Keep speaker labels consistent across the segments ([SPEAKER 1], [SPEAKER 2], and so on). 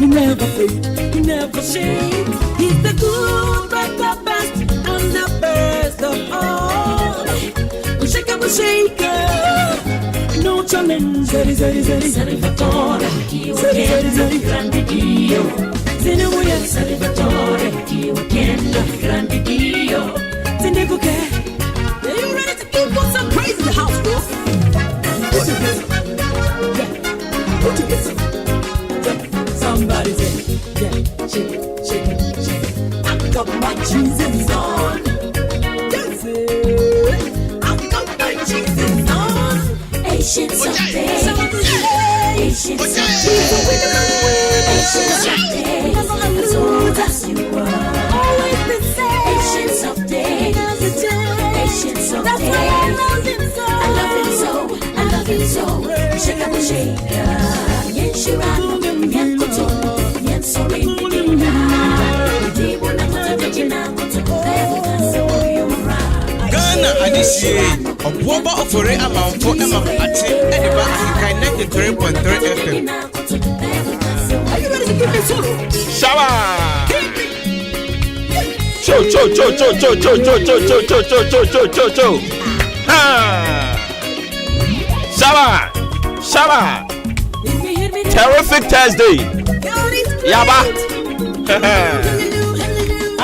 [SPEAKER 1] He never fade, he never shake. He's the good, but the best, and Salvatore, Dio grande Dio. Salvatore, Dio grande Dio. Are you ready to keep on some praise in the house, bro? Somebody say, yeah, shake it, shake it, shake it. I got my Jesus on. That's it. I got my Jesus on. Ancient of days. Ancient of days. Ancient of days. As old as you were. Always been saved. Ancient of days. Ancient of days. That's why I love him so. I love him so. I love him so. Shake up the shaker. Yen Shiran. Yen Koto. Yen Sorry.
[SPEAKER 2] Ghana adisi obuoba ofore amamfo emam ate ediba kan 93.3 FM.
[SPEAKER 1] Are you ready to give me solo?
[SPEAKER 2] Shawa. Cho. Ha. Shawa. Terrific Thursday. Yaba.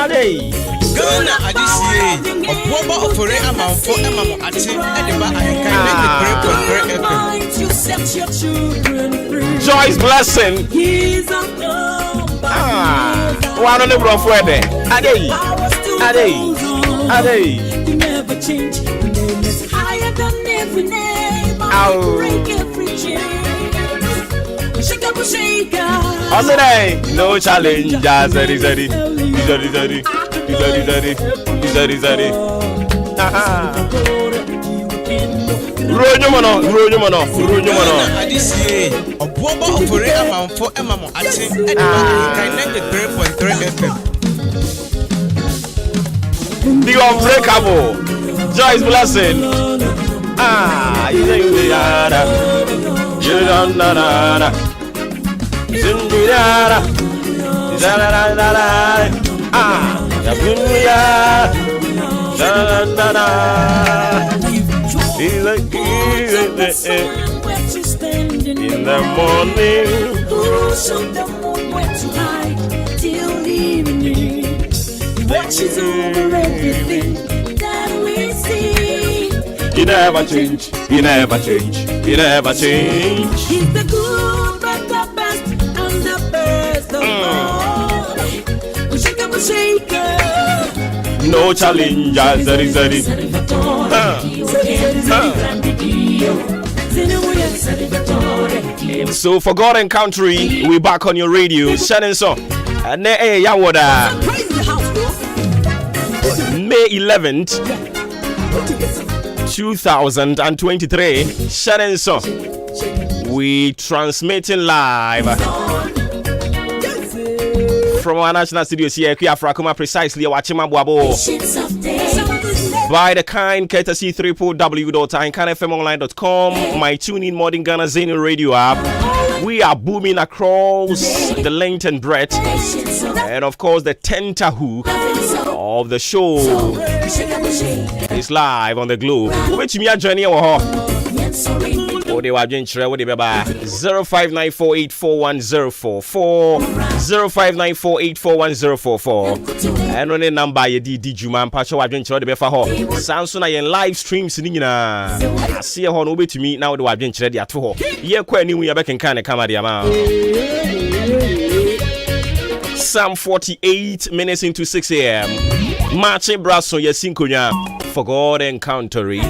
[SPEAKER 2] Ade. Ghana adisi obuoba ofore amamfo emam ate ediba kan 93.3 FM. Joy's blessing. One on the bro for there. Ade.
[SPEAKER 1] You never change. Your name is higher than every name. I break every chain. Shake up, shaker.
[SPEAKER 2] No challenge. Zari. Roñomono. Adisi obuoba ofore amamfo emamo ate ediba kan 93.3 FM. The unbreakable Joy's blessing. You don't know. In the morning,
[SPEAKER 1] till evening, watches over everything that we see.
[SPEAKER 2] He never change.
[SPEAKER 1] He's the good, but the best, and the best of all. Shake up, shaker.
[SPEAKER 2] No challenge. Zari. So for God and country, we back on your radio. Shannon song. May 11th, 2023. Shannon song. We transmitting live from our national studios here, Kiafrakuma, precisely watching my boabo. By the kind courtesy www.ahenkanfmonline.com, my TuneIn Modern Ghana Zeno radio app. We are booming across the length and breadth, and of course the tentahook of the show is live on the globe. Which me a journey they were doing 0594841044 0594841044 and on the number you did Juman Pacho wajen chiro de befa ho Samsung na live streams ni nyina ase ho no betumi na wo de wajen chiro de ato ho ye kwa ni mu ya bekenkan ne kama de ama Some 48 minutes into 6 a.m. Maakye Brasso Yasinkonya for God and country.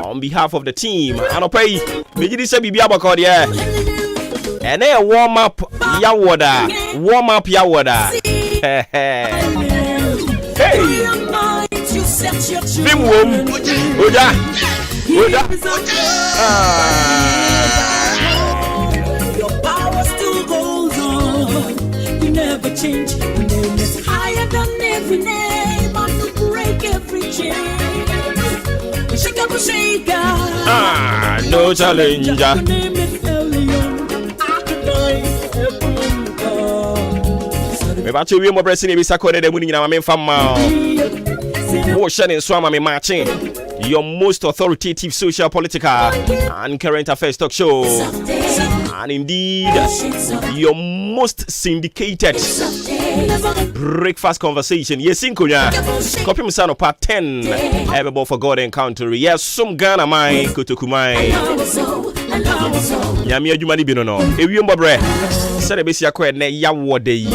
[SPEAKER 2] On behalf of the team, and pay me say bibi abakọ there. And a warm up yawoda. Hey. Bim wom. Oja.
[SPEAKER 1] Your power still goes on. You never change. Your name is higher than every name. I could break every chain. Shake up, shaker.
[SPEAKER 2] No challenger. Me ba che wi mo pressing e bi sakode de mu ni na ma me fam ma. Wo hye ne so ama me Maakye. your most authoritative social, political, and current affairs talk show. And indeed, your most syndicated breakfast conversation. Yes, Inkonya. Copy Musano part 10. Everybody for God Encounter. Yes, some Ghana mai Kotokumai. Yami Adumani Binono. Ewiumba bre. Sere besi akwa ne yawode yi.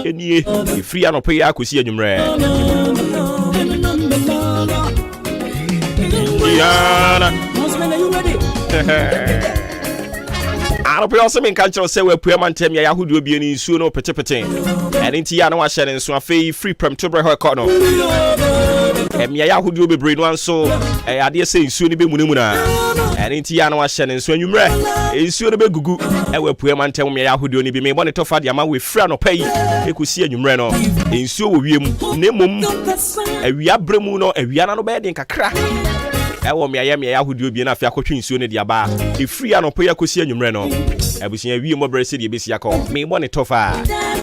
[SPEAKER 2] Enie free anope ya kusi anwumre. Yana. I don't also mean culture say we put mantem ya yahudu bi ni nsuo no petepete. Enti ya na wa share nso afei free prem to bre ho ekọ no. Ya yahudu be bre no anso ade say nsuo ni be munemu na. Enti ya na wa share nso anwumre. Nsuo no be gugu e we put mantem ya yahudu ni bi me bone to fa de ama we fra no pai ekusi anwumre no. Nsuo wo wiem na mom awia bremu no awia na no be den kakra. Ewo me ayam ya hudu bi na afia kwotwe nsuo ne dia ba e free anopo ya kosi anwumre no abusia wie mo brese de besi akọ me mo ne tofa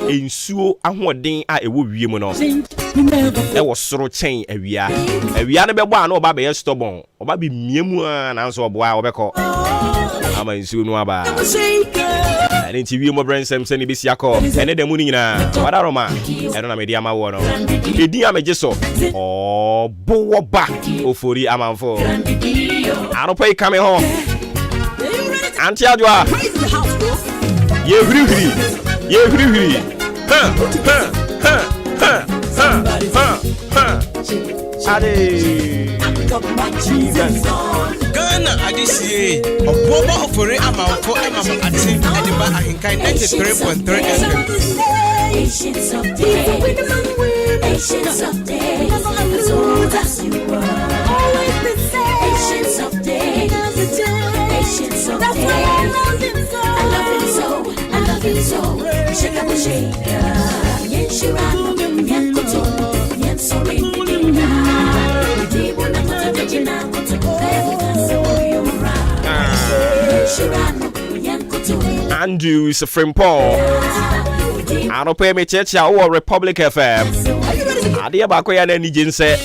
[SPEAKER 2] nsuo ahoden a ewo wie mu no ewo soro chen awia ne bebo a na oba be stubborn oba be miemu a na nso obo a obekọ ama nsuo no aba ene ti wie mo brensem se ne besi akọ ene da mu ni nyina wadaroma eno na media ma wo no edi ameje so bo ba ofori amanfo anu pay coming home anti adwa ye huri ade
[SPEAKER 3] Ghana adisi oboba ofori amanfo emama ati ediba ahenkan 93.3 FM
[SPEAKER 1] Patience of day, that's you were. Always the same. Patience of day, patience of that's day. Why I love him so. I love him so. Shake up a shaker. Yen Shirano, yen Koto, yen Sorry.
[SPEAKER 2] Andrew Sefrimpo. I don't pay me church or Republic FM. I dear Bakoya and Nijense.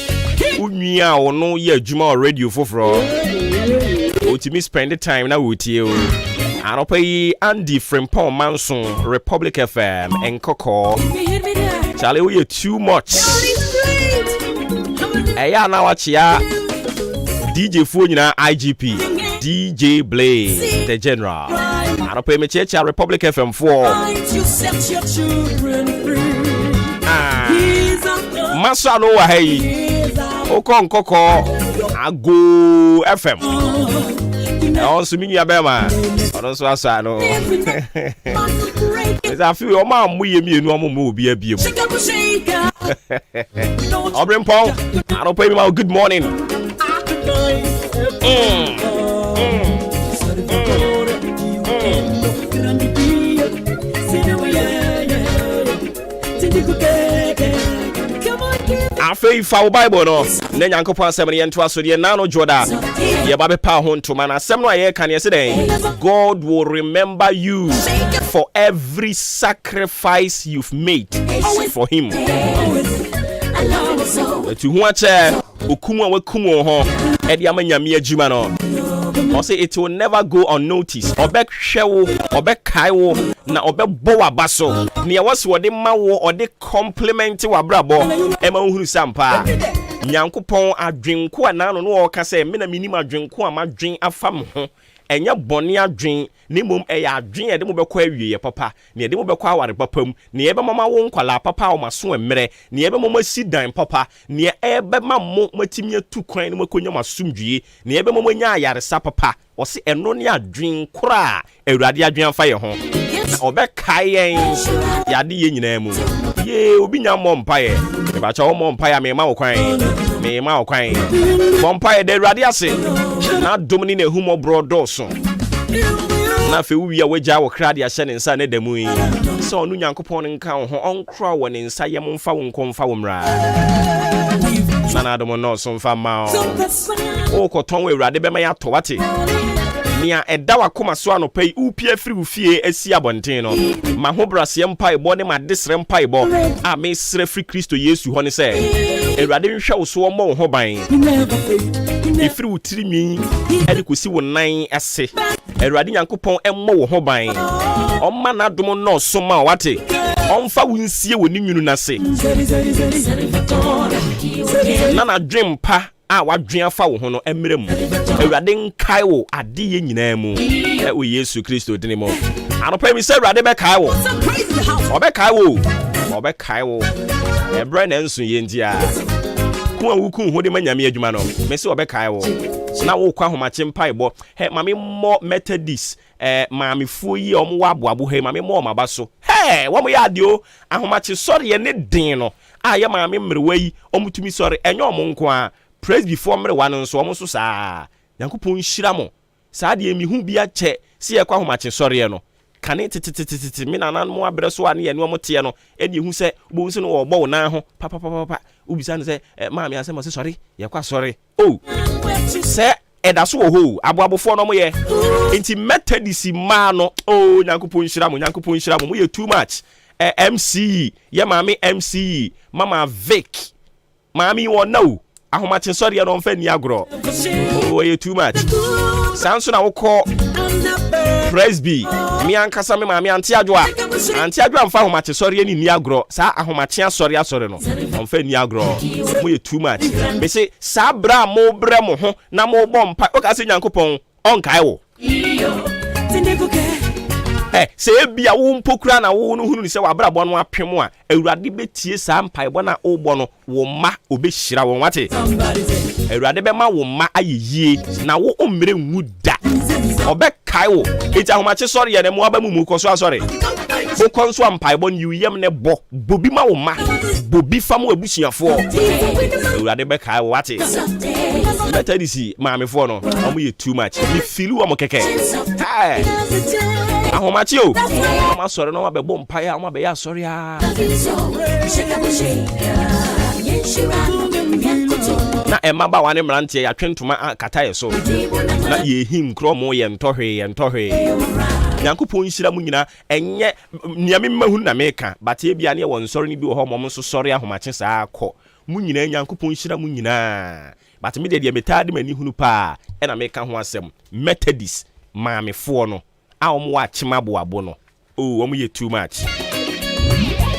[SPEAKER 2] Unia or no year Juma radio for to me spend the time now with you. I don't pay Andy Frimpon Manson, Republic FM, and Coco. Charlie, we are too much. Hey, now watch ya. DJ Funina IGP, DJ Blaze, the General. I don't pay me church at Republic FM 4. Massa no hey. Okon Coco, Ago FM. Also mean ya bema. Also asano. I feel your mom we me no mo be a be. Obrin Paul, I don't pay me my good morning. Afei fa Bible no na Nyankopon asem ne yento aso de na no joda ye ba be pa ho ntoma na asem no aye kan ye se den God will remember you for every sacrifice you've made for him. To hu ache okumu a wakumu ho e de amanyame adwuma no or say it will never go unnoticed. Obek hwewo, obek kaiwo, na obek bo wabaso. Nia wase wode mawo or de compliment wabrabo. Ema uhuru sampa. Nyankopon adwenko anano no o ka say me na minim adwenko amadwen afam ho. Enya bone adwen ne mom eya adwen e de mo bekọ awie papa. Ne de mo bekọ aware papam. Ne ebe mama wo nkwala papa o maso emre. Ne ebe mama sidan papa. Ne ebe mammo matimi atu kwan ne makonya masumdwie. Ne ebe mama nya ayaresa papa. O se eno ne adwen kora Awurade adwen afa ye ho. Na obekae yen yade ye nyina mu. Ye obi nya mompaye. Me ba cha wo mompaye me ma wo kwan. Me ma wo kwan. Mompaye de Awurade ase. Na domini na humo brodoso. Na fe wi a wagya wo kra de ahye ne nsa na damu yi. So onu Nyankopon nka ho onkra wo ne nsa ye momfa wo nkomfa wo mra. Na adom no so mfa ma o koton we Awurade be ma ya to wate. Nia eda wakoma so anopai upia firi ufie asi abonten no ma ho brase mpa ebo ne ma desre mpa ebo a me sre firi Kristo Yesu ho ne se Awurade nhwɛ wo so ɔmmɔ wo ho ban. Efiri wo tirimi ɛde kosi wo nan ase. Awurade Nyankopɔn ɛmmɔ wo ho ban. Ɔmma n'adom no so ma wate. Ɔmfa wo nsie wo ne nwunu n'ase. Na na dream pa a wadwen afa wo ho no emre mu. Awurade nkae wo ade ye nyinaa mu. O Yesu Kristo dine mo. Anopa mi se Awurade be kae wo. Obekae wo. Obekae wo. Ebre na nso ye ntia. Ku awuku ho de manyame adwuma no. Me se obekae wo. Na wo kwa homache mpa ebo. He mame mo Methodist maamefo yi omo wa aboabo he mame mo maba so. He wo mo ya ade o. Ahomache sori ye ne din no. A ye mame mrewa yi omutumi sori enye omo nko a. Praise before mrewa no nso omo so saa. Nyankopon hyira mo. Saa de mi hu bia che se ye kwa ahomache sori ye no. Kane tititititi me nanan mo abre so ane ye no mote no eni hu se bo nso no wo na ho papa ubisa ne se maami asem se sorry ye kwa sorry oh se eda so wo ho aboabofo no mo ye enti Methodist ma no oh Nyankopon hyira mo mo ye too much MC ye maami MC mama Vic maami wo no ahomache sorry ye no mfa ni agro oh ye too much sanso na wo ko Praise be. Mi ankasa me maami anti adwo amfa ahomache sori ani ni agro sa ahomache asori no amfa ni agro mo ye too much me say sa bra mo bre mo ho na mo bom pa o ka se Nyankopon onkai wo se bia wo mpokura na wo no hunu ni se wa bra bo no apem a Awurade betie sa mpai bo na wo bo no wo ma obehira wo wate Awurade be ma wo ma ayeyie na wo omre nwu da obekae wo eti ahomache sori ye ne mo aba mu koso asori bo konso ampai bo ni yem ne bobi ma wo ma bobi fam abusuafo Awurade bekae wo wate Methodist maamefo no omo ye too much ni feel wo mo keke ahomache o ma sori no ma be bo mpai a ma be ya sori a na emaba wane mrantie ya twentuma kata ye so na ye him kromo ye ntohwe Nyankopon hyira mu nyina enye niame mahu na meka bate bia ne won sori ni bi wo ho mom so sori ahomache saa akọ mu nyina Nyankopon hyira mu nyina bate me de metade mani hunu pa e na meka ho asem Methodist maamefo no a omo wa chima boabo no oh omo ye too much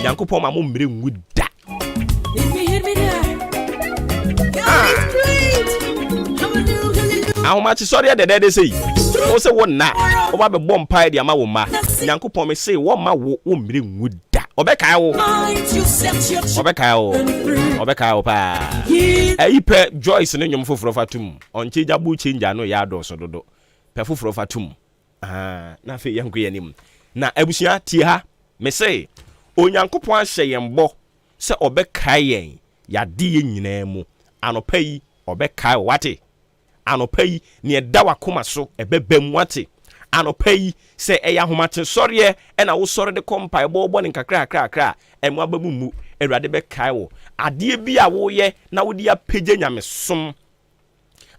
[SPEAKER 2] Nyankopon ma mo mre nwu da ahomache sori de sei o se wo na o ba be bom pai de ama wo ma Nyankopon me sei wo ma wo mre nwu da obekae wo pa ayipe Joyce ne nyom foforo fatum onche jabu change no ya do so dodo pe foforo fatum na fe yanko yanim na abusua tie ha me sei Onyankopon ahye yembo se obekae yen ya de ye nyina mu anopa yi obekae wate anopa yi ne eda wakoma so ebebam wate anopa yi se eya homache soriye e na wo sori de kompa ebo ne kakra emu abamu mu Awurade bekae wo ade bi a wo ye na wo dia pege nyamesom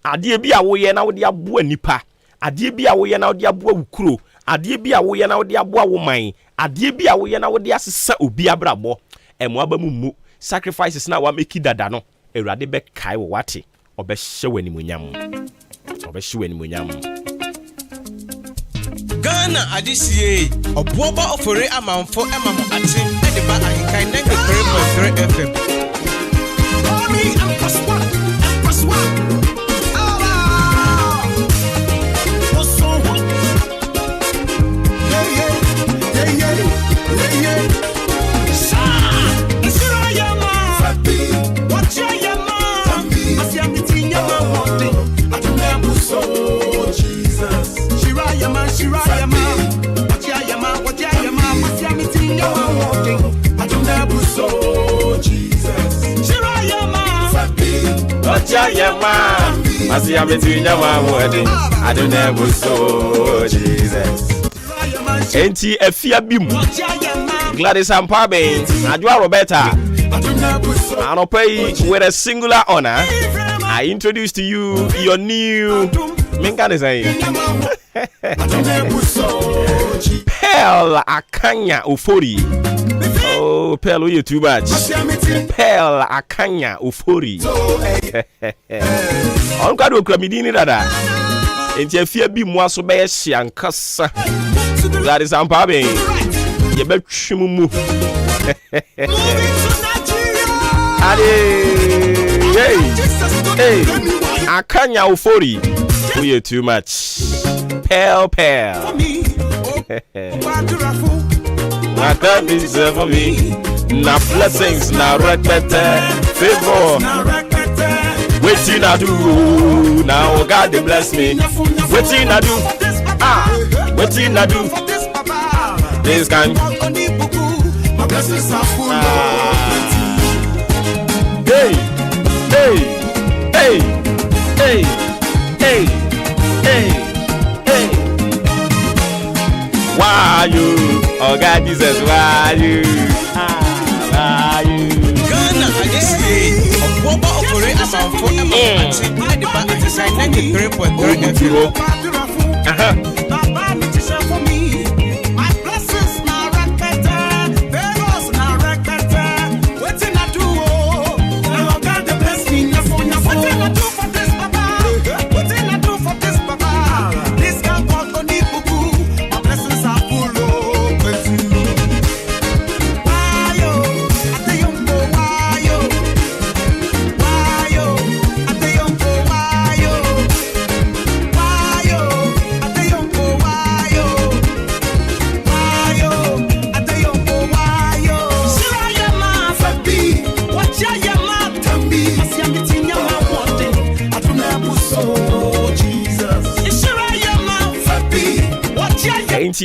[SPEAKER 2] ade bi a wo ye na wo dia boa nipa ade bi a wo ye na wo dia boa wukuro ade bi a wo ye na wo dia boa wo man ade bi a wo ye na wo dia sesa obi abrabo emu abamu mu sacrifices na wa make dada no Awurade bekae wo wate obehye wani munyam
[SPEAKER 3] Ghana adisie oboba ofore amanfo emamo atin e ba ahenkan 93.3 FM Mommy and press one
[SPEAKER 2] Enti efia bim Gladys Ampabe Adwa Roberta Anopai with a singular honor I introduce to you your new Minkane say Pearl Akanya Ofori. Oh Oh, Pearl, you too much. Pearl Akanya Ufori. On kadu kramidini dada. Enti afia bi mo aso be hye ankasa. That is ampabe. Ye betwemu mu. Ade. Hey. Akanya Ufori. You too much. Pearl. My God is for me. Now blessings, now respect, favor. Waiting I do. Now God they bless me. Waiting I do. Waiting I do. This kind. My blessings are full. Hey. Why you? Oh God, Jesus, why you? Why you?
[SPEAKER 3] Ghana, I just say, what about for it? I'm for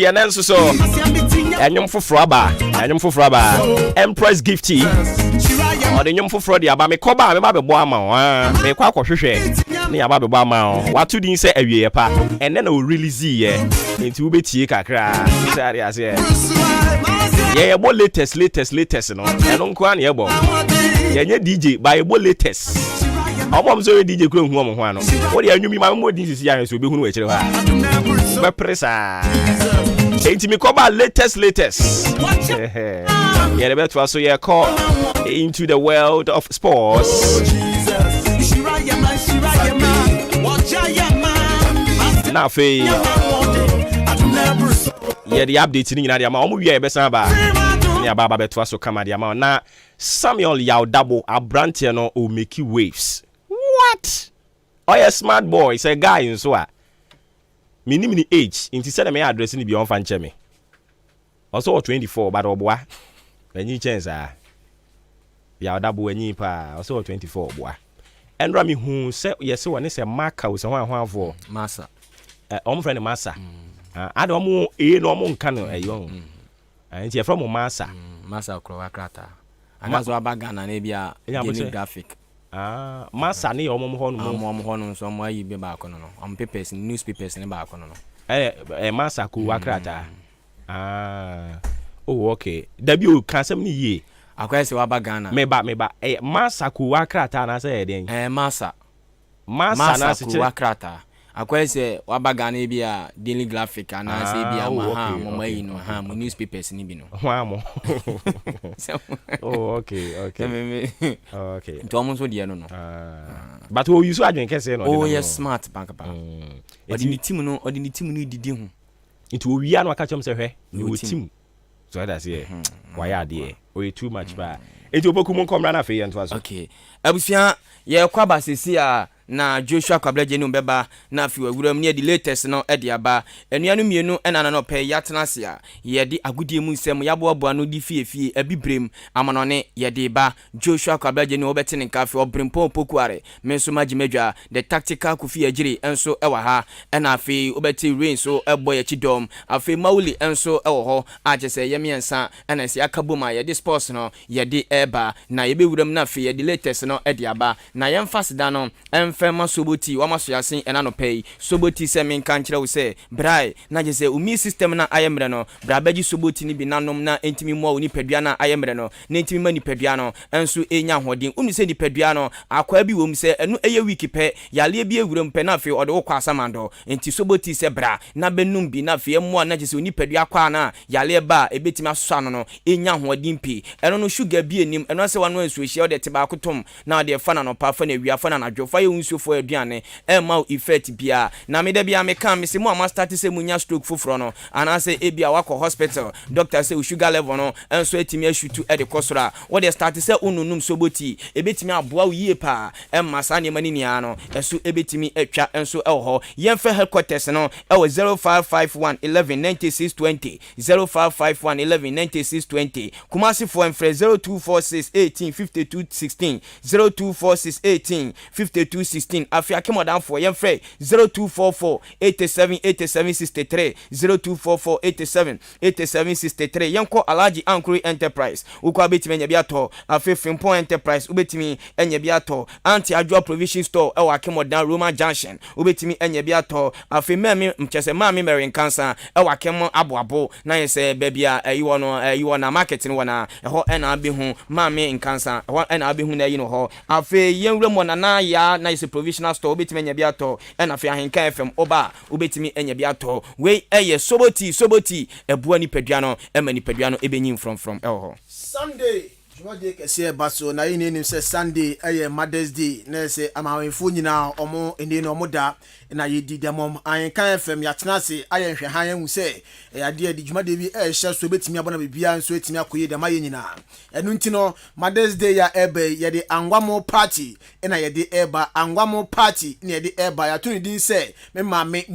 [SPEAKER 2] and so anyum for aba Empress Gifty or the nyum for the aba me koba me ba be bo ama me kwa kwhwehwe ne aba be bo ama what to din say awie pa and then we release ye enti wo betie kakra say ase ye bo latest no eno nko an ye bo ye nye DJ by bo latest obom so DJ kro hu omo ho ano wo de anyumi ma mo din sisi ya so be hu no we kire ha be presa enti me koba latest yeah the better so yeah call into the world of sports now fe yeah the update ni na dia ma omo wi e be san ba ni ababa beto so kama dia ma na Samuel Yaudabo Abrante no o make waves. What? Oh yeah, smart boy, it's a guy in so mini age inti said me address ni bi on fan che me also 24 but oboa any chance ya odabo anyi pa also 24 oboa endra me hu say yes one say marker we say ho afo
[SPEAKER 4] massa
[SPEAKER 2] omo friend massa ade omo no omo nka no ayo nti e from massa
[SPEAKER 4] kro akrata anazo abagana na bia daily graphic massa ne omo ho no so mo ayi be ba ko no papers newspapers ne ba ko no
[SPEAKER 2] massa ku akrata oh okay dabi o kansam ni ye
[SPEAKER 4] akwai se wabagana
[SPEAKER 2] me ba massa ku akrata na say den
[SPEAKER 4] massa
[SPEAKER 2] na se
[SPEAKER 4] ku akrata akwai se wabagana bia daily graphic ana se bia mo ayi no mo newspapers ni bi no
[SPEAKER 2] mo oh okay okay
[SPEAKER 4] to mo so de no
[SPEAKER 2] but we use adwen kese no
[SPEAKER 4] oh yes smart bank ba odini team no didi ho
[SPEAKER 2] into we anu aka chem se hwe ni wo team so that say why are there o too much ba into opoku mo komra na fe yento aso
[SPEAKER 4] okay abusua ye kwaba sesi a na Joshua Kwablaje no beba na fi wawuram ne the latest no e de aba enuanu mienu ena na no pe yatena se a ye de agudie mu nsem yaboaboa no di fie abibrem amanone ye de ba Joshua Kwablaje no obete ne kafe obrempo pokuare menso magimedwa the tactical kufi agire enso ewa ha ena afi obete rain so ebo ye chidom afi mauli enso ewo ho agese ye miensa ena se akaboma ye de sports no ye de eba na ye bewuram na fi ye the latest no e de aba na ye mfasida no yɛmfɛma soboti wama so yasen ɛna no pɛi soboti sɛ menka nkyerɛ wo sɛ brae na gye sɛ umi system na ayɛ mmerɛ no bra bɛgye soboti ni bi nanom na entimi mo wo nipadua na ayɛ mmerɛ no na entimi ma nipadua no enso enya hoden unu sɛ nipadua no akwa bi wom sɛ ɛno ɛyɛ wiki pɛ yale bi ewuram pɛ na afei ɔde wo kwa asamando enti soboti sɛ bra na benum bi na afei mo na gye sɛ nipadua kwa na yale ba ebetimi aso ano no enya hoden pi ɛno no sugar bi enim ɛno sɛ wano enso ehia ɔde te ba akotom na ɔde fa na no pa fa na wia fa na nadwo fa yɛ unsuofo aduane ɛma effect bia na me da bia me kan me se mo ama start sɛ munya stroke foforo no ana sɛ ebia wakɔ hospital doctor sɛ sugar level no enso etimi ashutu ɛde kɔsora wo de start sɛ ununum soboti ebetimi aboa wo yie pa ɛma sa ne mani nia no ɛso ebetimi atwa enso ɛwɔ hɔ yɛmfa headquarters no ɛwɔ 0551 11 96 20 0551 11 96 20 Kumasi for mfre 0246 18 52 16 0246 18 52 16 afia kemodan for yɛmfrɛ 0244 87 87 63 0244 87 87 63 yɛnkɔ Alaji Ankuri Enterprise ukɔ abetimi nya biato afia Frimpong Enterprise ubetimi enya biato anti adwa provision store ɛwɔ akemodan Roman Junction ubetimi enya biato afia mami mchese mami Mary Cancer ɛwɔ akemo aboabo na yɛsɛ bebia ɛyi na market no wana ɛhɔ ɛna abehu mami nkansa ɛhɔ ɛna abehu na yi no hɔ afia yɛnwura mo na ya na yɛsɛ provisional store ubetimi enya biato ɛna afia Ahenkan FM oba ubetimi enya biato we ɛyɛ soboti ɛboa nipadua no ɛma nipadua no ebenyin from ɛwɔ hɔ
[SPEAKER 5] Sunday Jumade kese baso na yini nim se Sunday eye Mother's Day na se amawenfo nyina omo ene no omoda na yedi demom Ahenkan FM yatena se aye nhwe han hu se ade adi Jumade bi hye so betimi abona bibia nso etimi akoye dem aye nyina enu nti no Mother's Day ya ebe yede angwamo party na yede eba angwamo party na yede eba ya tuni din se me maame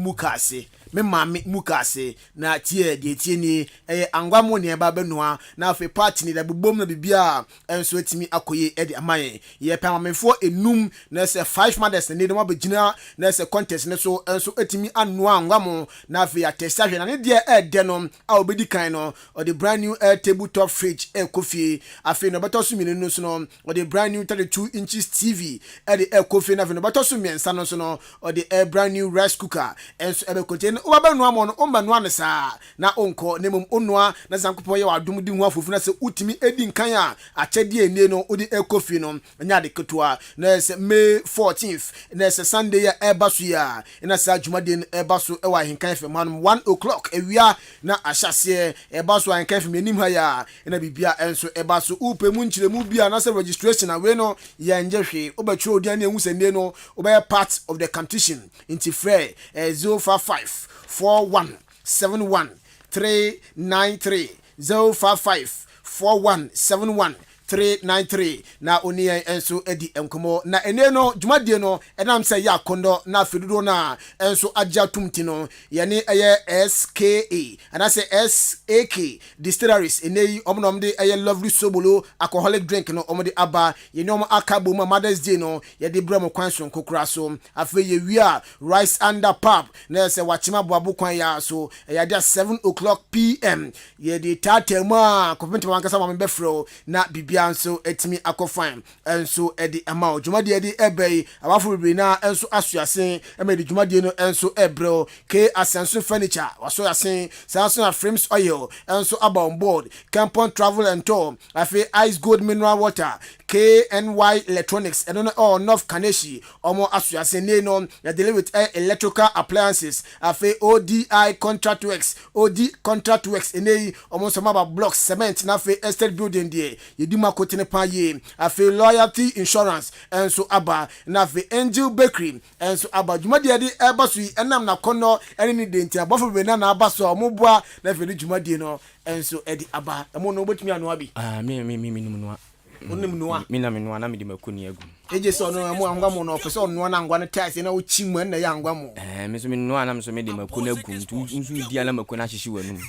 [SPEAKER 5] mukase na tie de tie ni angwamo ne eba benua na afi party ni da bobom na bibia enso etimi akoye ede amaye ye pamamefo enum na se 5 mothers ne de ma begina na se contest ne so enso etimi anoa angwamo na afi atesta hwe na ne de ede no a obedi kan no or the brand new tabletop fridge coffee afi no beto so mini no so no or the brand new 32 inches TV ede coffee na afi no beto so miensa no so no or the brand new rice cooker enso ebe contain obanu amo no ombanu anesa na onko nemum onua na sankopo ye wadum di hu afofu na se utimi edi nkan a achede enie no odi ekofi no nya de ketua na se May 14th na se Sunday ya ebasu ya na sa Jumade ebasu e wa Ahenkan FM 1 o'clock ewia na ahyase ebasu Ahenkan FM enim ha ya na bibia enso ebasu upe mu nchiremu bia na se registration awe no ya njehwe obetwe odi na ehu se ne no obe part of the competition inti free 055 4171 393 055 4171 393 na oni enso edi enkomo na ene no Jumade no enam se ya kondo na fedudo na enso agya tumti no ye ne eye SKA ana se SAK distilleries ene omnom de eye lovely sobolo alcoholic drink no omde aba ye ne om akabo ma Mother's Day no ye de brem kwanson kokura so afa ye wia rice under pub na se wachima boabo kwan ya so ye de 7 o'clock PM ye de tatema kopenti wankasa ma mbefro na bibia nso etimi akofan enso edi ama Jumade edi ebei awafo bibiri na enso asuasen emedi Jumade no enso ebro ke asenso furniture waso yasen sanso na frames oil enso aba on board Campon Travel and Tour afi Ice Gold Mineral Water KNY Electronics and all North Kaneshi omo asuasen ne no ya deal with electrical appliances afi ODI Contract Works enei omo somaba blocks cement na afi estate building there yedima kotene paye afi loyalty insurance enso aba na afi Angel Bakery enso aba Jumade edi ebasu enam na kono eni ni denti abofo be na abaso omoboa na afi Jumade no enso edi aba emo no obetumi anu abi
[SPEAKER 4] mi no
[SPEAKER 5] onim noa
[SPEAKER 4] mina menua na mede makuni agu
[SPEAKER 5] eje so no mo angwamo no pese onno na angwa ne ties na uchi mu na ya angwamo
[SPEAKER 4] me so menua na me so mede makuni agu nsu dia na makuni ahyehe wanu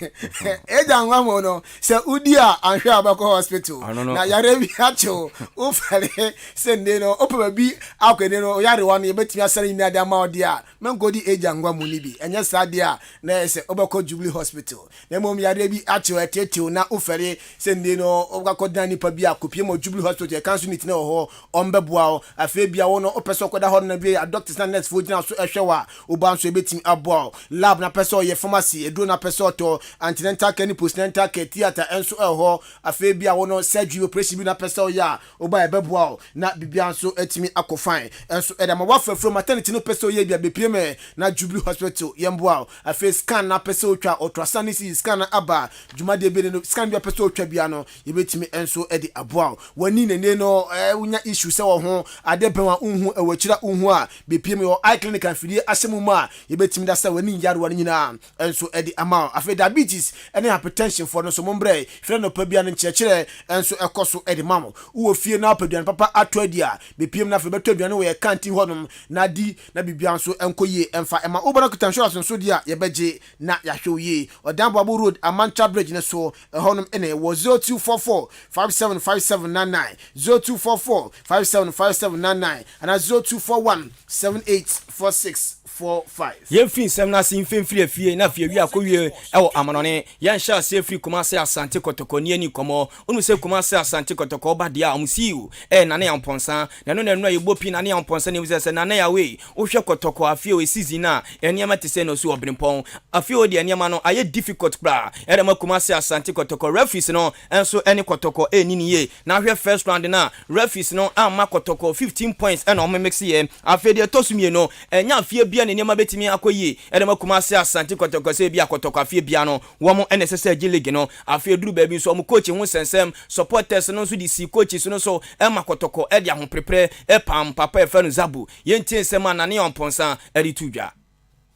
[SPEAKER 5] eje angwamo no se udi a anhwe abako hospital na yare bi acho o fare se ne no opa bi akwene no yare wa no yebetimi asare ni ada ma odi a menkodi eje angwamo ni bi enye sade a na se obako Jubilee Hospital na mom yare bi acho etetew na o fare se ne no obako dani pa bi akopie mo Jubilee Hospital e kanso ni tine ho ombeboa aboa afebia wo no opeso kweda ho na bi a doctors na nurse fo gina so ehwe wa oba nso ebetimi aboa lab na peso ye pharmacy edu na peso to antenatal care ni postnatal care theater enso eho afebia wo no surgery operation bi na peso ya oba ebeboa na bibia nso etimi akofan enso edama wafa from maternity no peso ye bia bepreme na Jubilee Hospital yemboa afe scan na peso twa ultrasound scan na aba jumade be no scan bia peso twa bia no yebetimi enso edi aboa wani ne no unya issue se wo ho ade benwa unhu ewachira unhu a bepreme yo eye clinic and fidie asemu ma yebetimi da se wani yare wani nyina enso edi ama afe diabetes ene hypertension for no so mombre fre no pa bia no nchekere enso ekoso edi mamo uwo fie na paduan papa atwadia bepreme na fe betwaduan we canteen honum na di na bibia nso enkoye emfa ema obana kutanshura nso dia yebeje na yahwoye odambo abo road amancha bridge ne so honum ene wo 0244 575799 0244 575799 and 0241 784645
[SPEAKER 4] yemfin sem na sin femfiri afie na afie wi akowie ewo amanone yan sha se free Kumase Asante Kotoko ni ani komo onu se Kumase Asante Kotoko ba dia amusiu na ne yamponsa na no na yebopi na ne yamponsa ne wise na ya we wo hwe Kotoko afie o season na eniama te se no so obrenpon afie o de eniama no aye difficult bra ma Kumase Asante Kotoko referees no enso eni Kotoko enini ye na hwe first round na referees no amma Kotoko 15 points na o mix ye afie de tosumie no enya afie bia ne eniama betimi akoye ma Kumase Asante Kotoko se bia Kotoko afie bia no wo mo NSS league no afie duru ba bi so mo coach hu sensem supporters no so di si coaches no so ma Kotoko e dia ho prepare pam papa e fa no Zabu yentie sema na ne onponsa eri tudwa.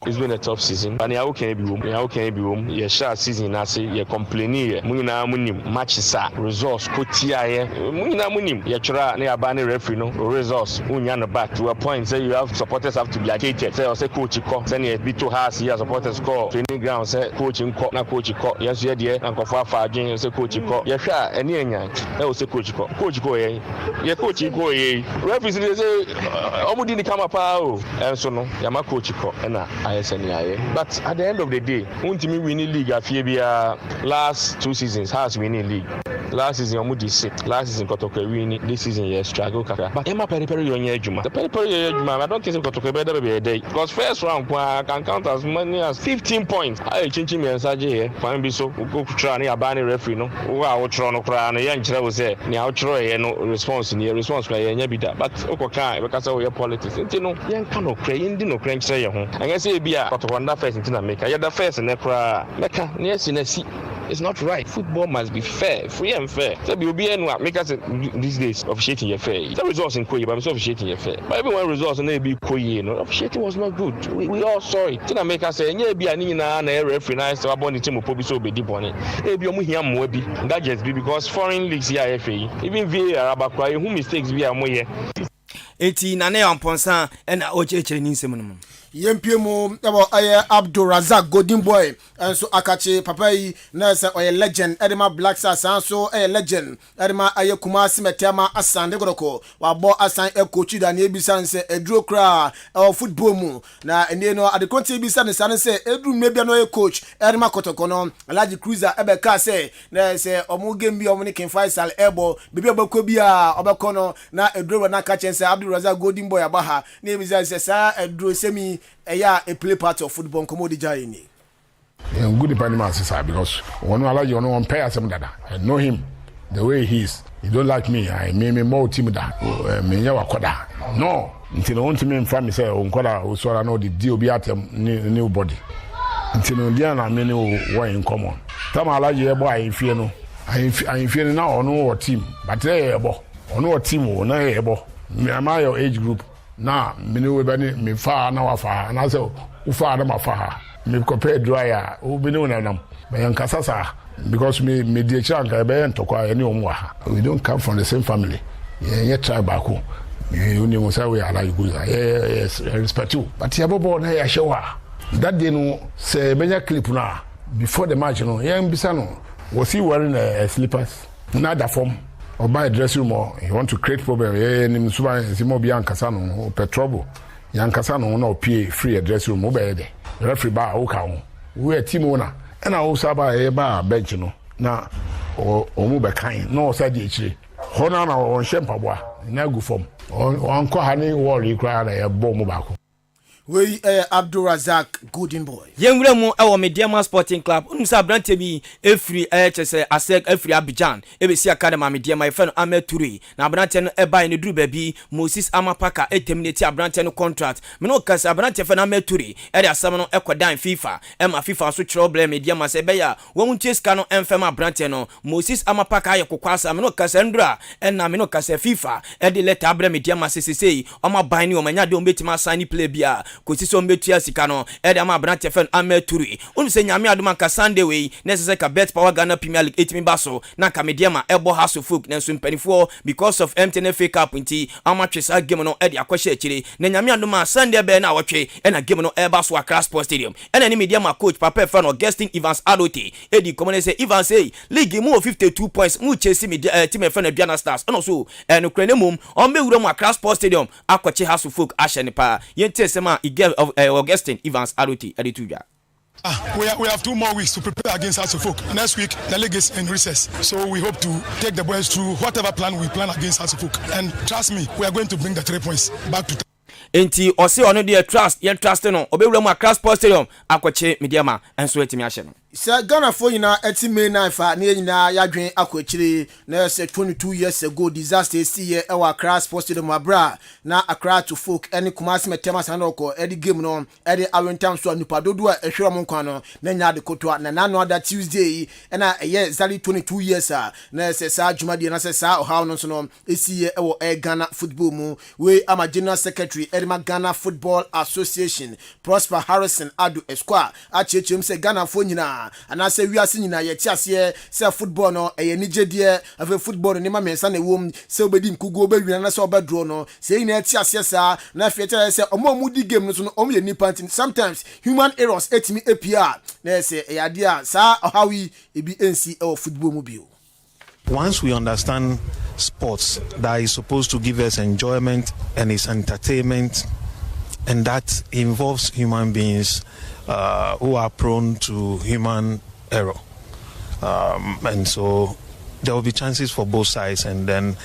[SPEAKER 6] It's been a tough season. And how can it be home? Yeah, short season. I say yeah, complaining. Muna munim matches are results. Kotia yeah. Muna munim. Yeah, try near banner referee no results. Unya no back to a point. Say you have supporters have to be agitated. Say coach call. Say you be too hard. Yeah, supporters call. Training ground. Say coaching call. Na coach call. Yes, yeah, dear. And go far again. Say coach call. Yeah, sure. Any enya. That was say coach call. Coach call yeah. Yeah, coach call yeah. Referee say omu di come up oh. And so no. Yeah, my coach call. Na. But at the end of the day, Untimi winning league after last 2 seasons has winning league. Last season Omudi sick. Last season Kotoko winning. This season yes struggle kaka. But Emma Periperi on Juma. The Periperi Juma. I don't think Kotoko better be a day. Because first round I can count as many as 15 points. I change me and Saje here. Fine be so. Go try ni abani referee no. Wow, try no cry. No young chira was there. Ni outro no response ni response by any bida. But Okoka because of your politics. You know young cannot cry. You no cry say your home. I say be a Kotoko first in America. Yeah, the first in Ekra. Meka yes in a sea. It's not right. Football must be fair, free and fair. So be anyone make us these days officiating your fair. The results in Koye, but I'm so officiating your fair. But everyone results and they be Koye, no officiating was not good. We all sorry. Tina make us say, yeah, be an na referee nice to abon the team will so be deep on it. Maybe that just be because foreign leagues here FA, even VAR abakwa who mistakes be amoye.
[SPEAKER 4] Eti na ne amponsa na ocheche ni nsem
[SPEAKER 5] yempiemu ebo aye Abdul Razak Golden Boy enso akache papa yi na se oye legend edema Black Stars anso aye legend edema aye Kumasi Metema Asante Kodoko wabo asan ekochi da na ebisa nse eduro kra football mu na ene no adekonti ebisa ne san se eduru mebia no aye coach edema Kotoko no Alhaji Cruiser ebe ka se na se omu game bi omu ne King Faisal ebo bibi obekọ bia obekọ no na eduro na ka chense Abdul Razak Golden Boy abaha na ebisa se sa eduro semi a play part of football commodity journey.
[SPEAKER 7] Good dependent sir because one allow you no pay some dada. I know him the way he is. He don't like me. I me more team that. Me nyawa koda. No. Until on to me in family say on koda so I know the deal be at new body. Until on dia na me no why in common. Tam allow you boy in fear no. I fear now on our team. But ebo. On our team o na ebo. Me am your age group. Na mini we bani me fa na wa fa na say u fa na ma fa me compare dryer u bini na nam be yan kasasa because me die chanka be yan tokwa any omu ha. We don't come from the same family. Yeah tribe ako you know say we are like good. Yes respect you but yabobo na ya shewa that day no say benya clip na before the match no yan bisa no was he wearing slippers na da form or buy a dressing room or you want to create problem nim suba simo bi ankasa no petrol yankasa no na opie free dressing room obey there referee ba o ka ho we team owner e na o saba e ba bench no na o mu be kan no o sa di echire ho na o hye mpaboa na gu fam on ko hani worry cry na ye bom baako
[SPEAKER 5] we Abdul Razak Golden Boy
[SPEAKER 4] yenwura mu ewo Mediama Sporting Club unsa brante bi efri chese asek efri Abidjan ebesi academy Mediama efe no ameturi na brante no eba ne duru ba bi Moses Amapaka eterminate abrante no contract me no kasa brante efe no ameturi e de asam no ekodan FIFA ma FIFA so chiro blame Mediama se beya won cheska no enfem abrante no Moses Amapaka aye kokwasa me no kasa ndura na me no kasa FIFA e de letter abrame Mediama sesei o ma ban ni o manya de o betima sign play bia kosi so mbetua sika no ede ama brante fen ameturi unu se nyame aduma ka Sunday we necessary ka bet power Ghana Premier League 8 baso na ka Mediama ebo haso folk na so mpanifo because of MTN FA Cup nti ama twesa game no ede akwahye akire na nyame aduma Sunday be na awotwe na game no eba so Accra Sports Stadium ena ni Mediama coach Papa Fan Augustine Evans Adote edi common say Evans say league mu 52 points mu Chelsea media team Fan Aduana Stars ono so eno krenemum on be wura mu Accra Sports Stadium akwache haso folk ahye pa yente sema of Augustine Evans Aruti Edituja.
[SPEAKER 8] We have 2 more weeks to prepare against Hasselhoff. Next week, the league is in recess. So we hope to take the boys through whatever plan we plan against Hasselhoff. And trust me, we are going to bring the 3 points back to
[SPEAKER 4] Enti ose ono de trust no obewura mu Accra Sports Stadium akwache Mediama enso etimi ahye no.
[SPEAKER 5] Sir Ghana for yina eti May 9 fa na yina yadwen akwachire na say 22 years ago disaster see here e wa Accra Sports Stadium abra na Accra to folk any Kumasi Metema Sanoko edi game no edi awentam so nipa dodo a ehwere mo nkwan no na nya de kotoa na nano other Tuesday na eye exactly 22 years na say sa adwumade na say sa ohaw no so no esi here e wo Ghana football mu we ama general secretary Edema Ghana Football Association Prosper Harrison Adu Esquire a chechem say Ghana for nyina ana se wiase nyina ye tiase se football no eye nigedie ave football no ma mensa na wom se obedi nkugo obewina na se obedro no se nyina tiase sa na fiete se omo di game no so no omo ye nipa ntin sometimes human errors etimi APR na se e ade a sa ohawi ebi NC or football mu bio.
[SPEAKER 9] Once we understand sports that is supposed to give us enjoyment and is entertainment, and that involves human beings who are prone to human error, and so there will be chances for both sides, and then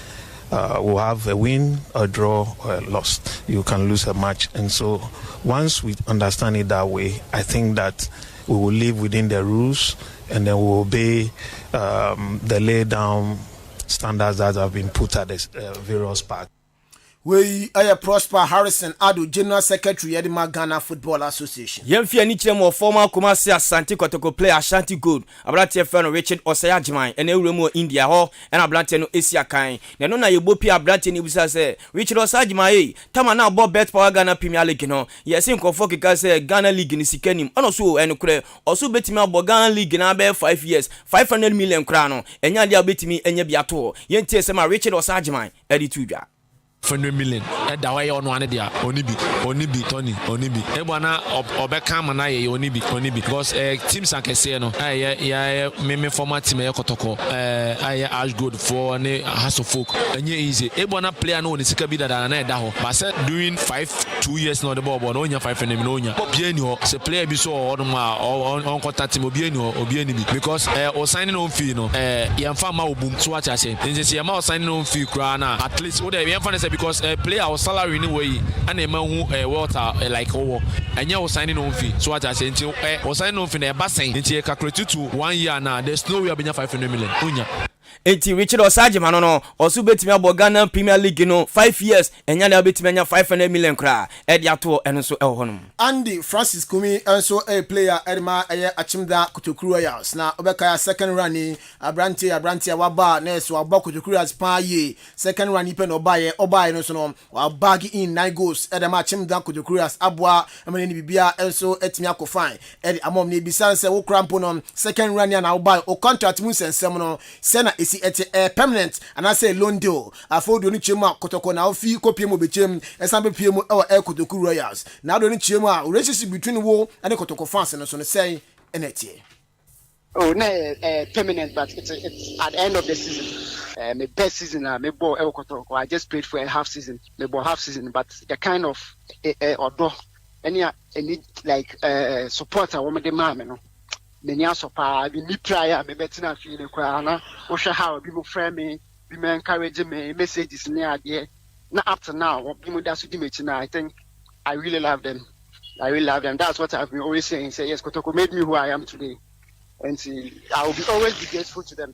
[SPEAKER 9] we'll have a win, a draw, or a loss. You can lose a match, and so once we understand it that way, I think that we will live within the rules, and then we will obey the laid down standards that have been put at the various parts.
[SPEAKER 5] We Prosper Harrison Adu General Secretary Edema Ghana Football Association.
[SPEAKER 4] Yemfi ani chemo former Kumasi Asante Kotoko player Ashanti Gold. Abrante friend Richard Osayajman and Ewremo India ho and Abrante no Asia kan. Na no na yebopi Abrante ni busa say Richard Osayajman tama na bo bet power Ghana Premier League no. Yesin konfo kika say Ghana League ni sikanim. Ono so eno kure oso betimi abo Ghana League na be 5 years 500 million kra no. Enya dia betimi enye biato. Yenti sema Richard Osayajman edi tudwa.
[SPEAKER 6] 100 million da way on one dia onibi Tony onibi ebona obeka mana ye onibi because teams akese no ya me format team ye kotoko ash good for ne haso folk enye easy ebona player no ni sika bi dada na da ho but say doing 2 years no the ball no nya 5 and no nya obi ni ho se player bi so oduma on contact team obi ni bi because o signing on fee no yemfa ma obum so acha say nse ye ma signing on fee kra na at least wo dey yemfa because player our salary anyway and a man who water like over and you signing on fee so what I say until signing on fee na ba saying until calculate to 1 year now there's no way abenya 500 million unya.
[SPEAKER 4] Enti Richard Osajima no osu betimi abo Ghana Premier League no 5 years enya na betimi anya 500 million kra e dia to eno so e ho no.
[SPEAKER 5] Andy Francis Kumi enso a player Edema Achimda Kotokuru Royals na obeka second run Abrante waba na so aba Kotokuru as pa ye second run ipe no obaye no so no wa bag in 9 goals Edema Achimda Kotokuru as abwa amene ni bibia enso etimi akofan edi amom na ebisa se wo krampo no second run na obaye o contract mu sensem no se na esi permanent and I say loan deal afodo ni chema kotoko na ofi kopie mo bechem esan pie mo e Kotokuru Royals na do ni chema relationship between wo and Kotoko fans no so no say enetie
[SPEAKER 10] oh na permanent but it's at the end of the season my best season me ball e Kotoko I just played for a half season but the kind of odo any like support I want the man no many so far we need prior me betina feel kwa na o hwe how people frame me be me encourage me messages near there. Now up to now, I think I really love them. I really love them. That's what I've been always saying. Say yes, Kotoko made me who I am today, and see, I will always be grateful to them.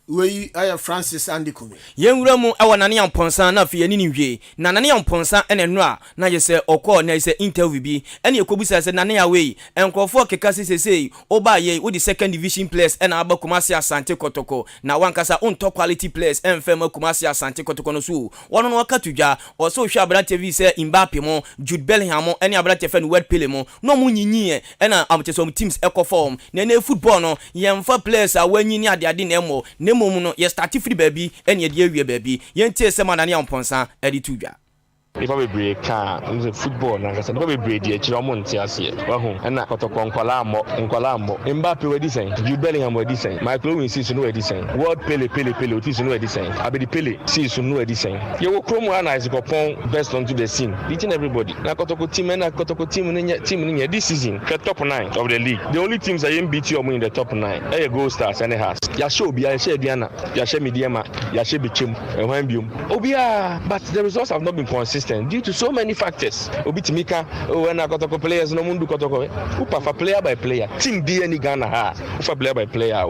[SPEAKER 5] We are Francis Andy Kumi.
[SPEAKER 4] Yenwura mu awa nane amponsa na afie ni nwie na nane amponsa ene no a na ye se okọ na ye se interview bi ene ekobusa se nane away enkrofo keka sesei oba ye wo the second division players ena aba Kumasi Asante Kotoko na wankasa unto quality players enfem Kumasi Asante Kotoko no so wono no akatudwa o so hwa abra TV se Mbappe mo Jude Bellingham ene abra tefe no word pele mo no mu nyinyi ena amtesom teams eco-form na na football no yemfa players a wanyini ade na emo mum no ye start free baby and ye wie baby ye ntie se manane amponsa edi tudwa
[SPEAKER 6] if I break car in football na kasa no be break die chiro mo ntia ase wa hu na Kotoko nkwala mo Mbappe we design Jude Bellingham we design Michael Owen see no we design World Pele o see no we design Abedi Pele see no we design ye wo kromo analyze ko pon best onto the scene beating everybody na Kotoko team ni this season the top 9 of the league the only teams that beat you in the top 9 e Gold Stars and has ya show bi ya share Diana ya share Mediama ya share Bichim e wan biom obia but the results have not been consistent due to so many factors. Obitimika, when I Kotoko players no mundu Kotoko. Upa for player by player. Team D any Ghana ha. Upa player by player.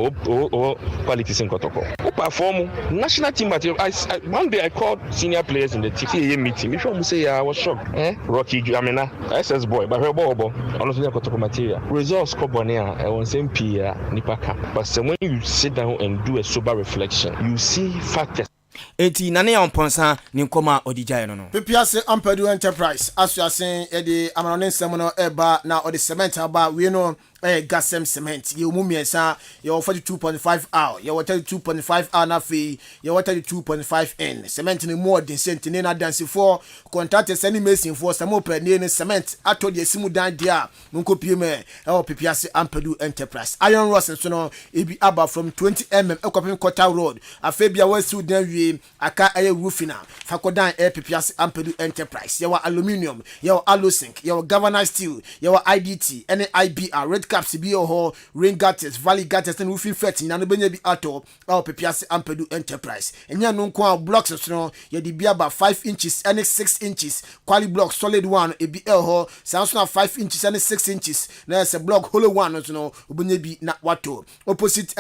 [SPEAKER 6] Qualities in Kotoko. Upa form national team material. One day I called senior players in the TCA meeting. If you say I was shocked. Rocky Jamina, SS boy, but her bobo. Honestly, Kotoko material. Results Kobonia. I want same Pia Nipaka. But when you sit down and do a sober reflection, you see factors.
[SPEAKER 4] Eti nane amponsa ni nkoma odijai no.
[SPEAKER 5] Pepiase Ampadu Enterprise as you are saying the Amaronen Semono eba na or the cement aba we know Gasem cement you mumiensa you 42.5 hour you 32.5 hour na fee you 32.5 n cement ni more than cent ni na dance for contract send mason for some open ni cement ato de simu dan dia nko pie me Pepiase Ampadu Enterprise iron rods so no ebi aba from 20mm ekopim quarter road afebia wasu dan wie aka roofing fakodan Pepiase Ampadu Enterprise you aluminium you alusink you galvanized steel you IDT any IBR red caps bi ho rain gutters valley gutters and roofing fetting na no benya bi ato Pepiase Ampadu Enterprise enya no nko blocks so no ye di bi aba 5 inches and 6 inches quality block solid one e bi ho sound na 5 inches and 6 inches na se block hollow one so no obenya bi na wato opposite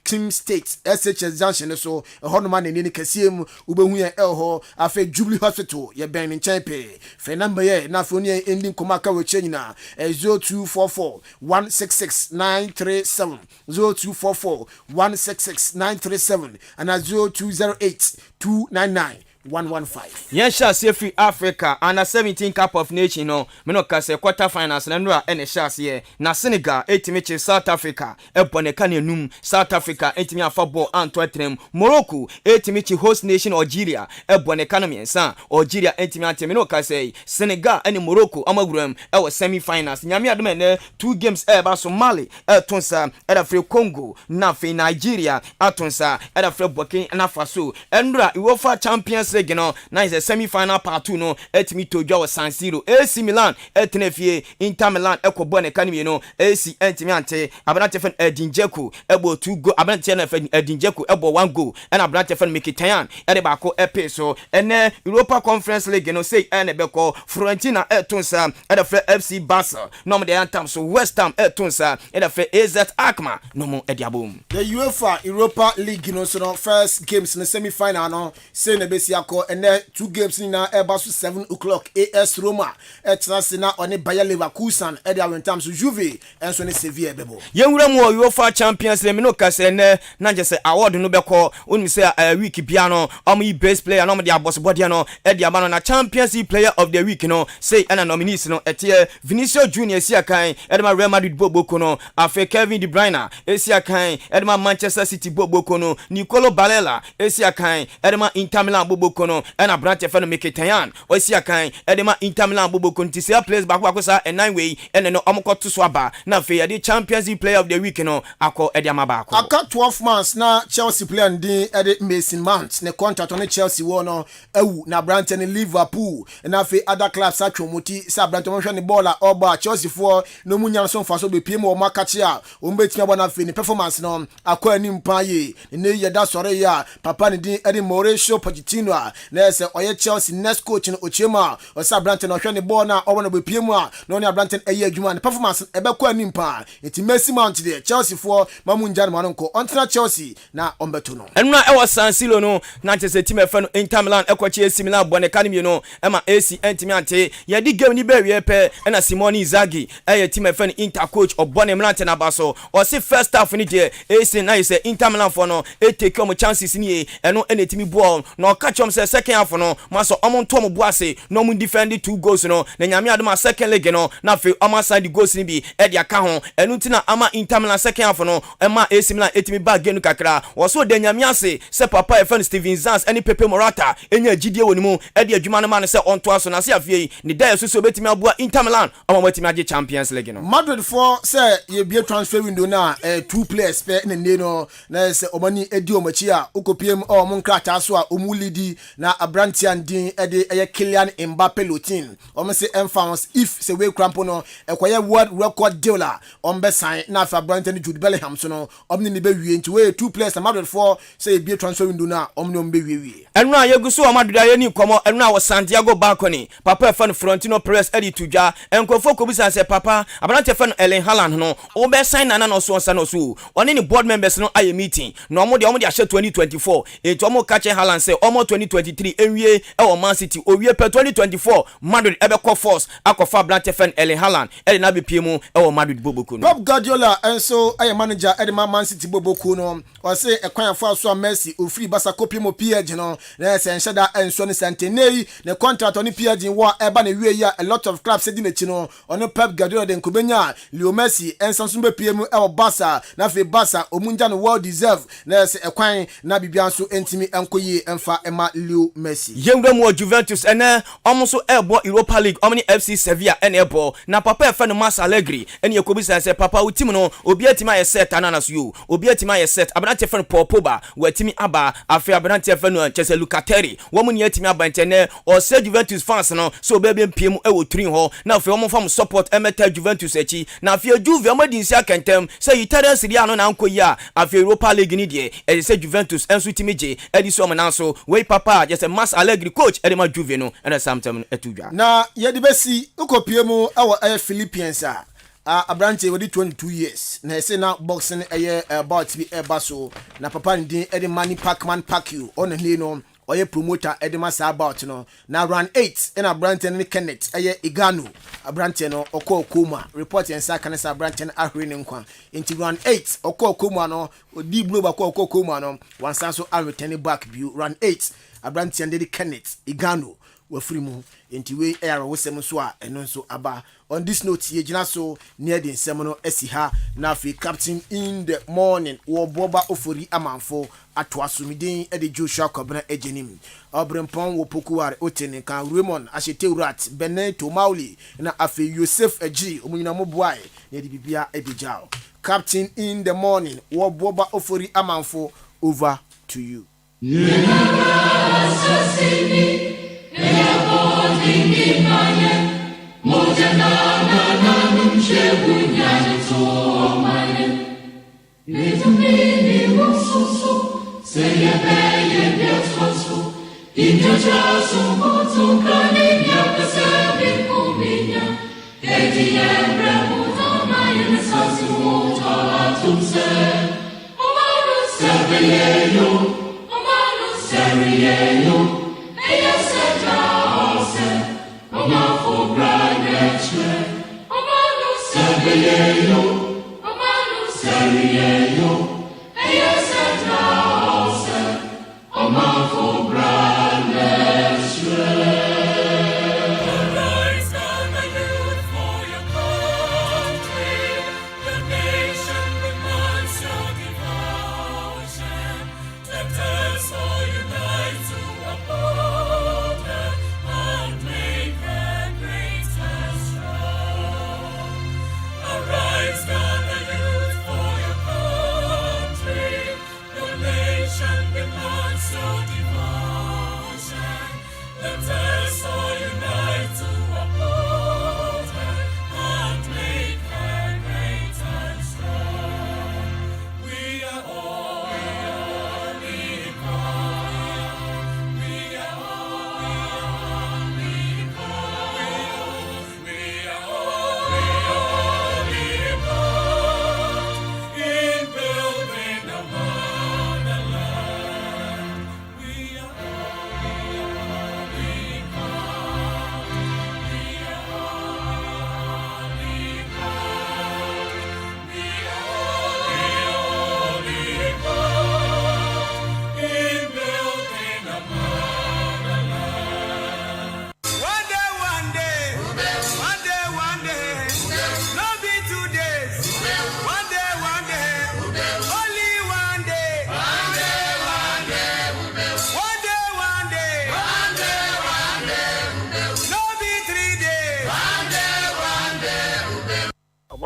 [SPEAKER 5] Team State SHS junction so ho no man ni kasiem ubehu ye ho afa Jubilee Hospital ye ben nchen pe fe number ye na phone ye ending komaka we chenyina 0244 166 937 0244 166 937 and 0208 299 115.
[SPEAKER 4] Yes, Free Africa and a 17 Cup of Nation no menokase quarter finals na nura ene shase na Senegal etimiche South Africa ebone kanenum South Africa etimi afabo antwetrem Morocco etimiche host nation Algeria ebone kanemiensa Algeria etimi atemenokase Senegal ene Morocco amaguram ewo semi finals nyame adom ne 2 games eba so Mali etonsa era free Congo na free Nigeria atonsa era free Burkina Faso enura UEFA Champions League no na is a semi-final part 2 no etimi tojwa wa San Siro AC Milan etenefie Inter Milan ekobo ne kanime no AC etimi ante Abrantefen Edinjeku ebo 2 go Abrantefen Edinjeku ebo 1 goal and Abrantefen Mkhitaryan ede ba ko epe so ene Europa Conference League no say ene be ko Fiorentina etonsa ede fe FC Barca no mo de antam so West Ham etonsa ede fe AZ Alkmaar no mo ediabom
[SPEAKER 5] the UEFA Europa League no so no first games in the semi-final no say na besi and then 2 games in about 7 o'clock AS Roma etrasina on Bayer Leverkusen e dia when times Juve and so ne Sevilla bebo
[SPEAKER 4] yenwura mu UEFA Champions League no kase ne na je say award no beko oni say week bia no omo best player no mo dia boss body no e dia ma na Champions League player of the week no say and nominees no etie Vinicius Junior Siakan e dia Real Madrid boboko no afa Kevin De Bruyne Siakan e dia Manchester City boboko no Nicolo Barella Siakan e dia Inter Milan boboko boboko no ɛna branch fa no Mkhitaryan osi akan edema Inter Milan boboko nti say players back akosa nine way ene no omkoto so aba na fe ye Champions League player of the week no akọ ede amaba akọ
[SPEAKER 5] aka 12 months na Chelsea player ndin ede Mason Mount ne contract on Chelsea wo no ewu na branch ne Liverpool na fe other clubs atwomoti sa branch mo hwe ne ball a oba Chelsea for no munya so mfa so be piem o makachi a o mbetimi aba na fe ne performance no akọ ani mpa ye ne ye da sore ya papa ne din ede Mauricio Pochettino a na se oye Chelsea next coach no ochema o sa branch no hwe ne ball na oba no be piem a no ne branch eye adwuma ne performance ebe kọ ani mpa enti Messi Mount de Chelsea for mamunja no nko ontra Chelsea na ombeto no
[SPEAKER 4] enuna e was San Siro no na chese team e fa no Inter Milan e kwachi AC Milan bone kanimi no e ma AC entimi ante ye di game ni be wie pe e na Simone Inzaghi e ye team e fa no Inter coach obone Milan te na baso o se first half ni de AC na ye se Inter Milan for no e take your chances ni e eno e na timi ball na o catch se second half no maso omonto mo boase no mu defend 2 goals no na nyame adoma second leg no na fe o ma side goals ni bi e de aka ho enu tina ama Inter Milan second half no e ma AC Milan etimi bag genu kakra wo so de nyame ase se papa e fan Steven Zans eni Pepe Morata enya gidie wonimu e de adwuma no ma no se onto aso na se afie ni da so betimi aboa Inter Milan ama betimi age Champions League no
[SPEAKER 5] Madrid for say ye be transfer window na 2 players pe ne no na se omani edi omachi a ukopiem o mo nkrata so a omulidi na Abrantian din e de eye Kylian Mbappe Lotin o se enfance if se we crampo no ekoye world record dealer on be sign na fa Abrantian Jude Bellingham so no omni ni be wie nti we 2 players na Madrid for say be transfer window na omni ombe wie
[SPEAKER 4] enu a yeguso o Madrid aye ni komo enu a wo Santiago Balcony papa e fa no Florentino Perez edi tuja enkofo ko bisa se papa Abrantian fa no Erling Haaland no o be sign na no so nsa no so oni ni board members no aye meeting no omo de ahye 2024 eto omo catch Haaland say omo 2023 enwie e wo Man City o wie pe 2024 Madrid ebe ko force akofa Abrantian fa no Erling Haaland e na be piemu e wo Madrid boboko no
[SPEAKER 5] Pep Guardiola enso aye manager e de Man City boboko no o say ekwan fa so Messi o free Barca copy mo PSG no na se enshada enso ne Santenei ne contract on PSG wo eba na wie ya a lot of clubsedi na chi no on Pep Guardiola de nkobenya Leo Messi ensanso be piemu e wo Barca na fe Barca omunja no well deserve na se ekwan na bibia nso entimi enkoyi emfa ema Leo Messi
[SPEAKER 4] yemwe mo Juventus ene omoso ebo Europa League omni FC Sevilla ene ebo na papa e fa no Mas Allegri ene yakobisa se papa wo team no obi atima ye set ananas you obi atima ye set Abrantian fa no Paul Pogba watimi aba afi Abrantian fa no Chelsea Lucateri wo mu ne atimi aba ntene o se Juventus fans no so obi mpiem e wo trin ho na afi wo fam support emeta Juventus echi na afi Juve amadinsi akentem se Italian Serie A no na ankoyi a afi Europa League ni de e se Juventus enso timi je e di so mo na so we papa just Mas Allegri coach e de ma Juve no and sometime etudwa
[SPEAKER 5] na ye de besi ukopiemu e Philippines a Abrantian wodi 22 years na say na boxing about be baso na papa ndin e de Manny Pacquiao on ne no oye promoter e de masa about no na run 8 and Abrantian ne Kenneth Igano Abrantian no okokoma report en sa kanesa Abrantian ahwe ne nkwa inti run 8 okokoma no odi blue ba okokoma no wansan so return back view run 8 Abrantian de Kenneth Igano wafiri mu enti we era wosem so a eno nso aba on this note ye gina so near the nsem no asi ha na fi captain in the morning wo boba ofori amanfo ato asumiden e de Joshua Kobna ejenim obrempon wo pokuware otene kan Raymond Asheteurat Beneto Mauli na afi Yosef Eji omunyina moboae ne de bibia ebijao captain in the morning wo boba ofori amanfo over to you.
[SPEAKER 1] Let us all unite to uphold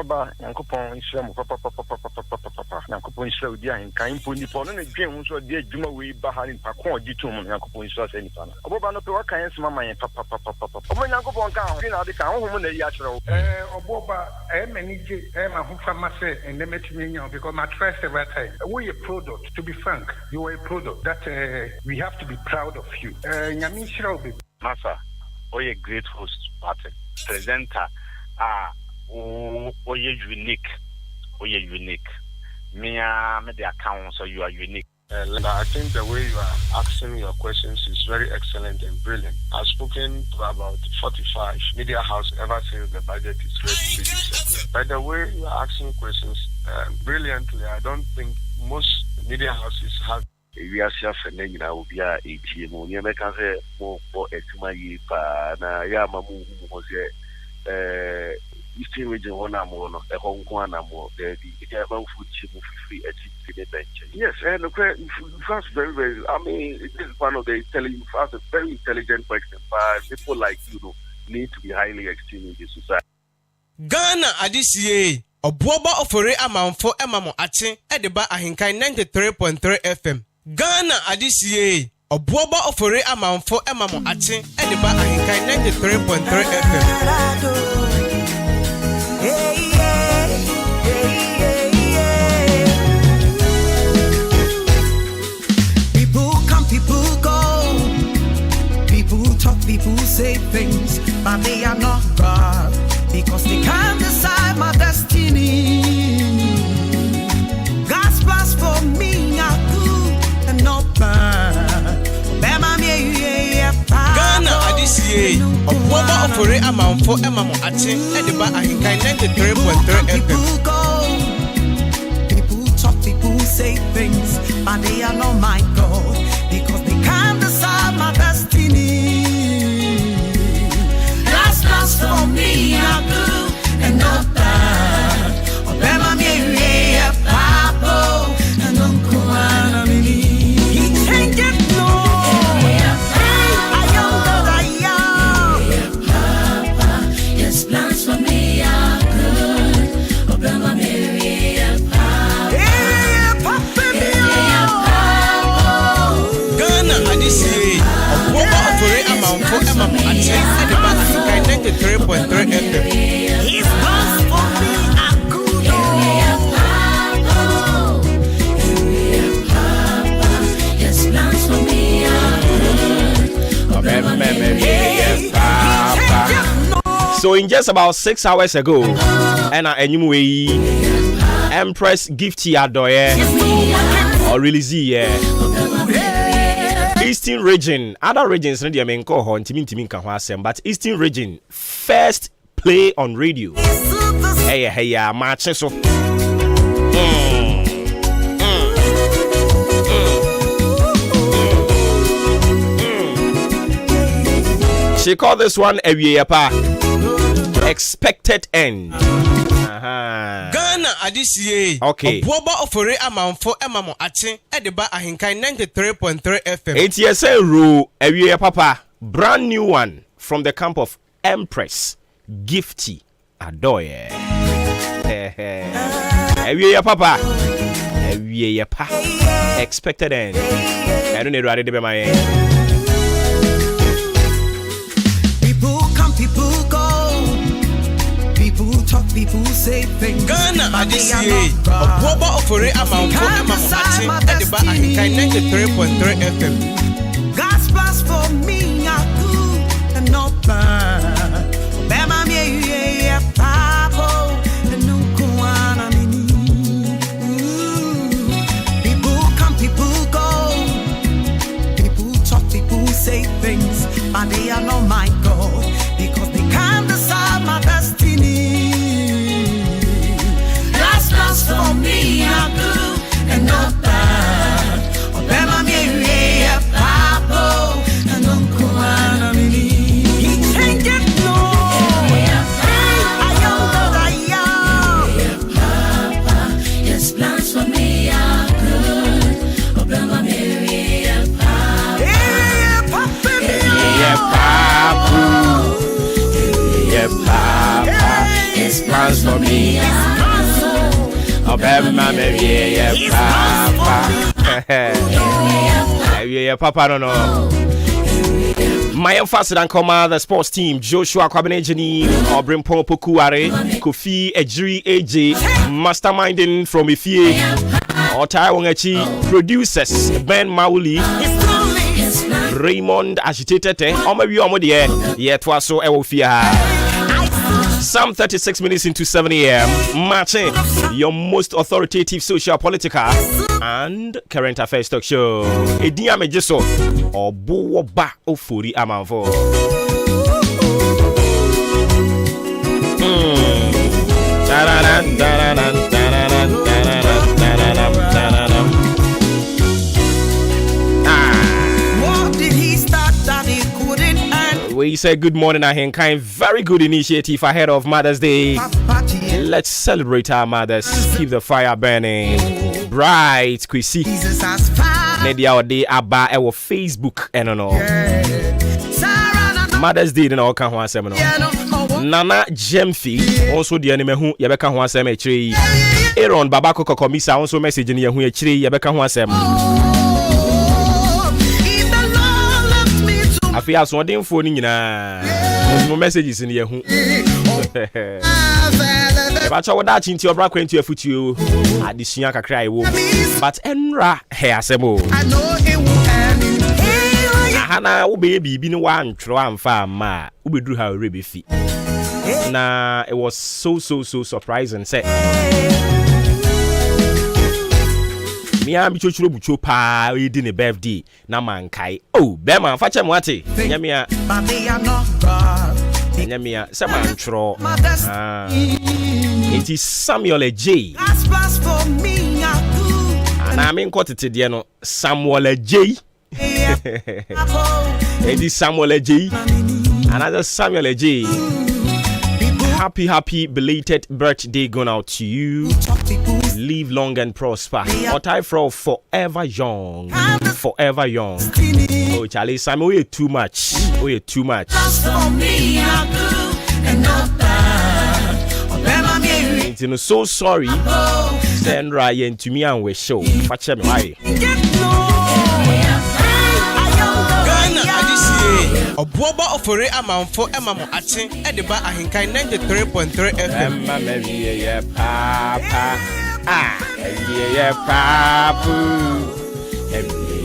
[SPEAKER 11] Baba Yankopon Islam papa Yankopon Islam Dia and Kain Puni Pon and Jim so dear Juma we Bahan Pakon Ditum Yankopon Islam any pan. Oba no Papa Kain Mama and Papa Oba Yankopon Town, you know, the Town Woman the Yatro.
[SPEAKER 12] Oboba, many Emma Humfamase and Nemetimino because my trust every time. We a product, to be frank, you are a product that we have to be proud of you. Yamishra be
[SPEAKER 11] Massa, or a great host party, presenter, or you're unique, Me, the account, so you are unique. I think the way you are asking your questions is very excellent and brilliant. I've spoken to about 45 media house ever since the budget is ready to use. By the way you are asking questions brilliantly, I don't think most media houses have.
[SPEAKER 13] We are self and then will be a ATM. You make us more for a Tumayi, Yamamu was Eastern region one a Hong Kong more, the food chip free at the bench. Yes, and fast very, I mean, it is one of the telling fast a very intelligent question, but people like you need to be highly esteemed in the society.
[SPEAKER 3] Ghana Adisiye, Obuoba Ofore Amanfo Emamo Ache, Edeba Ahenkan 93.3 FM. Ghana Adisiye, Obuoba Ofore Amanfo Emamo Ache, Edeba Ahenkan 93.3 FM.
[SPEAKER 1] People come, people go. People talk, people say things, but they are not God because they can't decide my destiny. God's plans for me are good and not bad.
[SPEAKER 3] Ghana Adisiye, Obuoba Ofore Amanfo Emamo Ache, Edeba Ahenkan 93.3 FM.
[SPEAKER 1] People talk, people say things, but they are not my God because they can't decide my destiny. God's plans for me are good and not bad. Obema me Papa and Uncle Anamini. He can't get no. Plans for me are good. Obama Mary
[SPEAKER 3] Ghana Adisiye, Obuoba Ofore Amanfo Emamo Ache, Edeba Ahenkan 93.3 FM.
[SPEAKER 1] His plans for me are good. His plans for me are good. Obama Mary
[SPEAKER 2] So in just about 6 hours ago, and anyway, Empress Gifty Adoye or release Eastern region, other regions no dey men call ho ntimi kan ho asem, but Eastern region first play on radio. Hey match so. She called this one Ewiyepa. Expected end.
[SPEAKER 3] Ghana Adisiye.
[SPEAKER 2] Okay.
[SPEAKER 3] Obuoba Ofore Amanfo Emamo Ache, Edeba Ahenkan 93.3 FM.
[SPEAKER 2] 8 years ago, Ewiyepa, brand new one from the camp of Empress Gifty Adoye. Ewiyepa. Expected end. I don't need to read it by my end.
[SPEAKER 1] People go, people talk, people say things.
[SPEAKER 3] Ghana Adisiye, Obuoba Ofore Amanfo Emamo Ache, Edeba Ahenkan 93.3 FM.
[SPEAKER 1] God's plans for me are good and not bad. Obama me Papa and Uncle Anamini. People come, people go. People talk, people say things, but they are not my God because they can't decide my destiny. God's plans for me are good and not bad. Obama me Papa and Uncle Anamini. He can't get
[SPEAKER 2] His plans for me. Papa, no. My emphasis and command the sports team Joshua Kwabenejini, Obrimpo Pokuare, Kofi Ejiri AJ, masterminding from Ifie, Otai Wongachi, producers Ben Mauli, Raymond Agitete, Omabi Omodie, yet was so Ewofia. Some 36 minutes into 7 a.m. Matching your most authoritative social, political, and current affairs talk show. Edia Mejeso or Bo Ba Ofuri Amanfo. We say good morning, Ahenkan. Very good initiative ahead of Mother's Day. Let's celebrate our mothers. Keep the fire burning. Bright, Kwisi. Nedia Ode Abba our Facebook and no. Mother's Day in our Kahwa seminar. Nana Jemfi also the anime who Yabeka Hwa Cemetery. Aaron Babako Komisa also message in Yahu Chiri Yabeka Hwa Sem. Afia so den phone nyina mo messages in Yahu. Bacha woda chinti obra kwantu afutuo adesua kakra ewo but enra he asemo hana wo be bibi ni wa ntro amfa ama wo beduru ha ore be fi na it was so surprising say me am bi chochuro bucho pa we di ne birthday na mankai oh be man fa che mo ate nyamia nyamia se man ntro it is Samuel J. And I mean, got it today, no Samuel J. It is Samuel J. Another Samuel J. Happy belated birthday going out to you. Live long and prosper. What I for forever young. Forever young. Oh, Charlie, Samuel, you're too much. Oh, you're too much. You know, so sorry. Send Ryan to me and we show. Watch me why.
[SPEAKER 3] Obuoba ofore amanfo emamo achen edeba Ahenkan 93.3 FM.
[SPEAKER 2] Yeah, papa. Yeah, papa.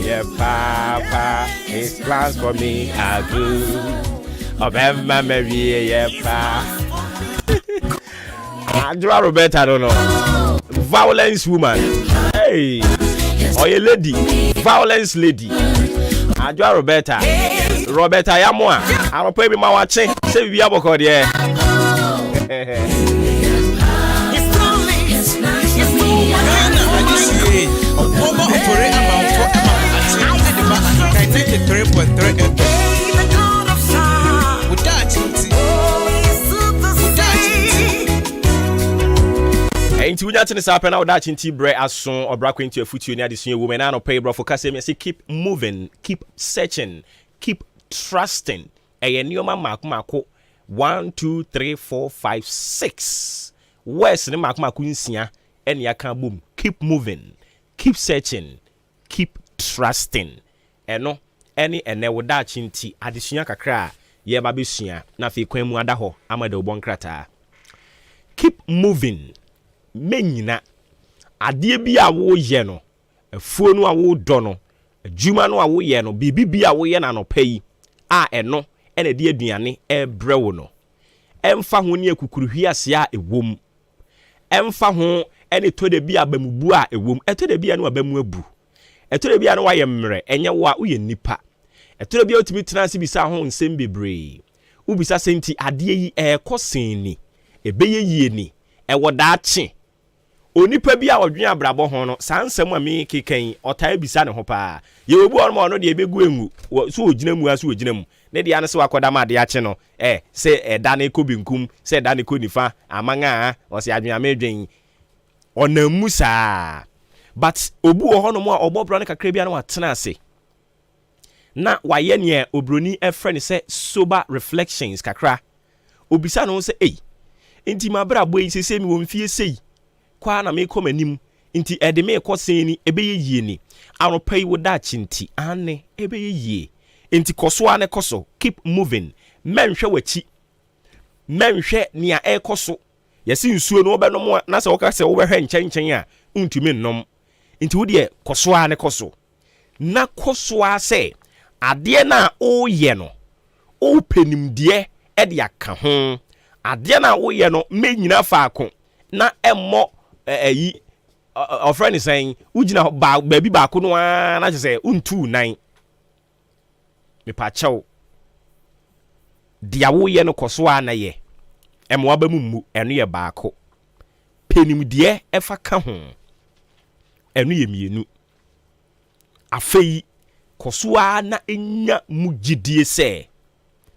[SPEAKER 2] Yeah, papa. His plans for me are good. Yeah, papa. Andra Roberta, I don't know. Violence woman. Hey. Or a lady. Violence lady. Andra Roberta. Roberta Yamoa. I don't pay me my watching. Say we have a code, yeah. Ain't we nothing is happening now that in T-Bre as soon or brack into a foot near the senior woman and pay bro for Casemia say keep moving, keep searching, keep trusting. A new man Mako 1, 2, 3, 4, 5, 6. Where's the Mako Insia and ya can boom. Keep moving, keep searching, keep trusting. And no any and never that in tea addition kakra ye babisia na fi kwemu adaho amade obonkrata. Keep moving. Menyina ade bi a wo ye no afuo no a wo dɔ no adwuma no a wo ye no bibi bi a wo ye na no pɛyi a ɛno ɛna de aduane ɛbrɛ wo no ɛmfa ho ne akukuruhwi ase a ɛwom ɛmfa ho ɛne tɔ de bi abamubu a ɛwom ɛtɔ de bi a no abamu abu ɛtɔ de bi a no wayɛ mmerɛ ɛnyɛ wo a wo ye nipa ɛtɔ de bi a otimi transi bi sa ho nsɛm bebree wo bisa senti ade yi ɛkɔ seni ɛbɛyɛ yie ni ɛwɔ daakye onipa bi a odwen abrabɔ ho no sansɛm a me kekan ɔtae bisa ne ho paa ye obu ɔno ma ɔno de ebegu engu so ogina mu aso ogina mu ne de ane se wakoda ma de akye no se ɛda ne ko binkum se ɛda ne ko nifa amanga ɔse adwen amedwen ɔnamu saa but obu wɔ hɔ no mu a ɔbɔbra ne kakra bia na watena ase na wayɛ ne obroni ɛfrɛ ne se sober reflections kakra obisa no se Inti mabra boy se mi won fie sei. Kwa na me kɔ manim. Inti ede me kɔ sen ni ebeye yie ni. Anopai wo da chinti ane ebeye yie. Inti kɔso ane kɔso keep moving. Menhwɛ wachi. Menhwɛ nia ɛkɔso. Yesi nsuo no obenom na se woka se wobɛhwɛ nkyɛnkyɛn a untumi nnom. Inti wo de kɔso ane kɔso. Na kɔso a se ade na o ye no. O penimdeɛ ɛde aka ho. Ade na o ye no me nyina faako. Na emmo yi friend is saying ugina baby baako no na say untu nan. Me pa chew. Dia wo ye no kɔso a na ye. Emmo aba mu eno ye baako. Penimdeɛ ɛfa ka ho. Eno ye mienu. Afei kɔso a na enya mugidie se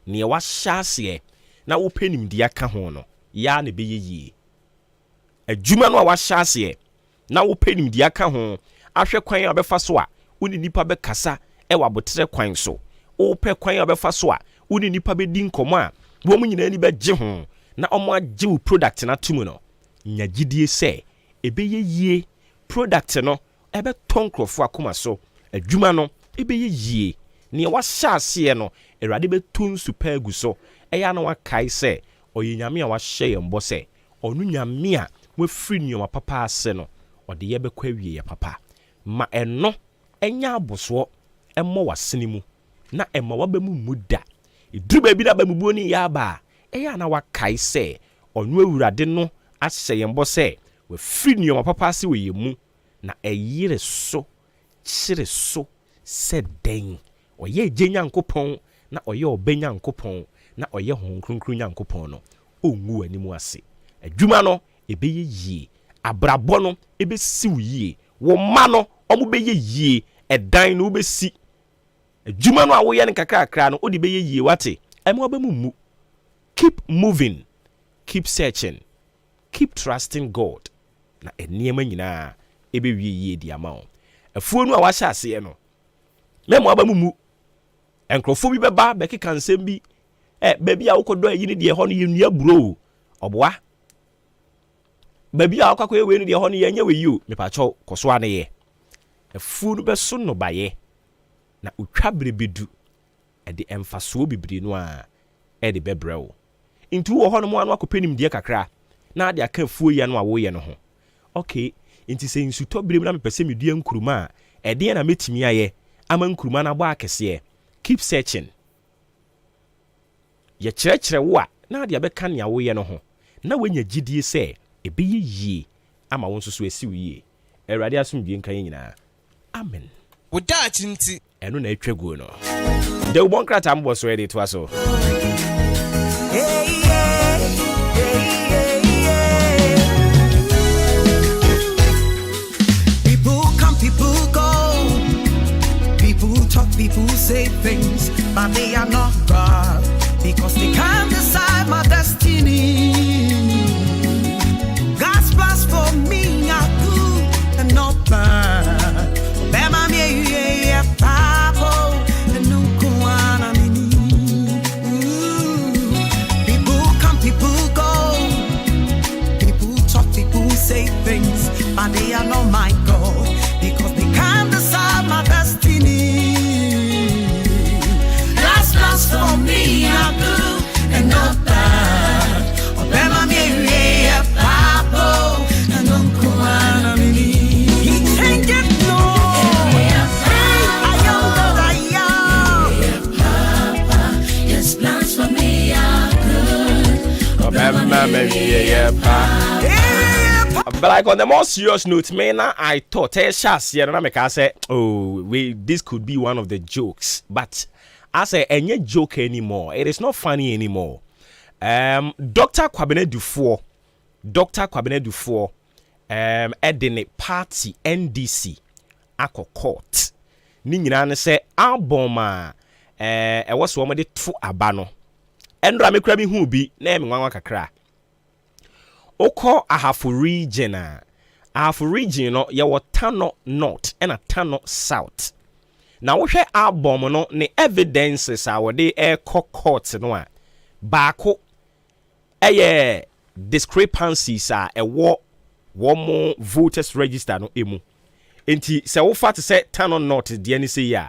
[SPEAKER 2] ne wa hyase na wo penimdeɛ ka ho no ya na be yie. Adwuma no a wa hyase na wo penimdeɛ ka ho ahwɛ kwan a befa so a woni nipa be kasa e wa botere kwan so. Wo pɛ kwan a befa so a woni nipa be di nkomo a wo mu nyina ni be gye ho na omo agye wo product na tumu no nya gidie se ebe yie product no ebe tonkrofo akoma so adwuma no ebe yie ne wa hyase no erade be tun super agu so eya na wa kai se oyenyame a wa hye yembo se onu nyame a we free nyoma papa ase no ode ye be kwa wie ye papa ma eno enya aboso emmo wasene mu na emma wa ba mu muda iduru ba bi na ba mubuo ni ya ba eya na wa kai se onu awurade no ahye yembo se we free nyoma papa ase we yemu na eyire so kyire so se den oye Nyankopɔn na oye Nyankopɔn na oye honkronkro Nyankopɔn no ongu animu ase adwuma no ebe yie abrabɔ no ebe siw yie wo ma no omo be yie edan no be si adwuma no a wo ye ne kakra no odi be yie wate emo ba mu keep moving, keep searching, keep trusting God na eniema nyina ebe wie yie di ama o afuo no a wa hya ase no memo aba mu enkrofo bi beba bekeka nsem bi baby a wokodo ayi ne de ho no yenua buro oboa baby a wokakoye we ne de ho no yenya we yi o mepacho koso ane ye afuo no beso no baye na utwa brebedu e de emfaso bibiri no a e de bebrɛw intu wo ho no mo anu akopenim de kakra na de aka afuo ye no a wo ye no ho okay inti se insuto birem na mepese medua nkuruma a de na metimi aye ama nkuruma na bɔ akese keep searching ye kyerɛkyerɛ wo a na de abɛka ne awo ye no ho na wanya gidie sɛ ebe yie ama wo nso so asi wie awurade asomdie nka nyina amen
[SPEAKER 3] wo da chinti
[SPEAKER 2] eno na atwa guo no de wo bonkrata mbɔ so ede to aso
[SPEAKER 1] People say things, but they are not God, because they can't decide my destiny. God's plans for me are good and not bad. People come, people go. People talk, people say things, but they are not my God, because they can't decide my destiny. For me, I good and not bad. Obama me Papa and Uncle Anna he can't get no. Papa, his plans for me are good.
[SPEAKER 2] Obama me But like on the more serious note, man, I thought this could be one of the jokes, but I say any joke anymore. It is not funny anymore. Dr. Kwabena Dufour, Edene Party NDC ako court. Ni nyina ne say album e was wo de to aba no. Endra me kra bi hu bi na me nwanwa kakra. Oko Ahafo region no ye wo Tano North and a Tano South. Na wo hwe album no ne evidences a wo de court no a baako eye discrepancies are one more voters register no emu. Enti se wo fat say Tano North the any say ya.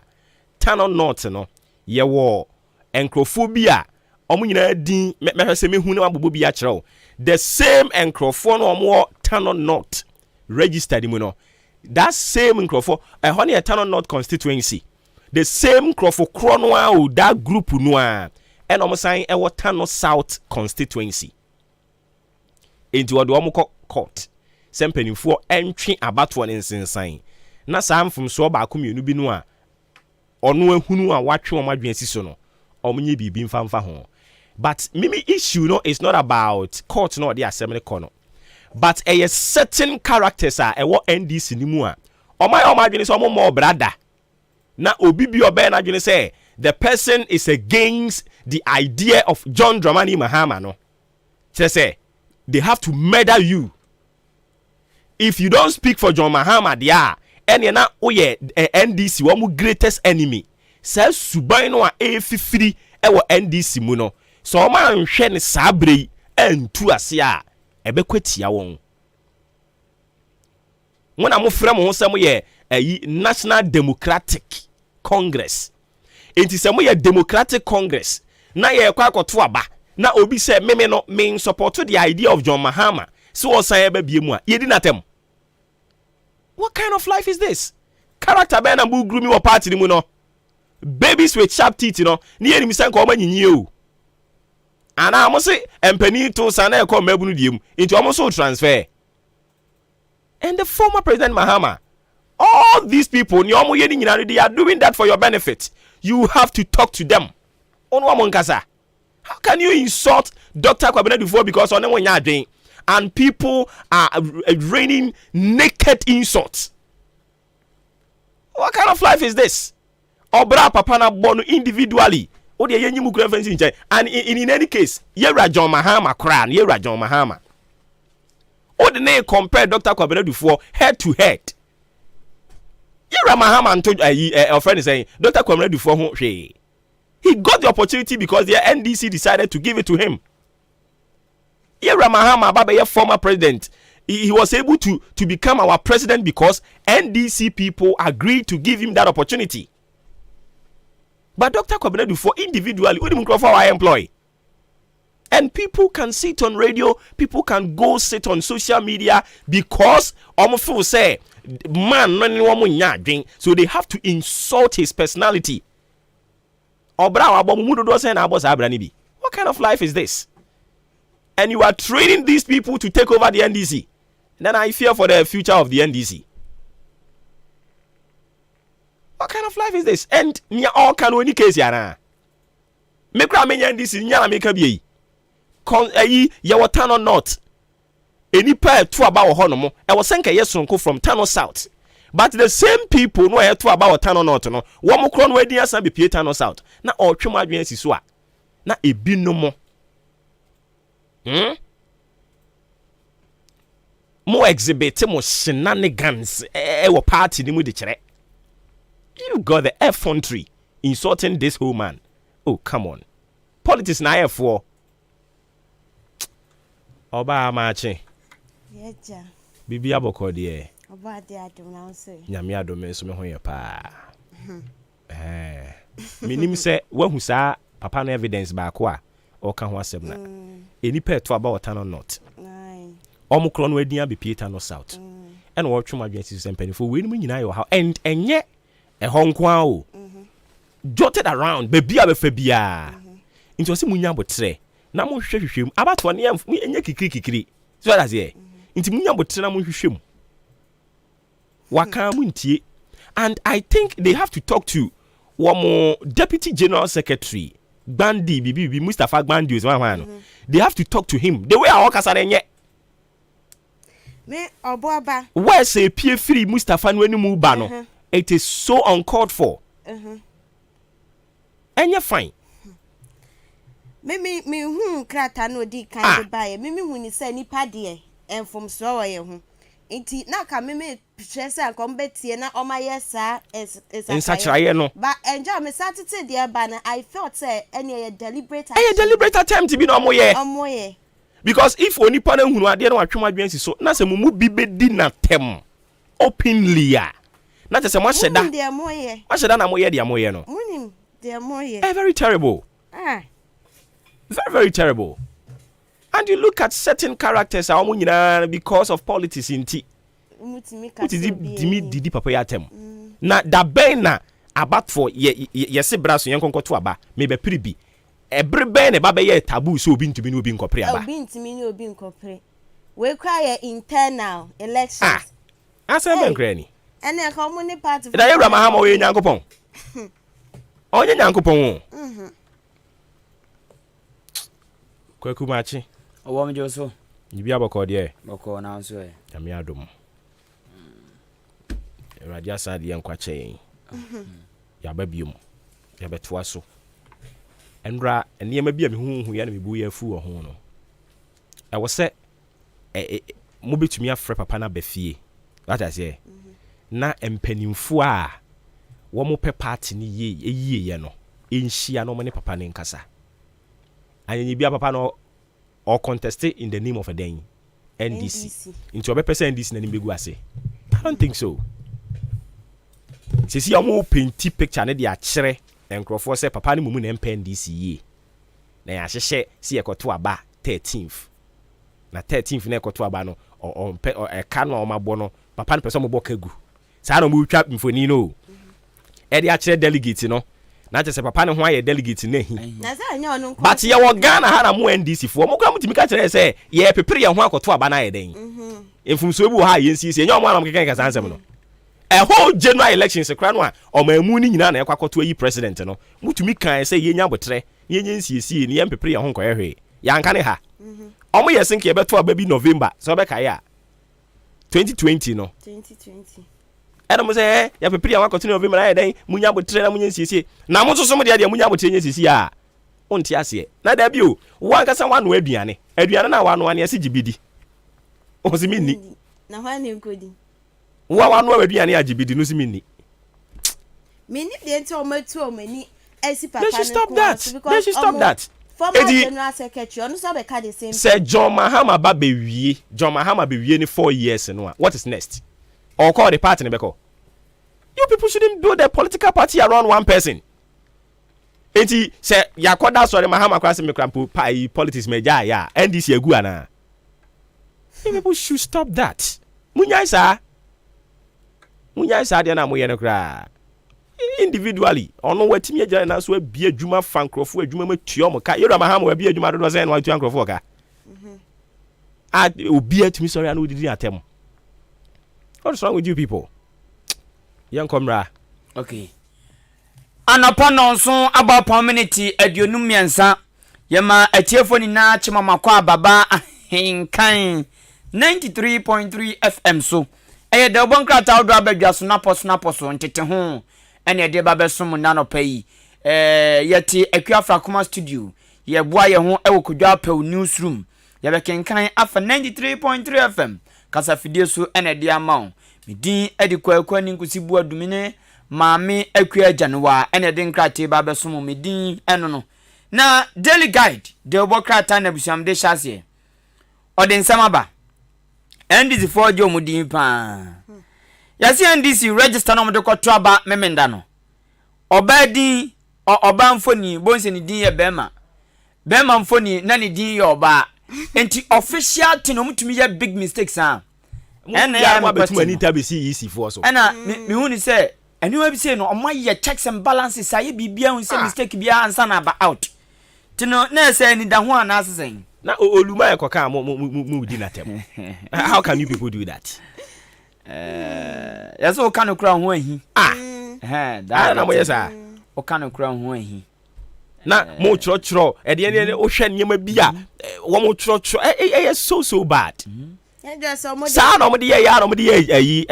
[SPEAKER 2] Tano North no ye wo encrophobia omo nyina din me se me hu na abobo bi a kyerɛw. The same encrophone no omo Tano North registered mu no. That same encrophone ehone e Tano North constituency. The same encrophone chrono that group no a and omo sign e wo Tano South constituency. Enti wo do omo court. Sempenifo entwe abato ne nsensan. Na sam from so ba komienu bi no a ono ahunu a watwe omadwen siso no omunye bibi mfamfa ho. But mimi issue no is not about court no the assembly kono, but a certain characters are ewo NDC ni mu a omadwen so mo brother na obi bi obe na dwen say the person is against the idea of John Dramani Mahama no. Say they have to murder you if you don't speak for John Mahama there. Ene na oye NDC wo mu greatest enemy. Say suban no a efifiri ewo NDC mu no. So o ma nhwe ne sabre entu ase a ebekwatia won. Wona mo frɛ mo ho sɛ mo ye National Democratic Congress. Enti sɛ mo ye Democratic Congress na ye kwa akoto aba na obi sɛ meme no me support the idea of John Mahama. So o san eba bie mu a ye di natem. What kind of life is this? Character ben and bugru mi wo party ni mu no. Babies with sharp teeth no. Ni enim sen ko manyinyi o. Ana amo se empani to sana e ko mabunu diem. Into amo so transfer. And the former President Mahama, all these people ni omo ye ni nyina they are doing that for your benefit. You have to talk to them. Ono amo nkasa. How can you insult Dr. Kwabena before because on them nya adwen? And people are raining naked insults. What kind of life is this? Obra papa na bono individually. O de yenyi mu reference in. And in any case, yera John Mahama kran, yera John Mahama. O de ne compare Dr. Kwabena before head to head. Yera Mahama and told a friend is saying Dr. Kwabena before ho hwe. He got the opportunity because the NDC decided to give it to him. Yera Mahama Babaye former president, he was able to become our president because NDC people agreed to give him that opportunity. But Dr. Kwabena Dufo individually, we didn't for our employee. And people can sit on radio, people can go sit on social media because Omofo say man so they have to insult his personality. What kind of life is this? And you are training these people to take over the NDC. Then I fear for the future of the NDC. What kind of life is this? And near all can only case yana. Make NDC nyana make be. Yawa Tano North. Any pair to about Honomo. I was saying yes from Tano South. But the same people know to about Tano North no. One more crown where the answer be Tano South. Na all chuma siswa. Na e bi no more. Mo exhibit mo shenanigans wo party ni mu de kire. You got the effrontery insulting this whole man. Oh, come on. Politics na for. Oba amache.
[SPEAKER 14] Yeja.
[SPEAKER 2] Bibi aboko de.
[SPEAKER 14] Oba de adom na so.
[SPEAKER 2] Nyame adom so me ho ye pa. Minim se wahu sa papa no evidence ba ko a o ka ho asem na. Eni pe to about Tano North. Omo kro no adin abepie Tano South. E na wo twom adwen sisi mpanifo we ni nyina yo how and enye e honko a o. Jotted around baby abefa bia. Nti o se munya botre na mo hwehwehwem abato ne enye kikiri. So that's here. Nti munya botre na mo hwehwem. Waka mu ntie. And I think they have to talk to one Deputy General Secretary Bandi Bibi Mustafa Bandi is one. They have to talk to him. The way I walk as an
[SPEAKER 14] me oboaba.
[SPEAKER 2] Where say P free Mustafa when you move bano. It is so uncalled for. And you're fine.
[SPEAKER 14] Me krata no di kan buy. Me hu ni say nipa de and from so ye hu. Inti na ka me pese ko mbetie na o ma yesa is
[SPEAKER 2] insachiraye no.
[SPEAKER 14] But enjoy me Saturday there ba na I felt say any deliberate
[SPEAKER 2] attempt to be no mo ye. because if oni pa na hunu ade na watwem adwensi so na se mumu bi bedi na tem openly a na te se mo hyeda na mo ye de amoye no
[SPEAKER 14] munim de amoye
[SPEAKER 2] very terrible very terrible. And you look at certain characters are nyina because of politics inti didi papa ya tem na da ben na about for ye braso yen konkoto aba me be piri bi ebre ben ne ba be ye taboo so obi ntimi ni obi nkopre aba
[SPEAKER 14] obi ntimi ni obi nkopre we kwa ye internal elections
[SPEAKER 2] asa ben kra ni
[SPEAKER 14] ene ka mo ni party
[SPEAKER 2] da ye rama ha ma we nyankopon onye nyankopon kwaku machi
[SPEAKER 15] owo mjo so
[SPEAKER 2] yibi abako de
[SPEAKER 15] bako na so e
[SPEAKER 2] yami adom radia sadi yankwache ya babium ya betwa so enra enema bia me huhu ya na me bu ya fu ho no e wo se mo betumi afre papa na bafie what I say na empanimfo a wo mo pe party ni ye no enhia no mo ne papa ne nkasa anyi bia papa no or contested in the name of a day NDC into a person NDC na nimbe gu ase. I don't think so. Sisi omo painti picture na dia kire enkrofo se papa ni mumu na NDC ye na ya hyehye si ekoto aba 13th na 13th na ekoto aba no o ka no mabo no papa ni person mo boka gu sa na mo twa mfoni no e dia kire delegate no na je se papa ne ho aye delegate na hi
[SPEAKER 14] na za anya onu nko
[SPEAKER 2] but ye wo Ghana ha na mo NDC fo mo kwa mutimi ka kire se ye pepere ye ho akoto aba na ye den efumso bi ha ye nsisi enye omo anam keke ka sansem no a whole general elections kra no a o ma mu ni nyina na yakwakoto yi president no mutumi kan se ye nya botre ye nya nsisi ni ye pepere ye ho nko ye hwe ya nka ne ha omo ye sink ye beto aba bi November so be kai a 2020 no
[SPEAKER 14] 2020
[SPEAKER 2] era mo se ya pepiri ya wakoto November na den munya botre na munya nsiesie na mo soso mo de munya botre nya nsiesie a onti ase na da bi o wanka sa wano aduane na wano ane ase gibidi o si minni
[SPEAKER 14] na hwa ne nkodi
[SPEAKER 2] wano aduane a gibidi no si minni
[SPEAKER 14] de ento o matu o mani esi papa
[SPEAKER 2] no they should stop that
[SPEAKER 14] former general secretary onu so be ka the same
[SPEAKER 2] say John Mahama ba bewie ni 4 years no what is next or call the party nebeko. You people shouldn't build a political party around one person. Enti say yakoda sorry Mahama kwase mekrampo pai politics meja ya NDC egu ana. You people should stop that. Munya isa de na moye no kra. Individually ono watimi agya na so abia adwuma fankrofo adwuma matuo mo ka yero Mahama wa bia adwuma do say na watu ankrofo ka. Obi atimi sorry ana odidi atem. What's wrong with you people? Young Comrade.
[SPEAKER 15] Okay. Anapa nonso about community aduonum miensa yema atiefo ni na chima makwa baba ahenkan 93.3 FM so eye de obonkrata odo abadwa so napo so ntete ho ene de babesum na no pai yeti Akuafra Kuma studio ye boa ye ho e wokodwa pa newsroom ye be kenkan afa 93.3 FM kasa fidie so ene de amount midin edi kwakwa ni nkusibu adumine maame akua janwa ene de nkrate ba besom midin eno no na daily guide de obokrata na busiam de chase odin samaba NDC for jo mudin pa yasi NDC register no de kwoto aba memenda no obadin oba mfoni bonse ni din ye bema mfoni na ni din ye oba enti official tin omutumi ye big mistakes ah ena ya
[SPEAKER 2] mabetuma ni tabe si easy for so
[SPEAKER 15] ena me hu ni say aniwa bi say no omoye checks and balances aye bibia hu say mistake bia ansa na ba out tino na say ni da ho ana asesen
[SPEAKER 2] na oluma ekoka mu di na tem. How can you people do that?
[SPEAKER 15] Yes o kan okura ho ahi
[SPEAKER 2] da na mo yesa
[SPEAKER 15] o kan okura ho ahi
[SPEAKER 2] na mo chro e de ne o hwe nyema bia wo mo chro so bad. Sa no mo de ya no mo de yi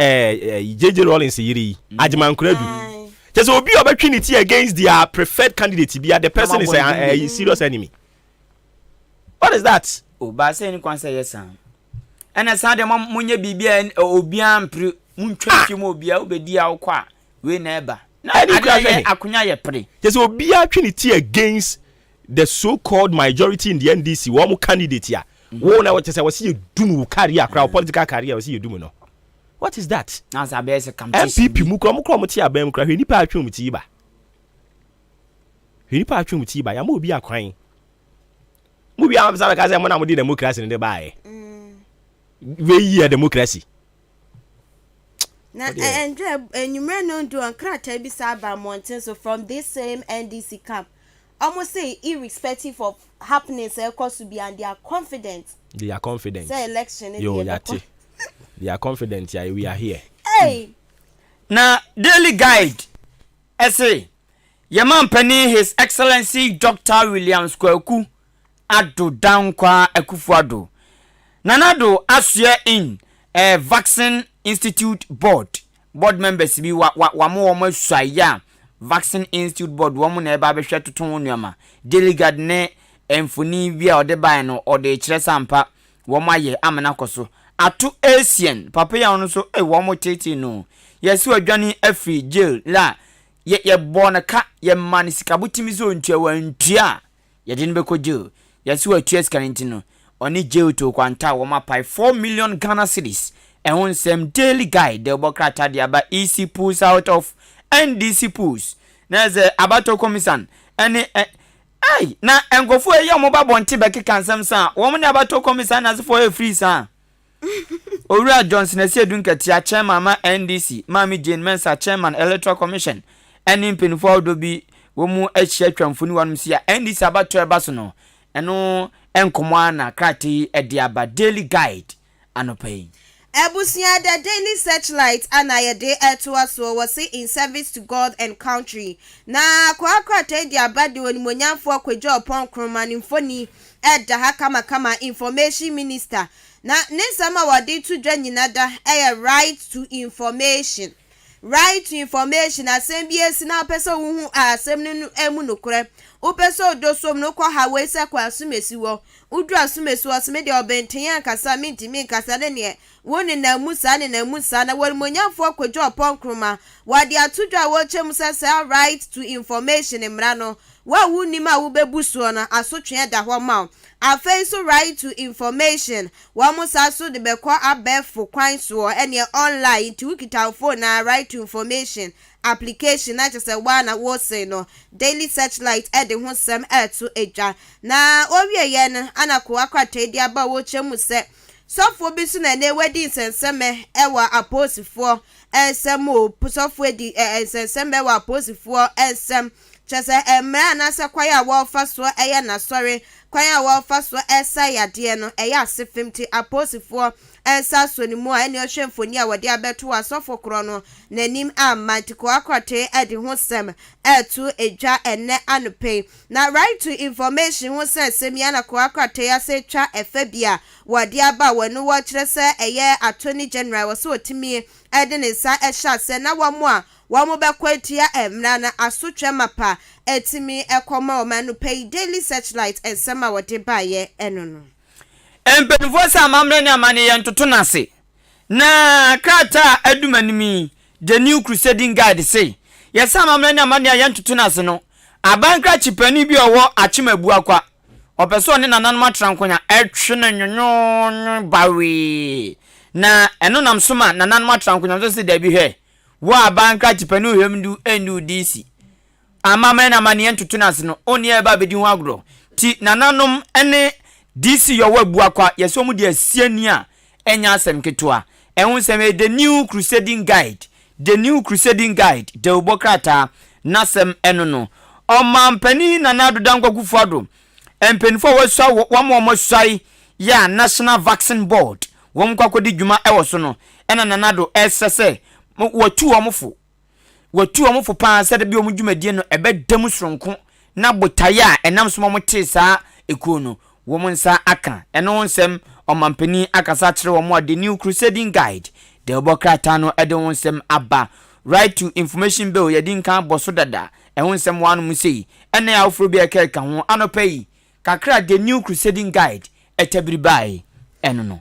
[SPEAKER 2] JJ Rollins yiri Ajiman Kuradu just obi obetwi ni ti against their preferred candidate bia the person is a serious enemy. What is that?
[SPEAKER 15] O ba say ni kwan say yes am ena sa de munye bibia obi ampre muntwetwe mo obi a obedi a wokwa we na eba na akunya ye pre
[SPEAKER 2] just obi atwe ni ti against the so called majority in the NDC wo mo candidate ya Wo na what say was you do career crowd political career was you do no. What is that?
[SPEAKER 15] As a basic competition.
[SPEAKER 2] MPP mu krom ti abem kra hwe nipa atwom ti ba. Hwe nipa atwom ti ba ya ma obi akwan. Mu bi am say ka say mo na mo di democracy ne ba e. We yi democracy.
[SPEAKER 14] Na enyumre no do ankrata bi sa ba mountain so from this same NDC camp. Almost say irrespective of happenings cause to be and they are confident.
[SPEAKER 2] They are confident.
[SPEAKER 14] Say election
[SPEAKER 2] they are confident yeah we are here.
[SPEAKER 14] Hey.
[SPEAKER 15] Na daily guide. Essay. Yaman Penny His Excellency Dr. Williams Kwaku Ado Dankwa Ekufuado. Nanado asye in Vaccine Institute board members bi wa mo swaya Vaccine Institute board wo mo na eba behwe toton nuama delegate ne emfoni bi a ode ban no ode kire sampa wo mo aye amena koso atu Asian papa ya no so wo mo tete no yesi wadwani afri jail la ye bona ka ye man sikabutimi zo ntua wantua ye de nbeko jail yesi watua skanti no oni jail to kwanta wo ma pai 4 million Ghana cedis and on some daily guide the Bokrata diaba EC pulls out of NDC pools. Na ze abato commission any ay na engofo e ya mo ba bonti be kekansam sa wo mo ne abato commission as for a free sa Owura Johnson ese dunketia chairman ma NDC Mami Jane Mensa chairman Electoral Commission any pinfo do bi wo mu ahia twamfoni wanum sia NDC abato e baso no eno enkomo ana krati e diaba daily guide anopai.
[SPEAKER 14] Ebusia the daily searchlight anayede etuaso was in service to God and country. Na kwa tedi abadi woni monyamfo kwejo opon kroma ni mfoni edda kama information minister. Na nisama wadi to dwanyinada right to information. Right to information asembie na pesa hu asem nu emu nokure. Upeso dosom no kwa hawesa kwa asumesi wo. Udu asumesi wo aseme de obenten kasa mintimi kasa ne woni na musa na wolmonyafo kwadwo opon wadi atudwa wo chem sasa right to information mrano wa wunima wo bebusuo na asotwe da ho ma afei so right to information wa musa so de bekwa abefo kwan so ene online ti wikita phone na right to information application na just wa na wo say no daily searchlight e de ho sem to eja na owie ye no anako akwata di aba wo chem se sofo bisu na ne wedi senseme ewa aposifo ensemo sofo di senseme ewa aposifo ensem chese emra na se kwaya wo faso eye na sorry kwaya wo faso esa yade no eye asefemti aposifo ensa so ni mu a ene ohwemfoni a wode abeto asofo kro no nanim amantiko akwate edi ho sem etu eja ene anope na right to information ho sensem ya na ko akwate ya se twa efabia wode aba wonu wo kire se eye attorney general wo so otimi edi ne sa ehya se na wo mo a wo be kwatia emra na asotwa mapa etimi ekoma o manu pay daily searchlight ensema wode baye eno no empenfo sa mamre ne amane ye ntoto nase na krata adumanimi the new crusading guide say yes mamre ne amane ye ntoto nase no abankra chipani bi owo achimabu akwa opeso ne nanan matrankonya etwe na nyonyo bawe na eno namsoma nanan matrankonya so se da bi hwe wo abankra chipani ohemdu endu DC amamre ne amane ye ntoto nase no oni e ba bedi ho agro ti nananom ene DC yowa buakwa yeso mu de asiani a enya asem ketwa ehun sem the new crusading guide de obokrata nasem enono omampani na nadodankwa kufuado empenifo woswa wamo swai ya National Vaccine Board wom kwakodi dwuma ewoso no ena nanado esese watu omofo pa se de bi omudwumadie no ebedam sronko na botaya enam so momote saa ekuo no womansa aka eno nsem omampani akasa kire wo mo the new crusading guide de obokrata no ede wonsem aba right to information bill yedin kan boso dada nsem wanu musei ene ya ofro bi ekeka ho anopai kakra the new crusading guide etabiri bai eno no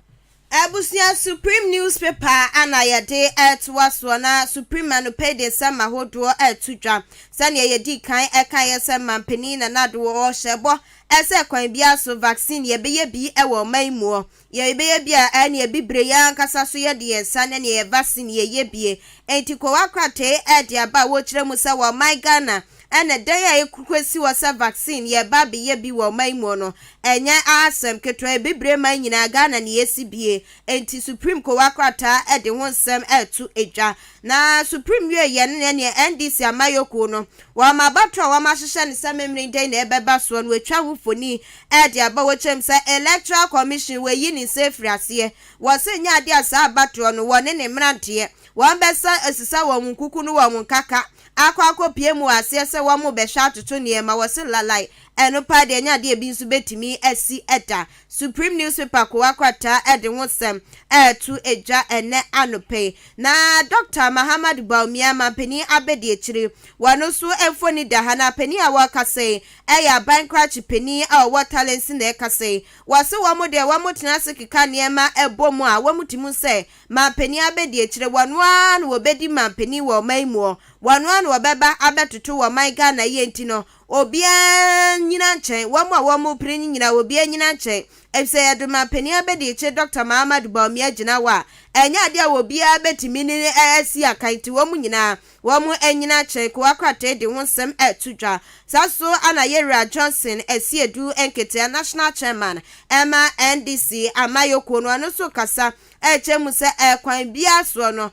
[SPEAKER 14] Abusia Supreme newspaper anayade etwaso na Supreme no pay de sama hodo etudwa sane ye di kan ekan ye sama mpani na nado o hyebo ese kwan bia so vaccine ye beye bi ewo maimu ye beye bia ane ye bibre ya nkasa so ye de sane ne ye vaccine ye bie enti ko wakrate e de aba wo kire mu se wo my Ghana ene den ya ekukwesi wasa vaccine ye ba be ye bi wo maimu no enye asem ketwa e bibre man nyina Ghana ne yesibie enti Supreme ko wakrata e de ho nsem etu eja na Supreme ye ne NDC amayoko no wa mabatwa wa mahihye ne samemri den na ebeba so no etwa hufoni e de aba wo chem se Electoral Commission we yi ni safri ase wo se nya ade asa abatwa no wo ne mrante wo besa asisa wo nkuku no wo nkaka akwa piemu ase se wo mo be hwa atoto ne ma wo se lalai eno pa de nya de bi nso betimi asi eta Supreme newspaper ko akwata e de wonsem etu eja ene anope na Dr. Muhammad Baumia mapeni abedi echiri wano so enfoni da hana peni a wakase eya bankrach peni a watalents na ekase wase wamo de wamo tenase kika niema ebomu a wamutimu se mapeni abedi echiri wano an wo bedi mapeni wo maimu wano an wo beba abetutu wo my Ghana yenti no obia nyina nchen wamo prini nyina obia nyina nchen efse yaduma peni abedi che Dr. Muhammad Baumia gina wa enya dia obia betimi ni esi akanti wamu nyina wamu enyina che ko akwate de wonsem etudwa saso ana Yera Johnson esi edu enkete national chairman Emma NDC amayoko no anoso kasa echemu se ekwan bia so no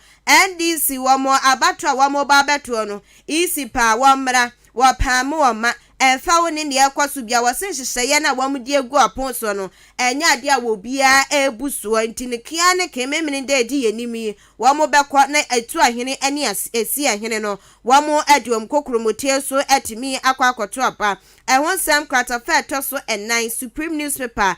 [SPEAKER 14] NDC wamo abatwa wamo babeto no isipa wamra wapamu wama enfa woni ne yakwaso bia wasenhyehyeye na wamudi egu aponso no enya ade a wo bia ebuso ntine kia ne kememene de di yenimi wamo bekọ na etu ahene ene esi ahene no wamo adwom kokromotie so etimi akwa akoto apa ehonsem krata fa to so ennan Supreme newspaper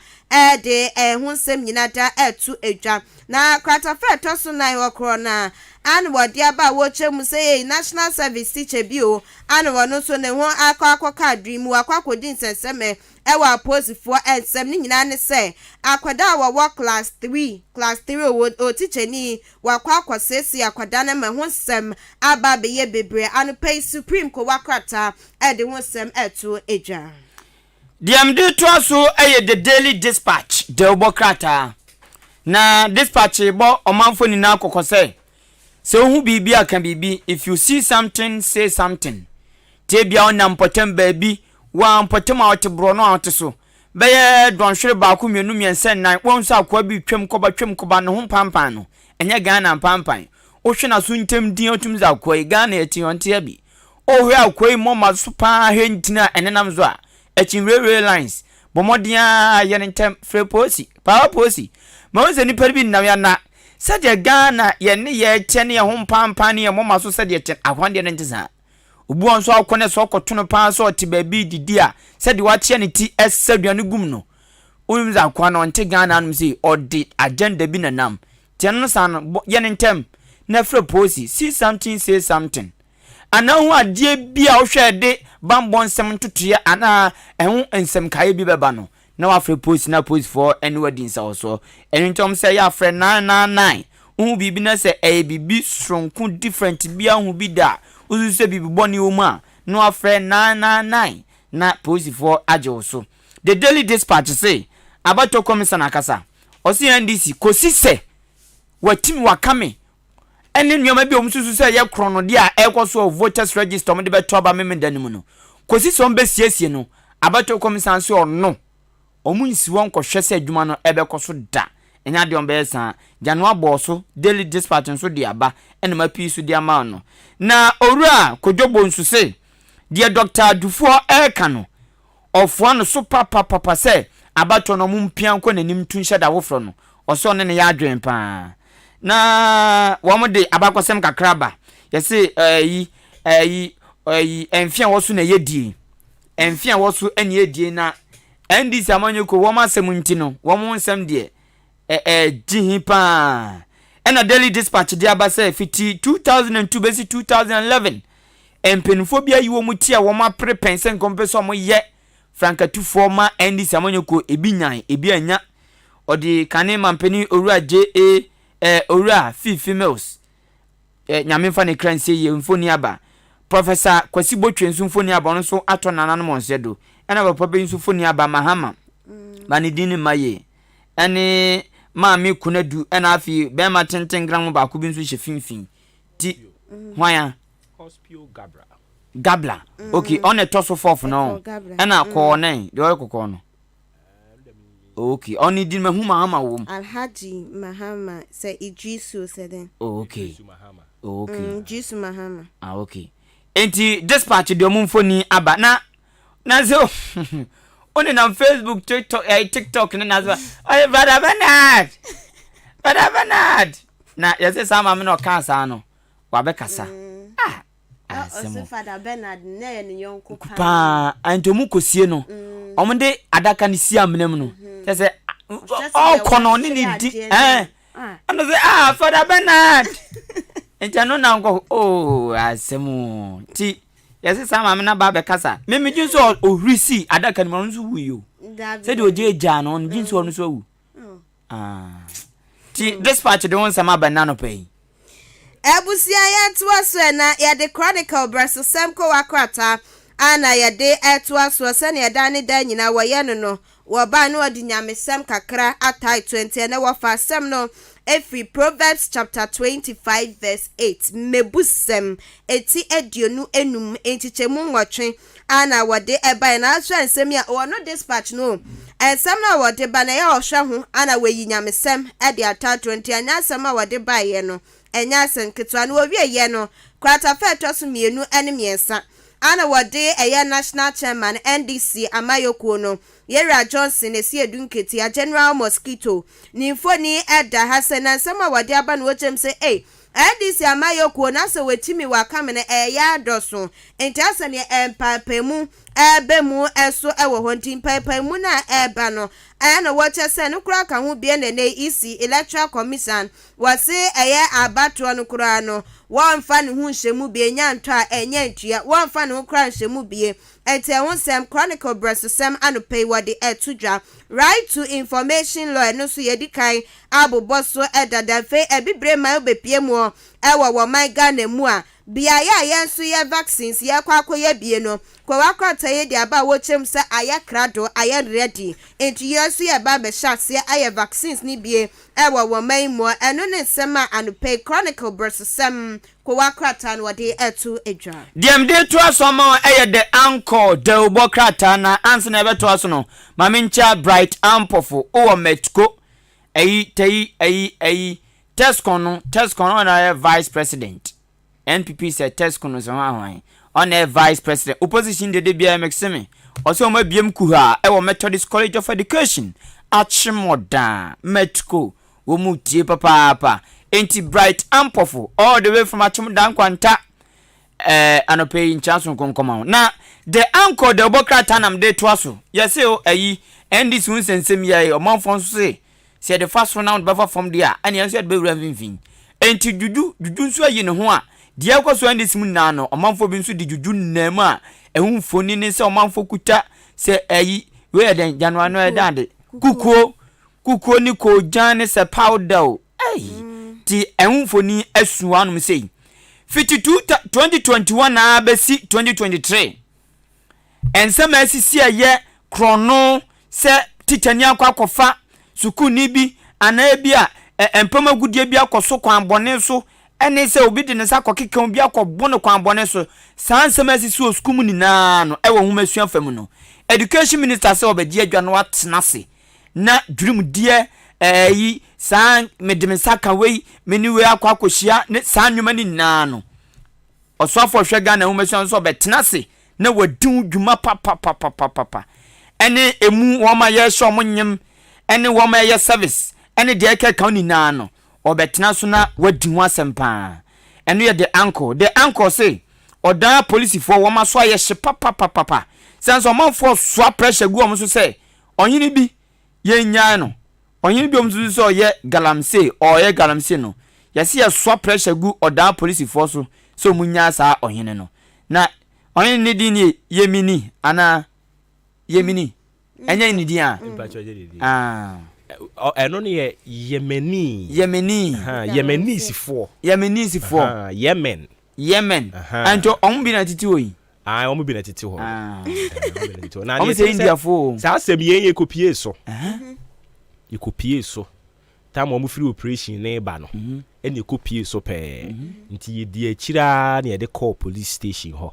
[SPEAKER 14] de ehonsem nyinada etu edwa na krata fa to so nan okro na an wodi aba wo chemu say national service teacher bio an wono so ne ho akwa dream akwa kodin senseme ewa posifo ensem ni nyina ne say akwada wo class 3 o teacher ni wakwa kwasesi akwada na ma ho sem aba be ye bebre an pay Supreme ko wakrata e de ho sem eto eja
[SPEAKER 15] DMD to so the Daily Dispatch de obokrata na dispatch bo omanfo ni na kokose so who bibi aka bibi if you see something say something te bia onam potem baby wan potem awtebro no awteso beye donhwere ba ko mienu miensen nan wonso akwa bi twem koba no ho pampan no enye Ghana pampan o hwe na so ntem din otum za akwa Ghana eti onte abi o hwe akwa mo maso pa hentina enenam zo a echinrere lines bomodia yenentem freposi power posi ma wose ni perbi na ya na sade Ghana ye ne ye chene ye ho pampan ye mo maso sade chen akwande ne ntisa obu onso akone so kotono pa so ti baby didi a sade wache ne ti esaduane gum no unza akwa no nte Ghana no si odi agenda bi nanam tiano san ye ne ntem na freposi see something say something ana ho ade bia wo hwe de bambon sem tutuya ana ehun ensem kae bi beba no na wa free post na post for anywhere din sa so entom say ya friend 999 hu bibi na say bibi stronku different bia hu bi da uzu say bibi boni wo ma no wa friend 999 na post for ajo so the Daily Dispatch say abato commissioner akasa osi NDC kosi se watimi wakame ene nyoma bi omsusu se ye krono dia ekoso voters register me de beto aba memendanimu no kosi so mbesiesie no abato commissioner se ono omunsi won kohwe se adwuma no ebekoso da enya de ombesa January boso Daily Dispatch nso de aba ene mapi su de ama no na owura kodwobo nso se de Dr. Dufo eka no ofo no so papa se abato no mumpia nko nanim tunhye da wofro no oso ne ya adwen pa na wamode abakosem kakraba yesi enfia wosu na yedie enfia wosu ene yedie na NDC amanyeko woma semunti no womo nsem de jihi pa ena Daily Dispatch de abase fiti 2002 besi 2011 empenfobia yiwo muti a woma pre pension kompeso mo ye franka tu forma NDC amanyeko ebi nyan ebi anya odi kane mampeni owura JA owura females nyame fa ne kran sei mfoni aba Professor Kwasi Botwe nso mfoni aba ono so ato nananom onsedo ena papa be nso mfoni aba mahama bani dini maye ene maami kunadu ena afi be ma tenten gram ba ko bi nso hye finfin ti hwan
[SPEAKER 2] Hospital
[SPEAKER 15] Gabla okay on a toss of no ena ko nen de o kokko no okay oni din mahuma hama wo
[SPEAKER 14] Alhaji Mahama say Idrisu said
[SPEAKER 15] okay okay
[SPEAKER 14] Idrisu Mahama
[SPEAKER 15] okay enti dispatch de omfoni aba na so oni na Facebook TikTok na so ay brother Bernard na yese sama me no kansa no wa be kasa
[SPEAKER 14] Ose Father Bernard na ye ne yonko
[SPEAKER 15] pa antomu kosie no omde adaka ne si amnem no say all kono ni di and say Father Bernard enti na nko asemu ti yesi sama me na ba be kasa me jinso ohurisi adaka ne mo nso wuyo say de oje eja no jinso no so wu ti dispatch de won sama banana pay
[SPEAKER 14] Ebusia ya tuaso na ya the Chronicle braso semko wakrata ana ya de etuaso se na ya dane da nyina woye no wo ba no odi nyamesem kakra atai 20 na wo fa sem no every Proverbs chapter 25 verse 8 mebusem eti edionu enum entichemu nwotwe ana wode eba na aso ensem ya wo no dispatch no ensem na wode ba na ya ohwe ho ana weyi nyamesem edi atai 20 anya sem a wode ba ye no enya senketwa na owie ye no kwata fa toso mienu ene miensa ana wode eye national chairman NDC Amayoko no Yera Johnson esi edunketi ya General Mosquito ni mfoni eda hasena nsema wode aba na wochem se NDC Amayoko na se wetimi wakamene eya doso enti asane empapemu ebemu eso ewo honti empapemu na eba no ana woche se no kura ka ho bie ne EC Electoral Commission wase eye abato no kura no wonfa ne hu nhemu bie nya nto a enya ntua wonfa ne hu kura nhemu bie ete won sem Chronicle breast sem anopay wode etudwa right to information law no so yedikan aboboso edada fe ebibre ma obepie mu ewo wo my Ghana mu a bia ya yenso ye vaccines ye kwakoye bie no kwa wakrata ye di aba wo chem se aye krado aye ready enti yenso ye ba be shase aye vaccines ni bie ewo wo my mu eno ne sema anopay Chronicle breast sem kwa wakrata no wode etu edwa
[SPEAKER 15] dem de to asoma eye de anchor de obokrata na anse na beto aso no mamincha bright ampofo o metko Tesco na vice president NPP said Tesco no so hwan on a vice president opposition de bia maxime also ma biem kuha e wo Methodist College of Education Achimoda Metco wo mutie papa enti bright ampofo all the way from Achimoda nkwanta anope in chance konkoma na the anchor the obokrata nam de to aso yes o and this one sensem ye o manfon so say the first one out buffer from there and you said be ravin enti juju nso ayi ne ho a de akoso and this mun na no o manfo bi nso di juju nam a ehun foni ne se o manfo kuta say we den January no edade kukuo ni ko jan se powder ti ehun foni asu anum sei 2021 na besi 2023 ensema asisi aye krono se titani akwakofa suku ni bi anabia empama gudie bi akoso kwan bone so ene se obi de ne sakokeka bi akobone kwan bone so sansema asisi osuku mu ni na no ewo humasua fam no education minister se obedi adwa no atenase na dwirim die yi san medimsaka wei meniwe akwakohia ne san nwuma ni na no osofo hwega na humasua so betenase na wadin dwuma papa ene emu woma ye hye omnyem ene woma ye service ene de eke kan ni na no obetena so na wadin ho asempa ene ye the uncle say odan police for woma so ye hye papa sense omanfo so pressure gu omso say onyini bi ye nya no onyini bi omso so ye galamse no yesi ye so pressure gu odan police for so munya sa onyene no na onyene ni di ni yemini ana yemini enya ni di
[SPEAKER 2] ɛno no yɛ Yemeni
[SPEAKER 15] Yemenisifoɔ Yemen anto ɔmo bi na titi hɔ yi
[SPEAKER 2] ɔmo bi na titi hɔ
[SPEAKER 15] ɔmo sɛ Indiafoɔ
[SPEAKER 2] saa asɛm yɛn yɛkɔpie so time ɔmo free operation ne ba no ɛna yɛkɔpie so pɛɛ nti yɛdi akyira na yɛde call police station hɔ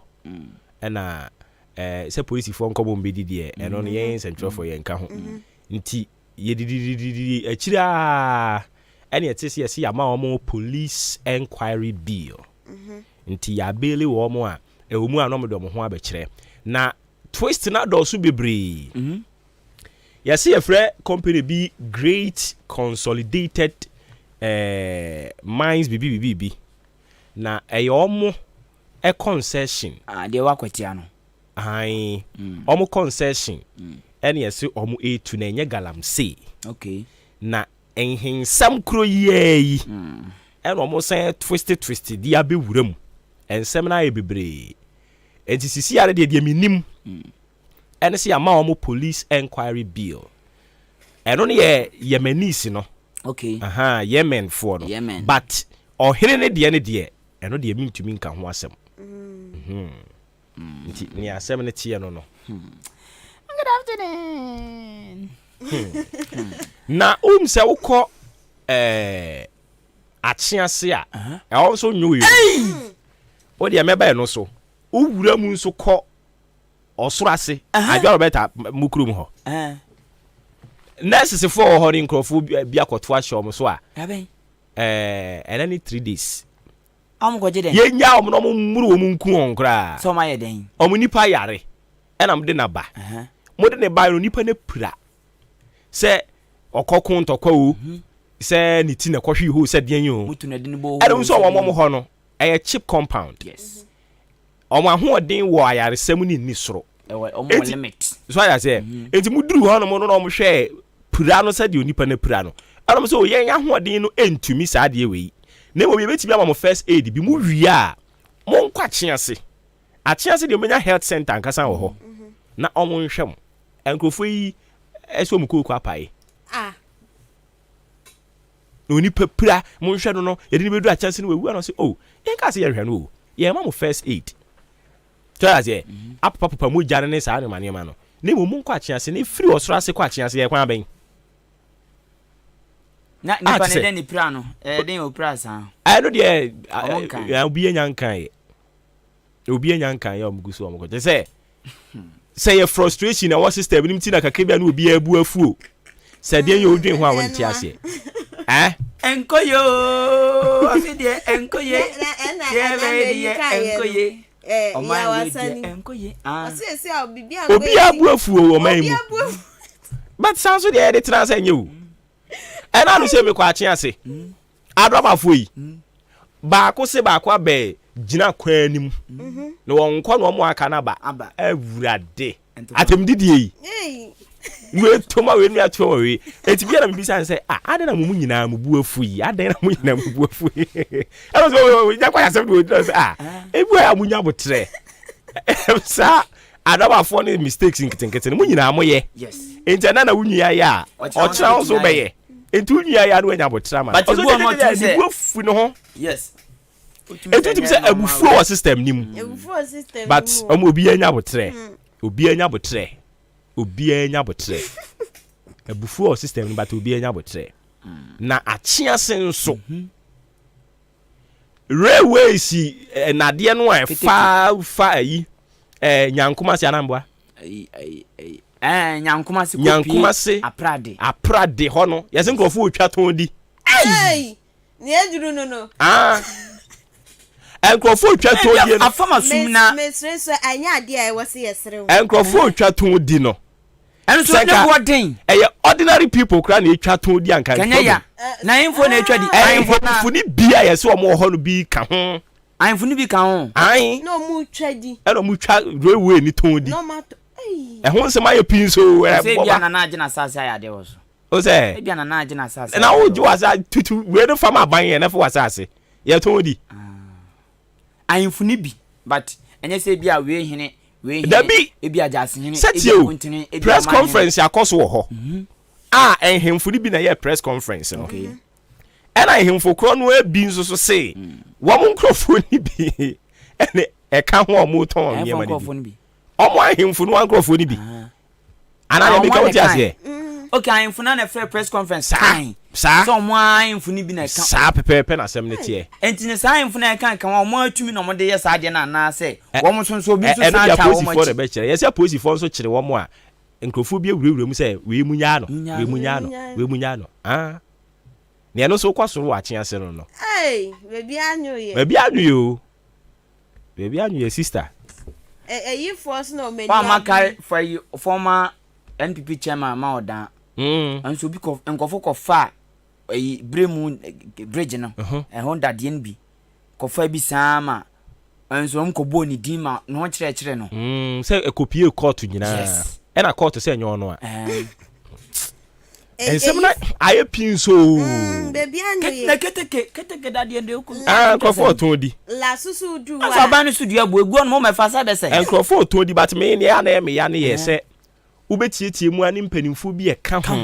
[SPEAKER 2] ɛna sɛ polisifoɔ nkɔbɔ mbɛdi deɛ ɛno no yɛn nsɛntwerɛfoɔ yɛn ka ho nti yɛdidididi akyira ɛna yɛte sɛ yɛsi yɛama ɔmo police enquiry bill nti yɛabele wɔ ɔmo a ɛwɔ mu a na ɔmo de ɔmo ho abɛkyerɛ na twist na dɔɔso bebree yɛsi yɛfrɛ company bi Great Consolidated Mines bibi na ɛyɛ ɔmo concession
[SPEAKER 15] deɛ wakɔtia no
[SPEAKER 2] ɔmo concession ɛne yɛsi ɔmo etu na ɛnyɛ galamsey na ɛnhensɛm kuro yɛɛ yi ɛna ɔmo sɛ twist di abɛwura mu ɛnsɛm na ayɛ bebree ɛnti sisi yare deɛ minim ɛne sɛ yɛama ɔmo police enquiry bill ɛno no yɛ Yemenis no Yemen foɔ no but ɔhene ne deɛ ɛno deɛ mintumi nka ho asɛm nti ne asɛm ne teɛ no
[SPEAKER 15] good afternoon
[SPEAKER 2] na sɛ wokɔ akyease a ɛwɔ nso nyoyo o deɛ mɛbɛɛ no so wowura mu nso kɔ ɔsoro ase adwa Roberta mukurum hɔ nurses for hɔ ne nkurɔfoɔ bi akɔto ahyɛ ɔmo so a ɛna ne 3 days
[SPEAKER 15] ɔmokɔgye dɛn
[SPEAKER 2] yɛnya ɔmo na ɔmo mmuru ɔmo nku wɔn koraa
[SPEAKER 15] sɛ ɔmo ayɛ dɛn
[SPEAKER 2] ɔmo nipa yare ɛna mode na ba mode ne ba no nipa ne pira sɛ ɔkɔko ntɔkwa o sɛ ne ti na kɔhwe ho sɛ deɛ yi o ɛna nso ɔmo hɔ no ɛyɛ cheap compound ɔmo ahoɔden wɔ ayaresɛm ne ni soro
[SPEAKER 15] ɔmo limit
[SPEAKER 2] so ayɛ sɛ enti muduru hɔ no mo no ɔmo hwɛ pira no sɛ deɛ onipa ne pira no ɛna mo sɛ yɛn ahoɔden no entumi saa deɛ wei na mo yɛbɛtumi ama mo first aid bi mu wie a mo nkɔ akyease deɛ omenya health center ankasa wɔ hɔ na ɔmo nhwɛ mo nkurɔfoɔ yi ɛsɛ ɔmo kɔkɔ apae na onipa pira mo nhwɛ no yɛde ne bɛdu akyease no wewu ana sɛ yɛn ka sɛ yɛhwɛ no yɛn ma mo first aid tọ́yà sẹ́ apapa mu gya ne saa nneɛma no na emu nkɔ akyease na efiri ɔsoro ase kɔ akyease yɛ kwan abɛn.
[SPEAKER 15] na nipa ne den ne pira no den o pira saa.
[SPEAKER 2] ɛno deɛ obi enya nkan yɛ ɔmo gu so ɔmo kɔ kyɛ sɛ yɛ frustration na wɔ system nim ti na kakra bi a na obi abu afuo sɛ deɛ yɛ odwen ho a wɔn ti aseɛ.
[SPEAKER 15] Enkoyo ɔsi deɛ enkoye yɛ enkoye.
[SPEAKER 2] Obi abu afuo wɔ man mu but sounds so deɛ yɛde tena sɛ nyɛ o ɛna no sɛ mekɔ akye ase adɔbafoɔ yi baako se baako abɛ gyina kwan anim na wɔn nkɔ na wɔn aka na ba awurade atem didie yi we toma we nua toma we eti bia na me bisa sɛ ade na mumu nyinaa mubu afu yi ade na mumu nyinaa mubu afu yi ɛno so ya kwa yasɛm do sɛ ebu ya munya botre sa adabafo ne mistakes nkitenkete mu nyinaa mo ye enti na wunya ya ɔkyerɛ wo so bɛyɛ enti wunya ya no anya botre ma ɔso de bu afu no ho enti tim sɛ abufu wɔ system nim but obi anya botre obi anya botre abufu o system no but obi anya botre na akyease nso railway si nade no a fa ayi nyankoma se anambwa
[SPEAKER 15] nyankoma se
[SPEAKER 2] aprade ho no yese nkrofo otwa ton di
[SPEAKER 14] ne aduru no
[SPEAKER 2] nkrofo otwa ton di no
[SPEAKER 15] afama sumna
[SPEAKER 14] mesre so anya ade a wo se yesre
[SPEAKER 2] nkrofo otwa ton di no
[SPEAKER 15] enso de boden
[SPEAKER 2] ordinary people kra na etwa ton di anka
[SPEAKER 15] kanya ya na info na etwa di
[SPEAKER 2] info ni bia yese o mo ho no bi ka ho
[SPEAKER 15] info ni bi ka ho
[SPEAKER 14] no mu twa di
[SPEAKER 2] no mu twa railway ni ton di
[SPEAKER 14] no mato
[SPEAKER 2] ho se ma ye pinso
[SPEAKER 15] se bia na na agina sase ayade wo so
[SPEAKER 2] o se
[SPEAKER 15] bia na na agina sase
[SPEAKER 2] na wo ju asa tutu we no fama ban ye na fo wasase ye ton di
[SPEAKER 15] info ni bi but enye se bia we hene
[SPEAKER 2] dabi
[SPEAKER 15] ebi ajase hene
[SPEAKER 2] ebi kontine press conference akoso wo ho and him for be na press conference no okay and I him for kro no abi nso so say wo mo microphone ni bi and e ka ho mo ton ye ma ni omo ahim for no microphone ni bi ana ya make what here
[SPEAKER 15] okay ahim for na fair press conference sign so mo ahim for ni bi na ka
[SPEAKER 2] sa pepe na asem ne tie
[SPEAKER 15] entine sa ahim for na kan kan mo atumi no mo de yes ade na na say wo mo so obi so sa cha wo mo
[SPEAKER 2] for the be kire yes ya police for so kire wo mo a nkrofo bi ewurewure mu say we munya no ne no so kwaso wa akye ase no
[SPEAKER 14] baby anyo
[SPEAKER 2] ye sister
[SPEAKER 14] you force no many
[SPEAKER 15] pa makai for you former NPP chairman ma odan and so because nkofo ko fa bremu bridge no Honda DNB ko fa bi sama and so mko bo ni dima no kire no
[SPEAKER 2] say e kopie court nyina e na court say nyo no a and some na aye pin so
[SPEAKER 14] baby anyo
[SPEAKER 15] keteke dadie de ku
[SPEAKER 2] nkofo ton di
[SPEAKER 14] la susu du wa
[SPEAKER 15] asa ba ni sudu egu egu no me fa sa de say
[SPEAKER 2] nkofo ton di but me ne ya na me ya ne ye say ubetietie mu ani mpanimfo bi e ka ho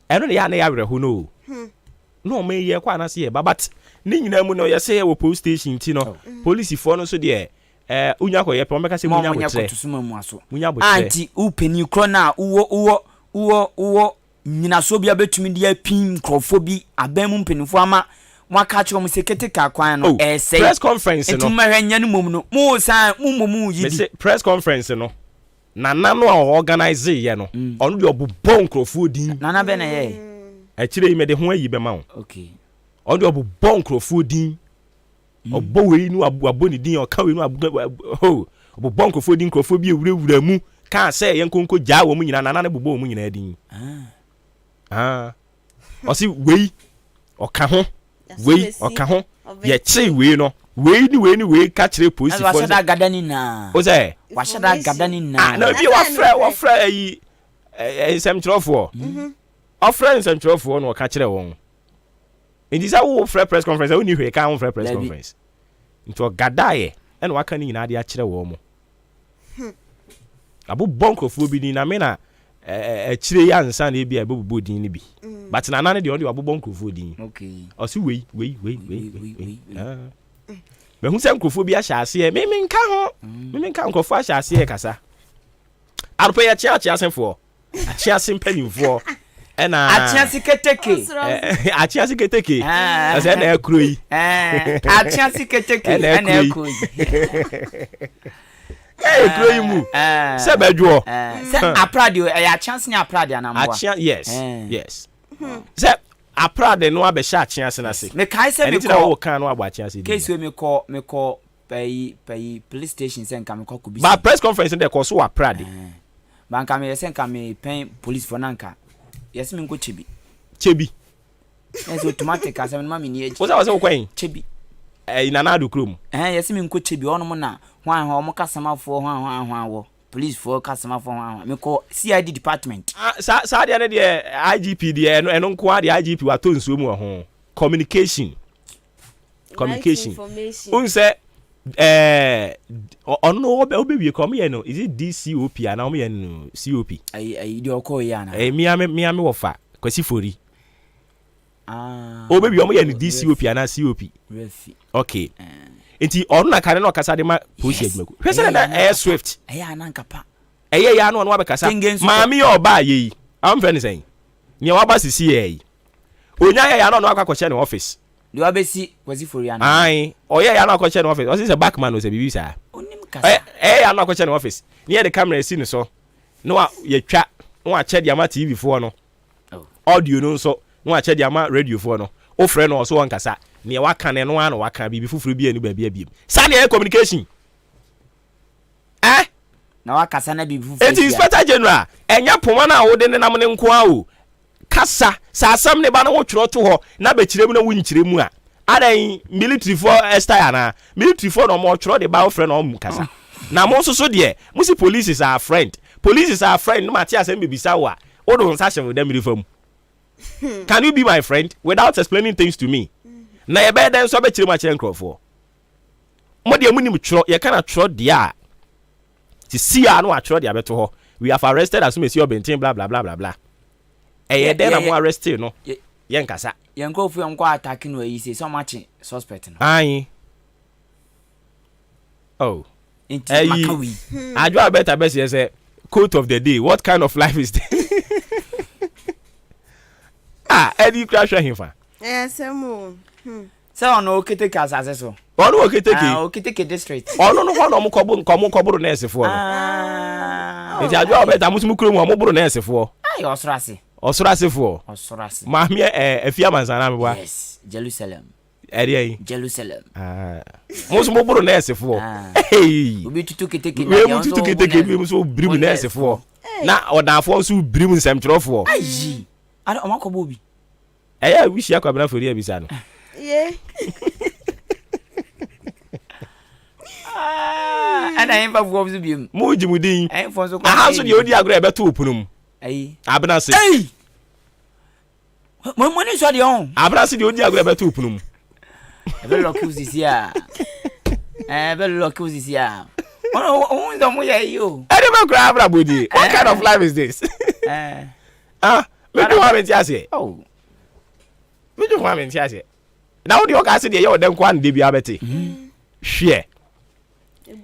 [SPEAKER 2] eno ne ya na ya were ho no me ye kwa na se ye but ni nyina mu no ye say wo police station ti no police fo no so de unya ko ye pe o meka se munya botre
[SPEAKER 15] anti upeni kro na uwo nyina so bia betumi dia pin microphone abamu mpenifo ama mwaka chiro musekete ka kwan no say
[SPEAKER 2] press conference no
[SPEAKER 15] etumahwanya no mom no mu san mu yidi
[SPEAKER 2] press conference no nana no a organize ye no onu de obubon microphone din
[SPEAKER 15] nana be na ye
[SPEAKER 2] akire me de ho ayi be ma wo
[SPEAKER 15] okay
[SPEAKER 2] onu de obubon microphone din obo we nu abo ni din o ka we nu obubon microphone bi ewurewura mu ka say ye nkonko ja wo mu nyina nana ne bobo wo mu nyina din osi wei oka ho ye chi wei no wei ka kire police
[SPEAKER 15] for washada gadani na
[SPEAKER 2] o say
[SPEAKER 15] washada gadani na
[SPEAKER 2] na bi wa fra yi sem trofo offering sem trofo no ka kire won indi sa wo fra press conference wo ni hwe ka wo fra press conference into gadaye en wa ka ni nyina de a kire wo mo abu bonkrofo bi ni na me na chire ya nsa na bia bebubo din ni bi but na nane de on de wabobon nkrofo din
[SPEAKER 15] okay
[SPEAKER 2] osi wei me hu se nkrofo bi a hyase me nka ho me nka nkrofo a hyase kasa arpo ya chia senfo chia simpanimfo ena
[SPEAKER 15] achia siketeke
[SPEAKER 2] ase na ekuro yi
[SPEAKER 15] achia siketeke ena ekuro
[SPEAKER 2] ekuro yi mu se bedwo
[SPEAKER 15] se aprade ya chance ni aprade na mbo
[SPEAKER 2] achia yes se aprade no abehya achia se na se
[SPEAKER 15] me kai se me
[SPEAKER 2] ko kan no agba achia se
[SPEAKER 15] case we me ko pay police station se nka me ko bi
[SPEAKER 2] ba press conference dey ko so aprade
[SPEAKER 15] ba nka me se nka me pen police for nanka yes me nko chebi yes automatic asem na me ni eji
[SPEAKER 2] wo say kwan
[SPEAKER 15] chebi
[SPEAKER 2] inana do krom
[SPEAKER 15] yes me nko chebi ono mo na hwan ho mo kasama fo hwan wo police for kasama fo hwan me ko CID department
[SPEAKER 2] sa dia ne de IGP de eno nko a de IGP wa to nsuo mu ho communication unse ono obewie kom ye no is it DCOP ana o ye no COP
[SPEAKER 15] ai de okọ ya na
[SPEAKER 2] miame wo fa kwasi fori obewie o ye no DCOP ana COP
[SPEAKER 15] refi
[SPEAKER 2] okay enti onu na kare na okasa de ma police adwuma hwese na air swift
[SPEAKER 15] ya na nkapa
[SPEAKER 2] ya no abekasa maami oba ye am friend say ni wa ba sisi ye onya ya no akwakoche ne office
[SPEAKER 15] de wa besi kwasi fori ana
[SPEAKER 2] ai oya ya no akwakoche ne office o say backman o say bibi sa
[SPEAKER 15] onim kasa
[SPEAKER 2] ya no akwakoche ne office ni ye de camera si ne so no ye twa no a che de ama TV fo no audio no so no a che de ama radio fo no o frɛ no so won kasa ne wa kan ne no wa kan bibi fufuru bi anu ba bia sa ne communication
[SPEAKER 15] na wa kasa na bibi fufuru
[SPEAKER 2] enti inspector general enya poma na wo de ne nam ne nko a o kasa sa asam ne ba na wo tworo to ho na ba kiremu na wunkiremu a adan military for estaya na military for no mo tworo de ba wo frɛ no mo kasa na mo so de mo si police is our friend no mati asem bibisa wa wo do nsa hye dem rifam can you be my friend without explaining things to me na ye be den so be kiremu a kire nkrofo mo de mu nim tworo ye kana tworo de a ti see ya no atworo de abeto ho we have arrested as soon as you been blah blah blah blah blah eh then am arrest no yen kasa
[SPEAKER 15] yen ko fu enko attack no yi say so much suspect no
[SPEAKER 2] ayi oh
[SPEAKER 15] inti makawi
[SPEAKER 2] ajo better best say quote of the day, what kind of life is this? Eddie crash him fa.
[SPEAKER 14] Semo.
[SPEAKER 15] So no Okiteke asase so.
[SPEAKER 2] Ono Okiteke.
[SPEAKER 15] Okiteke district.
[SPEAKER 2] Ono no ho no mo koburu na esefo no. Nti ajo better musumu kuro mu buru na esefo.
[SPEAKER 15] Ai osorase.
[SPEAKER 2] Osorasefo.
[SPEAKER 15] Osorase.
[SPEAKER 2] Ma me afia manzana me bwa.
[SPEAKER 15] Yes, Jerusalem.
[SPEAKER 2] Eri
[SPEAKER 15] Jerusalem.
[SPEAKER 2] Musumu buru na esefo. Hey.
[SPEAKER 15] Obi tutu Kiteke
[SPEAKER 2] na. We tutu Kiteke bi musu brimu na esefo. Na odanfo nso brimu nsem kyerofo.
[SPEAKER 15] Ayi. Ada omakobo bi.
[SPEAKER 2] Wish ya kwabena fori abisa no.
[SPEAKER 14] Yeah.
[SPEAKER 15] Ana yemba vuobzu biem.
[SPEAKER 2] Mu jimudin.
[SPEAKER 15] Ai fonso
[SPEAKER 2] kwa. Aha so de odi agro ebe to opunum.
[SPEAKER 15] Ai.
[SPEAKER 2] Abena se.
[SPEAKER 15] Ei. Mo ni so de on.
[SPEAKER 2] Abena se de odi agro ebe to opunum.
[SPEAKER 15] Ebe lock usisi a. Ebe lock usisi a. Ono ndo mo ye yo.
[SPEAKER 2] Ede me kra abra bodi. What kind of life is this? Me do want to say.
[SPEAKER 15] Oh.
[SPEAKER 2] Me do want to say. Now the oka say de ye odem kwa nde bia beti. Hwe.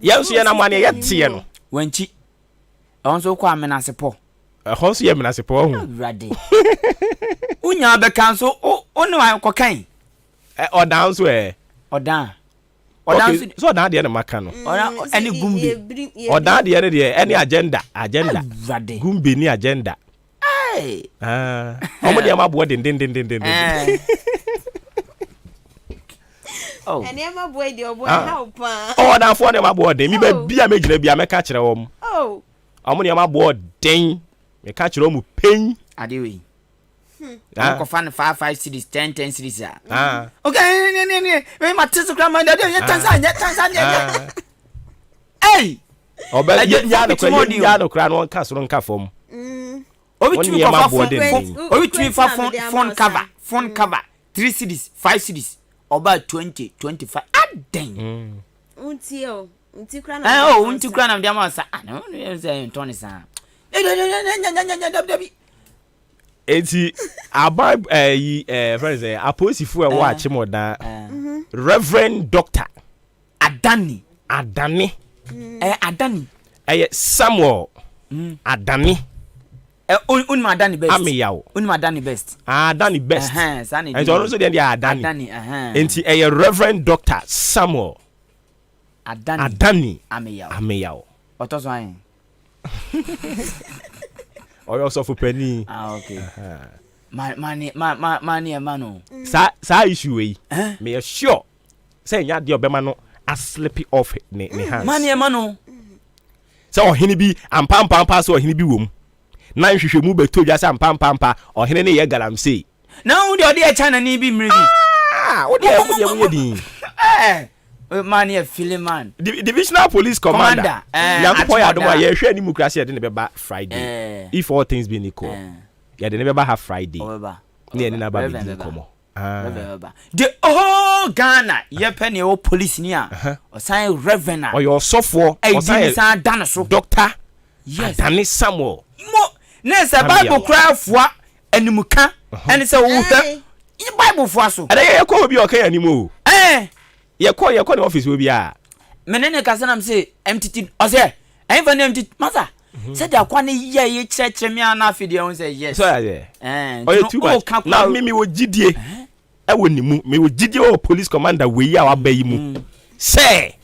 [SPEAKER 2] Ye nso ye na mane ye tie no.
[SPEAKER 15] Wanchi. Onso kwa amenasepo.
[SPEAKER 2] Honso ye amenasepo hu.
[SPEAKER 15] Rade. Unya be kanso onu an kokan.
[SPEAKER 2] Odan so
[SPEAKER 15] Odan.
[SPEAKER 2] Odan so odan de na maka no.
[SPEAKER 15] Odan any gumbi.
[SPEAKER 2] Odan de ne de any agenda.
[SPEAKER 15] Rade.
[SPEAKER 2] Gumbi ni agenda.
[SPEAKER 15] Hey.
[SPEAKER 2] Omo de ma bo den.
[SPEAKER 14] Oh. And Emma boy, the boy, how pa.
[SPEAKER 2] Oh, now for them aboard them. Me be a major be a me catch them.
[SPEAKER 14] Oh.
[SPEAKER 2] I'm only my board ding. Me catch them with pain.
[SPEAKER 15] Adewe. Uncle fan 5 cities, 10 cities. Okay, me my sister grandma, Tanzania. Hey.
[SPEAKER 2] Oh, but ya no crown one cast on form.
[SPEAKER 15] Obi tu phone cover 3 cities, 5 cities. About 20, 25. Dang.
[SPEAKER 14] Unti krana.
[SPEAKER 15] Unti krana mdiama sa. No, say Tony sa.
[SPEAKER 2] Eti abai friends aposifu e watch mo da. Reverend Doctor
[SPEAKER 15] Adani.
[SPEAKER 2] Adani. Samuel Adani.
[SPEAKER 15] Adani best.
[SPEAKER 2] Amiyawo.
[SPEAKER 15] Adani best.
[SPEAKER 2] Adani best.
[SPEAKER 15] Sani.
[SPEAKER 2] And also then Adani. Enti Reverend Doctor Samuel Adani. Amiyawo.
[SPEAKER 15] Otoso ayin.
[SPEAKER 2] Oyo so for penny.
[SPEAKER 15] Okay. Mani emano.
[SPEAKER 2] Sa issue we. Me sure. Say nya de obema no a slip off ne hands.
[SPEAKER 15] Mani emano.
[SPEAKER 2] So ohini bi ampampa so ohini bi wom. Na nhwehwe mu beto dwa sa ampampa ohini ne ye galamsey.
[SPEAKER 15] Na wo de China ni bi mrigi.
[SPEAKER 2] Wo de mu ye din.
[SPEAKER 15] Mani a Philemon.
[SPEAKER 2] Divisional Police Commander. Yankpo ya domo ye hwe animukrasi ye de ne beba Friday. If all things being equal. Ya de ne beba have Friday. Ne ne na ba be din komo.
[SPEAKER 15] The Ghana ye penny o police ni a. O sign revenant.
[SPEAKER 2] O your sofo.
[SPEAKER 15] O sign danoso.
[SPEAKER 2] Doctor.
[SPEAKER 15] Yes.
[SPEAKER 2] Adani Samuel.
[SPEAKER 15] Mo na say Bible cry for animuka. And say wo hwe. Bible for so.
[SPEAKER 2] Ada ye ko bi o kan animu. Ye ko the office we bia.
[SPEAKER 15] Menene kasa nam say MTT o say ain't for MTT masa. Say the akwa ne ye church me na afide on say yes.
[SPEAKER 2] So yeah. O you too much. Na me wo gidie. E woni mu me wo gidie o police commander we ya wa bayi mu. Say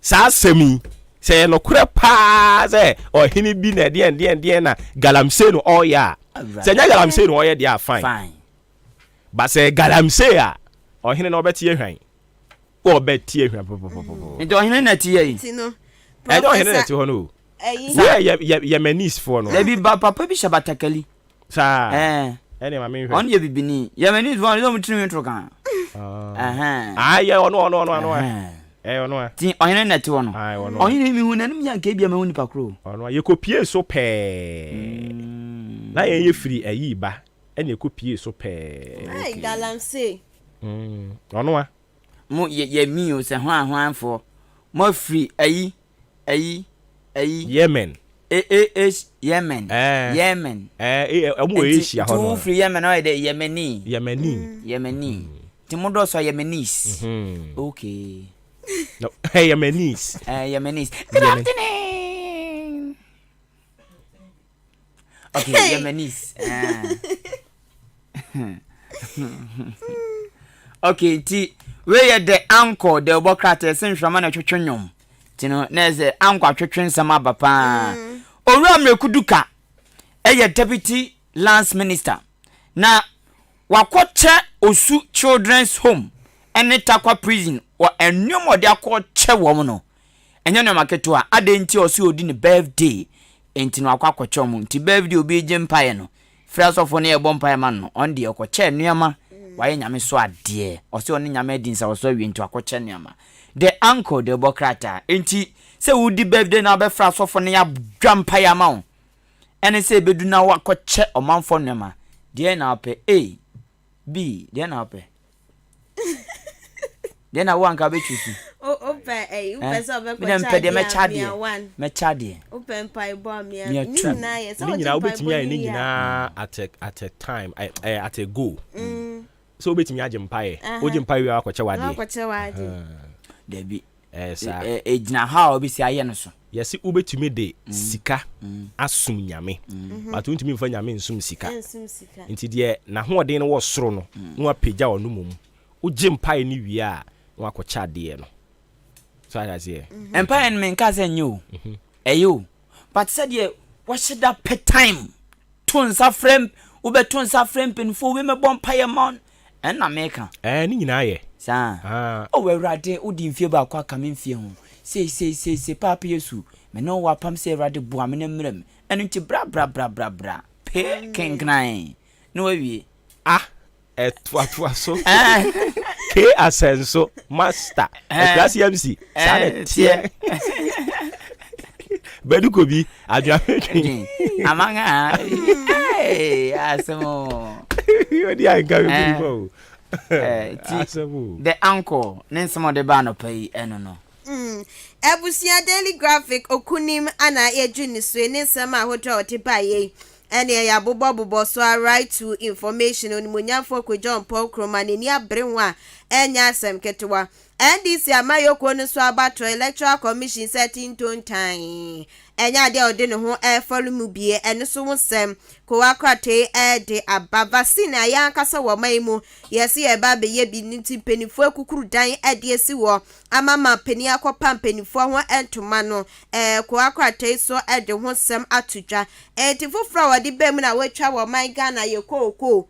[SPEAKER 2] sa semi say no kure pa say o hini bi na de na galamsey no o ya. Say nya galamsey no o ya dia fine. But say galamsey a o hini no betie hwan. O betie hwan popopopo.
[SPEAKER 15] Nti o hini na tie yi.
[SPEAKER 14] Tino.
[SPEAKER 2] E do hini na tie ho no. Ye menis for no.
[SPEAKER 15] There be papa bi shabatakali.
[SPEAKER 2] Sa. Ene ma me hwe.
[SPEAKER 15] On ye bibini. Ye menis for no mutiri ntro kan.
[SPEAKER 2] Ye ono. Ono a.
[SPEAKER 15] Ti ohene na ti ono. Ohene mi hu nanim ya nke bia ma hu nipa kro.
[SPEAKER 2] Ono ye kopie so pe. Na ye free ayi ba. Ene ye kopie so pe.
[SPEAKER 14] Ai galamsey.
[SPEAKER 2] Ono a.
[SPEAKER 15] Mo ye mi o se hwan fo. Mo free ayi.
[SPEAKER 2] Yemen.
[SPEAKER 15] Yemen. Yemen.
[SPEAKER 2] Asia.
[SPEAKER 15] Two free Yemen or the Yemeni. Timodos are Yemenis. Okay.
[SPEAKER 2] No, hey, Yemenis.
[SPEAKER 15] Yemenis. Good afternoon. Okay, Yemenis. Okay, where the uncle, the Bocrat, sent from an attraction. Tino, there's the uncle attraction some papa. Oram Kuduka, a deputy lance minister. Now, Wakoche Osu Children's Home, and Netakwa prison, or a new model called Chewomano. And your marketua, I didn't also din birthday. Enti no akwa chomu nti birthday obi jempire no first of one bompire man on the okoche nuama waye nyame so ade o se oni nyame din sa so wi nti akoche nuama the uncle the bokrata enti se wudi birthday na be fra so ne ya dwampire ma o ene se bedu na wakoche omanfo nuama de na ope a b de na ope de na wanka be chusu
[SPEAKER 14] Open a so be
[SPEAKER 15] me chadie
[SPEAKER 14] open pie bomb me
[SPEAKER 2] na yes at a time at a go so betimi agem pie o gem pie we akwache wade
[SPEAKER 15] Debi ejina ha obi si aye no so
[SPEAKER 2] yes ubetumi de sika asum nyame but untumi mfa nyame nsum sika nti de na hoɔden no wɔ soro no no apagya ɔno mum o gem pie ni wi a no akwacha de no. So I say,
[SPEAKER 15] Empire and men cousin you, you. But said ye, what should that pet time? Tunes are frame, ube tunes are frame pin for women bonfire mon, and America.
[SPEAKER 2] And in aye,
[SPEAKER 15] sir. Oh, well, right there, Udin Fiba qua coming film. Say, Papa Yesu, me no what pam say rather boamin and into bra. Pay king crying. No, we
[SPEAKER 2] et what was so. K Ascenso Master class MC Sanet Bedukobi Adjameki
[SPEAKER 15] Amanga Asemo
[SPEAKER 2] Odi Ahenkan Asemo
[SPEAKER 15] the uncle Nensamo de Bano pay enono
[SPEAKER 14] Ebusia Daily Graphic okunim ana eju ni so ensama hotel tipaye ene ya bobo so right to information on munyafo ko John Paul Kroma ni abrenwa enya asem ketewa NDC amayoko no so abato electoral commission setting tone time enya de ode ne ho follow mu bie ene so wonsem ko akrate de ababa sina ya nkasa wo maimu yesi e ba be ye bi nti penifo akukuru dan de esi wo amama peni akopa penifo ho entoma no ko akrate so de ho sem atudwa enti foforo wode bem na watwa wo man Ghana ye koko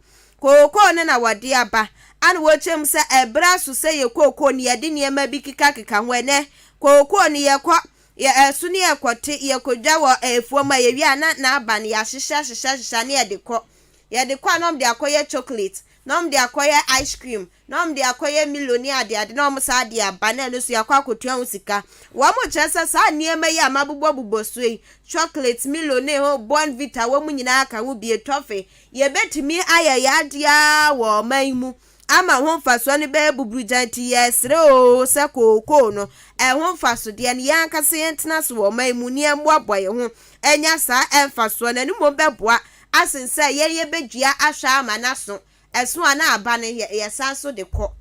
[SPEAKER 14] ne na wode aba an wochem se ebra so se ye koko ne ye de niema bi kika ho ene koko ne ye kwa ye suni ye kote ye kodwa wo efuoma ye wi ana na aba ne ya hyehyɛ ne ye de kwa nom de akoye chocolate nom de akoye ice cream nom de akoye millionaire de nom sa de aba na no so yakwa kotua usika wo mo kyerese sa niema ye amabubo so yi chocolate millionaire ho bon vita wo mu nyina aka wo bie tofe ye betimi aye ya dia wo maimu ama ho mfaso ne be bubrujanti yesre o se koko no ho mfaso de ne yankase yentena so wo maimu ne emboaboye ho enya sa emfaso na ne mo beboa asense ye bedua ahwa ama naso eso ana aba ne yesanso de kɔ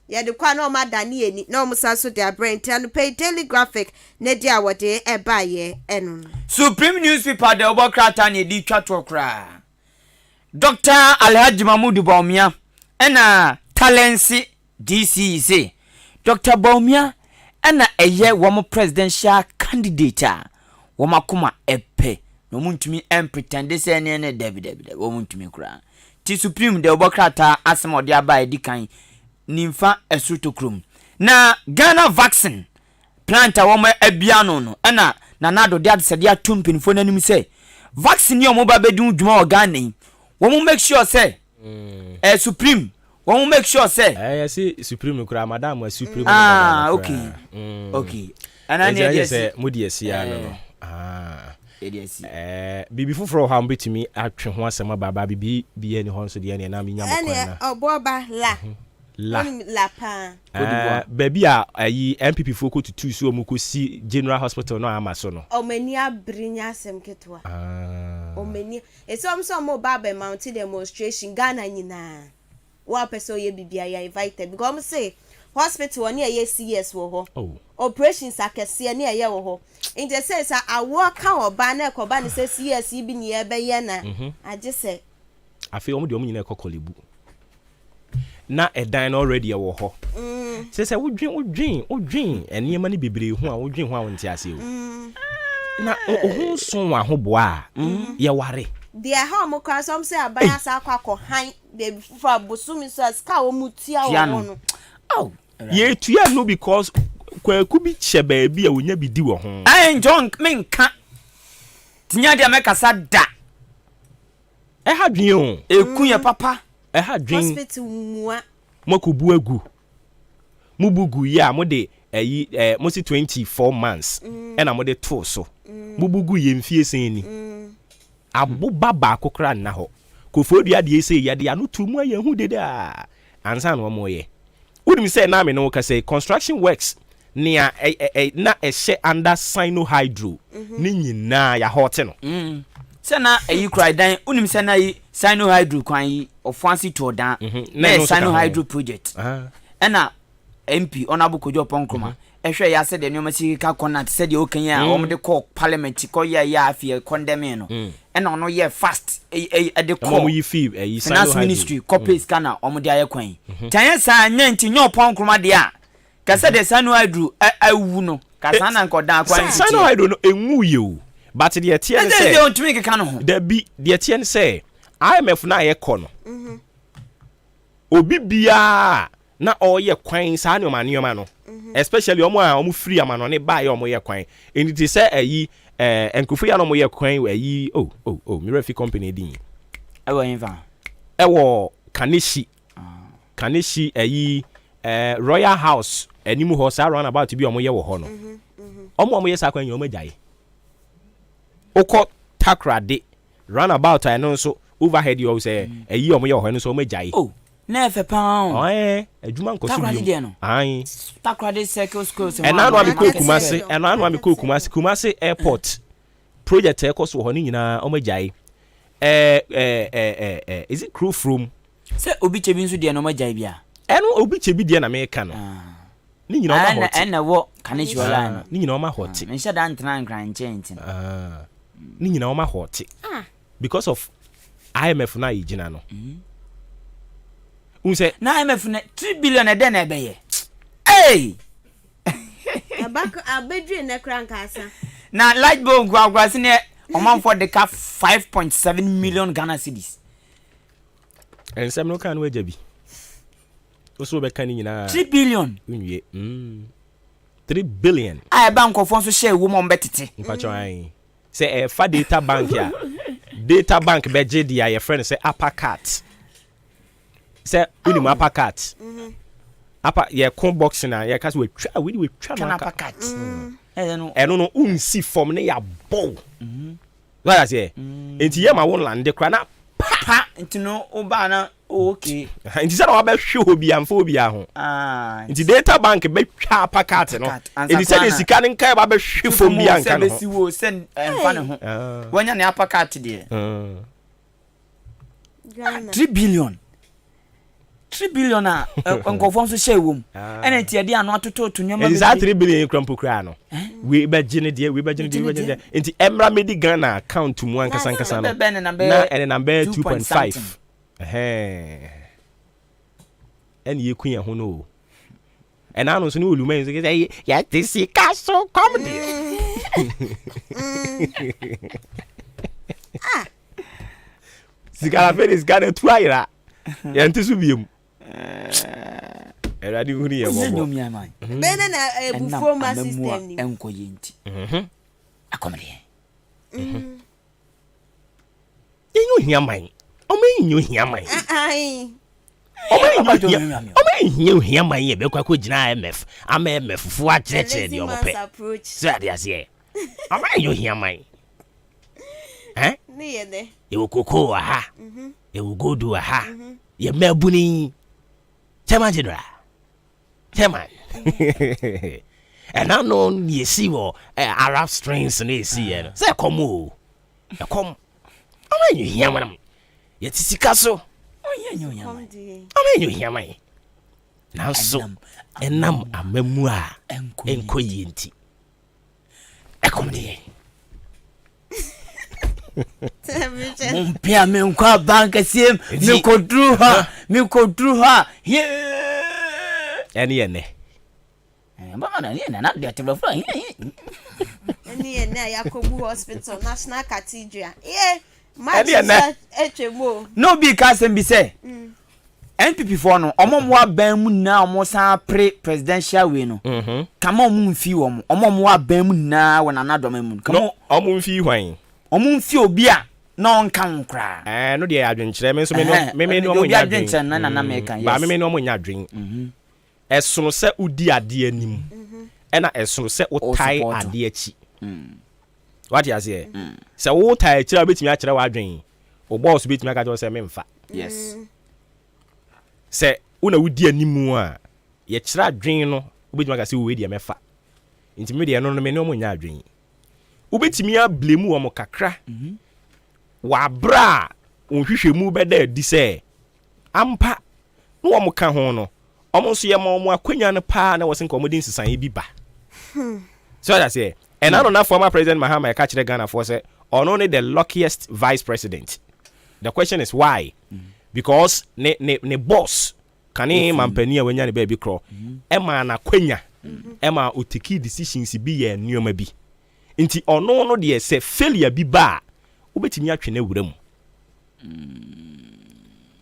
[SPEAKER 14] ye de kwa na o madane eni na o musanso de abrent and pay Daily Graphic ne dia wode eba ye enu
[SPEAKER 15] Supreme newspaper de obokrata ne di twato kra Dr. Alhaji Mahmoud Baumia ena talensi DCC Dr. Baumia ena eye wo presidential candidate wo makoma epe no muntumi pretend say ne David wo muntumi kra ti Supreme de obokrata asemode aba edikan nimfa esutokrum na Ghana vaccine plant wo abiano no ena nanado de adse atumpinfo nanim say vaccine yo mo ba bedun dwuma Ghana wo make sure say Supreme wo make sure say
[SPEAKER 2] yes Supreme kura madam was Supreme
[SPEAKER 15] okay anani dey
[SPEAKER 2] say mudi esia no bibi fufuro ha mbetimi atwe ho asema baba bibi eni ho so de eni na menya mokwana
[SPEAKER 14] oboba la La pa.
[SPEAKER 2] Baby ayi MPP foko to two so muko si General Hospital no amaso no.
[SPEAKER 14] Omani abrinya asem ketwa. Omani. Some mo baba mounted demonstration Ghana nyina. Wa person ye bibia ya invited because I'm say hospital oni ye CS wo ho. Operations akese ni ye wo ho. In the sense I work kan oba na ekoba ni say CS bi ni e be ye na. I just say
[SPEAKER 2] afi omo de omo nyina ekokolebu. Na edan already wo ho. Say wodwen enema ni bebre hu a wodwen hu a wonte ase o. Na ohun so wa ho boa ye ware.
[SPEAKER 14] They are mo kwa some say abaya sa akwa han baby for bosumi so ska wo mutia wo no.
[SPEAKER 2] Oh, ye tuya no because kwaku bi che baabi a wonya bi di wo ho.
[SPEAKER 15] John menka. Tinya dia mekasa da.
[SPEAKER 2] Ha dwen o.
[SPEAKER 15] Eku ye papa.
[SPEAKER 2] Ha dwen.
[SPEAKER 14] Hospital mua.
[SPEAKER 2] Mokubu egu. Mubugu ya mo de mo si 24 months. Na mo de to so. Mubugu ye mfie sen ni. Abu baba kokra na ho. Kofodua de ese ya de anu tumu ya hu de da. Ansa no mo ye. Wodim say na me no ka say construction works near na ehye under Sino-Hydro. Ni nyina ya hot no.
[SPEAKER 15] Say na krai dan wonim say na Sino-Hydro kwan yi ofansi to dan. Na Sino-Hydro project. Na MP Honorable Kojo Ponkroma ehwe ya se de nyoma sika connect se de okan ya o de call parliament ko ya afie condemn no na ono ye fast de call
[SPEAKER 2] mo yi fee
[SPEAKER 15] finance ministry corporate scanner o de ayekwan tan sa nyanti nyo Ponkroma de a ka se de Sino-Hydro awu no ka san na nkodan kwan
[SPEAKER 2] Sino-Hydro no enwu ye o but de tie ne say
[SPEAKER 15] de ontumi keka no ho
[SPEAKER 2] da bi de tie ne say IMF na ye kɔ no obi bia na oye kwan sa ne omanioma no especially omo free amano ne ba ye omo ye kwan and it say enkufu ya no omo ye kwan ayi Mirafi company din
[SPEAKER 15] ewo infa
[SPEAKER 2] ewo Kaneshi Royal House animu ho sa run about bi omo ye wo ho no omo ye sa kwan ye omo jaye okọ takrade run about I know so overhead you say omo ye wo ho no so omo jaye
[SPEAKER 15] na efe pound
[SPEAKER 2] adwuma nkoso
[SPEAKER 15] bi
[SPEAKER 2] ai
[SPEAKER 15] takrade circle schools
[SPEAKER 2] and now am ko Kumasi airport project e koso ho ni nyina o magyae is it crew from
[SPEAKER 15] say obi chebi nso de no magyae bia
[SPEAKER 2] eno obi chebi de na me ka no ni nyina o ma hot
[SPEAKER 15] na wo Kaneshi wala no
[SPEAKER 2] ni nyina o ma hot
[SPEAKER 15] me sha dan tran gran change
[SPEAKER 2] ni nyina o ma hot because of IMF na yigina no unse
[SPEAKER 15] na IMF na 3 billion ede na ebeye hey
[SPEAKER 14] abak abedwe na krankasa
[SPEAKER 15] na light bulb gwagwa se ne omanfo de ka 5.7 million Ghana cedis
[SPEAKER 2] ensem no kan we jabi oso be kan nyina
[SPEAKER 15] 3 billion
[SPEAKER 2] unwie 3 billion
[SPEAKER 15] ai bankofo so share wo mo mbetete
[SPEAKER 2] mpacho ai say fa data bank ya data bank be je dia your friend say uppercut say uni ma uppercut apa ye con boxing na ye kase we twa
[SPEAKER 15] na uppercut
[SPEAKER 2] eno no unsi form ne ya bow what I say enti ye ma won land kra na
[SPEAKER 15] pa enti no oba na okay
[SPEAKER 2] enti say na wa be hwe obi amfa obi aho enti data bank be twa uppercut no enti say de sika ne nkai ba be hwe form bi anka no
[SPEAKER 15] se wo send emfa ne ho wanya ne uppercut de 3 billion 3 billion a nkofo nso share wom ene tie de ano atoto to nyoma
[SPEAKER 2] be 3 billion krampo kra no we be gine de enti emra medi Ghana account mu ankasa no na ene number 2.5 ene ye kun ye ho no ene anu so ne oluma nso ke ya tisi kaso come there sigara fenis Ghana tuaira ya ntisu biem eradi huni ye bobo
[SPEAKER 14] bene na ebufo ma system ni
[SPEAKER 15] enko yenti akomre
[SPEAKER 2] enyo hiaman o me enyo hiaman
[SPEAKER 14] ai
[SPEAKER 2] o me enyo hiaman ye be kwa ko gina IMF ama IMF fu a cheche de omope so ade ase o me enyo hiaman
[SPEAKER 14] ni ye de
[SPEAKER 2] e wo koko aha e wo godu aha ye mabuni Chairman General. Chairman. And I know you see what Arab strings and they see it. Say come on. Come. I mean you hear madam. Yet is castle. Oh yeah, I mean you hear me. Now so enam amemua enko yinti. Ekomde.
[SPEAKER 15] Mpia me nkwa bank siem me kodru ha yeah
[SPEAKER 2] ene
[SPEAKER 15] Mama na na dey table for
[SPEAKER 14] ene Yakobu Hospital National Cathedral match etwemo
[SPEAKER 15] no be kasem be say NPP for no omomwa ban mu na omosan pre presidential way no kama omumfi omomwa ban mu na wona nadoma mu
[SPEAKER 2] kama omumfi hwan
[SPEAKER 15] omumfi obi a na onka nkra
[SPEAKER 2] no dey adwenkyere me so me no omunya adwenkyere na meka yes ba me no omunya adwen esono se udi ade anim ena esono se utai ade achi what you say se utai akira betimi akira wa adwen o boss betimi aka se me mfa
[SPEAKER 15] yes
[SPEAKER 2] se una udi anim a ye kira adwen no betimi aka se we de mefa nti me de no me no omunya adwen ubetimi a blame wo mo kakra wa bra onhwehwemu beda di se ampa no wo mo ka ho no omo so ye mo akwanya no pa na wosen ko modin sisan bi ba so that say and I don't know former president Mahama catch the Ghana for say or only the luckiest vice president. The question is why? Because ne boss kani mampani wenya ne baby crawl ema na kwanya ema otiki decisions bi ye nneoma bi nti ono no de say failure bi ba obetimi atwe na wuram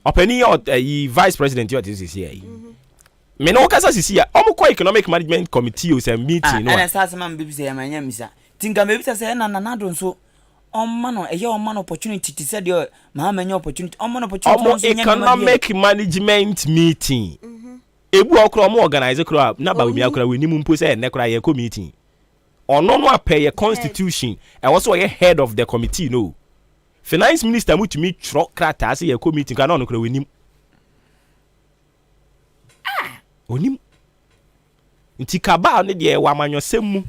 [SPEAKER 2] opani yi vice president you this here me no kasa sisi ya omukọ economic management committee o say meeting no
[SPEAKER 15] ana sasa man bibi say amanya misa tinga me bisa say na nado nso omma no eye omma no opportunity to say the mahamanya opportunity omma no opportunity
[SPEAKER 2] economic management meeting ebu okro omo organize kro na ba wi akra we nimu mpo say ne kra ye committee ono no apɛ ye constitution e was ye head of the committee no finance minister mutumi tro krata say ye committee kana ono kra we nim onim nti kaba ne de wa manyosem mu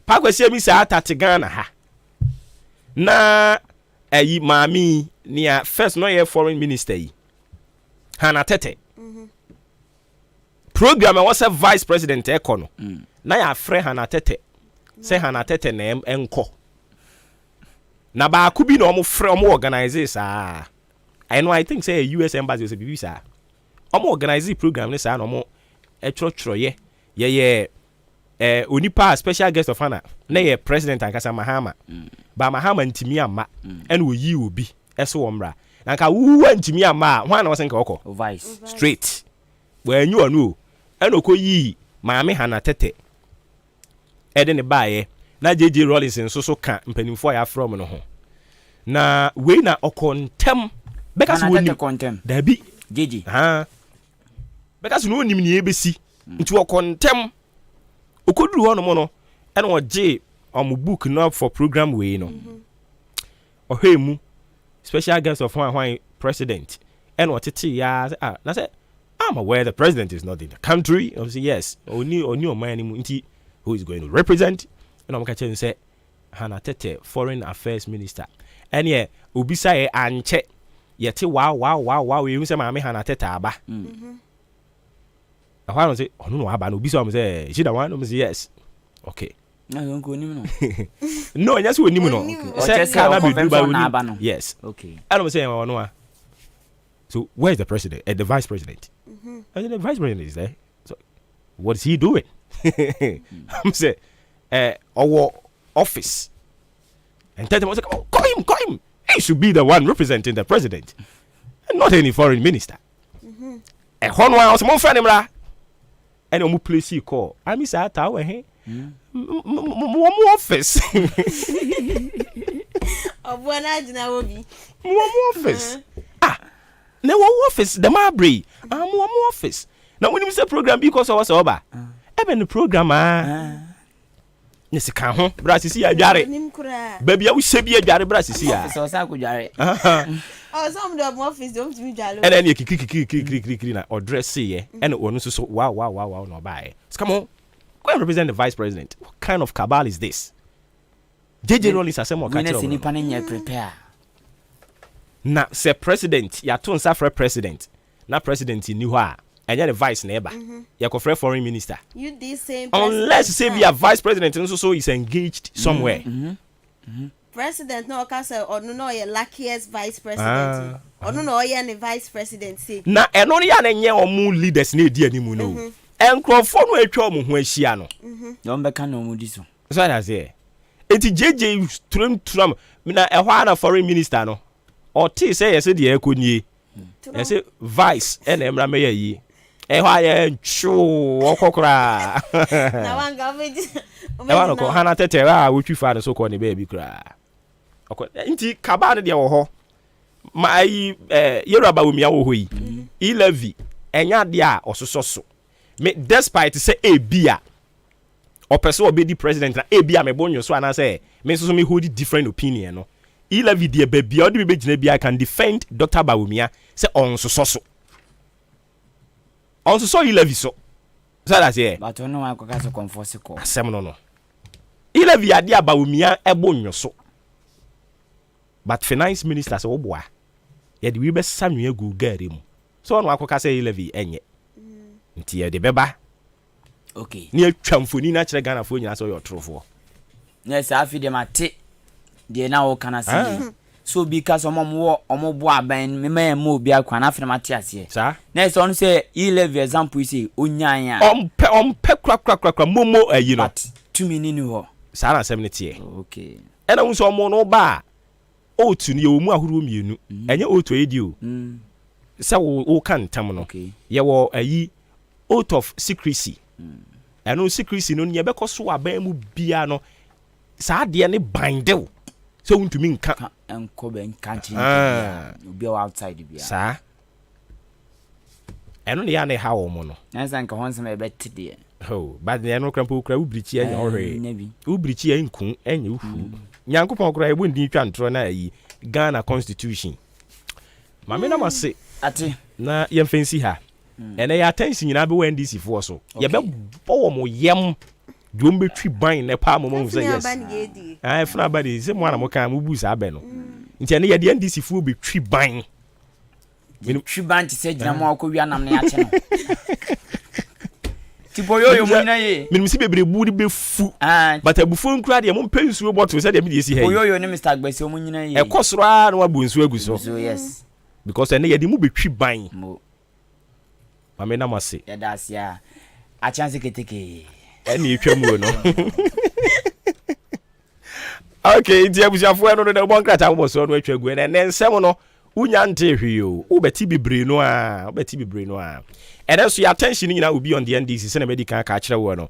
[SPEAKER 2] pa kwase mi sa atati Ghana ha na ayi mami nia first no ye foreign minister yi Hana Tete program was a vice president ekono na ya frɛ Hana Tete say Hana Tete na enko na ba ku bi na omo frɛ omo organize sa I think say US embassy was a bibi sa omo organize program ne sa na omo etro ye onipa special guest of honor na ye president ankasa Mahama ba Mahama ntimi ama ene oyi obi eso womra na nka wuwa ntimi ama hwan na wosen ka okọ
[SPEAKER 15] vice
[SPEAKER 2] straight we anyu anu ene okoyi maame Hana Tete ede ne baaye na JJ Rollins nso so ka mpanimfo ya from no ho na we na okontem because we
[SPEAKER 15] kontem
[SPEAKER 2] dabi
[SPEAKER 15] JJ
[SPEAKER 2] because no nim ne ebesi nti okontem okoduru ho no mo no ene oje book no for program we no ohemu special guest of one president ene otete ya na say I'm aware the president is not in the country. I say yes. Oni omani mu nti who is going to represent? And I'm catching say Hana Tete foreign affairs minister. And yeah, ubisa ye anche yete wow we say mama Hana Tete aba. I want to say oh no aba no ubisa am say she da one no say yes. Okay.
[SPEAKER 15] No don't go ni no.
[SPEAKER 2] No, yes we ni no. Say Kana be do by we. Yes.
[SPEAKER 15] Okay.
[SPEAKER 2] I don't say no. So where's the president? The vice president? I said the vice president is there. So what is he doing? I'm saying, our office. And tell them, oh, call him. He should be the one representing the president, and not any foreign minister. And one was more friend him and you place he call. I miss that tower, hey. More office. More office. Na wo office the mabri mo office na when you say program because of us oba even the program Nisika ho bra sisi adware baby a wo hye bi adware bra sisi a
[SPEAKER 15] so sa ko dware
[SPEAKER 14] oh some of office don't be jalo
[SPEAKER 2] and then kiki na or dress ye and onu so wow no buy come on go and represent the vice president. What kind of cabal is this? JJ Rollins asemo ka tell
[SPEAKER 15] nipa na nya prepare
[SPEAKER 2] na say president ya to nsa for president na president ni ho a and the vice neighbor ya ko foreign minister
[SPEAKER 14] you this same
[SPEAKER 2] unless say be a vice president so is engaged somewhere
[SPEAKER 14] president no ka say or no ye luckiest vice president or no ye ne vice president say
[SPEAKER 2] na eno ya na nye omu leaders na edi animu no enkrofo no atwa omu ho ahia no
[SPEAKER 15] don be kan omu di so
[SPEAKER 2] that say eti JJ trum na ehwa na foreign minister no o ti say yes de ekonie yes vice and emra me yi ehwa ye nchu okokora
[SPEAKER 14] na wanga meji
[SPEAKER 2] ehwa no ko hana tete a wotwi fa no so ko ne baby kra nti kaba ne de wo ho ma yi Yoruba wo mia wo ho yi Elevi enya de a osososo me despite say ebia or person obedi president na ebia me bonyo so ana say me so me hold different opinion no Elevi de baby odi be gina bia can defend Dr. Bawumia say on so Elevi so that say
[SPEAKER 15] but no one ko so comfort ko
[SPEAKER 2] asem no Elevi ade Bawumia ebonyo so but finance minister say oboa ye de we be sanwe agu gare mu so no akoka say Elevi enye nti ye de beba
[SPEAKER 15] okay
[SPEAKER 2] ni atwamfoni na kire Ghana fo nyina so yo trofo
[SPEAKER 15] yes afi de mate de na wo kana say so because omo bo aban me ma obi akwa na afi na mate ase
[SPEAKER 2] sa
[SPEAKER 15] na so on say Elevi example say onyan a
[SPEAKER 2] ompe kra momo ayi no
[SPEAKER 15] tumi ni ho
[SPEAKER 2] sa na 70
[SPEAKER 15] okay
[SPEAKER 2] ena wo so omo no ba otu ni omu ahuru mienu enye otu edi o sa wo kan tam no ye wo ayi oath of secrecy eno secrecy no ye bekoso aban mu bia no sa de ne bindew so untumi nka
[SPEAKER 15] enko be nka chi obi outside bia
[SPEAKER 2] sa eno ne ya ne ha wo mo no
[SPEAKER 15] nansa nka honse me beti de
[SPEAKER 2] oh but ne no krampo kra ubrichi anya ohwe ubrichi enku enya uhu nyankopon kra ebo ndin twa ntro na ayi Ghana constitution mame na mase
[SPEAKER 15] ati
[SPEAKER 2] na yemfensi ha ene ya attention nyina be wa NDC fo so ye be bowo mo yem dwom betwi ban ne pa mo mo say yes ah funa ba de se mo na mo kan mo bu sa be no nti ene ye de NDC fo betwi ban
[SPEAKER 15] twi ban ti se gina mo akọ wi anam na ya che no tipo yo mo nyina ye
[SPEAKER 2] minimisi bebre bu de be fu but abufu nkura de mo mpensuo bottle se de me de si he
[SPEAKER 15] yo ne Mr. Agbese mo nyina ye
[SPEAKER 2] ekosoro a na wabu nsuo agu so
[SPEAKER 15] so yes
[SPEAKER 2] because ene ye de mu betwi ban mame na mase
[SPEAKER 15] ya dasia a chance keteke
[SPEAKER 2] ene etwamu no okay dia bushafo eno no bon krata mo so no atwagu ene nsem no unya nte hwio ubeti bibre no a ene so your attention nyina obi on the NDC se na medical ka kire wo no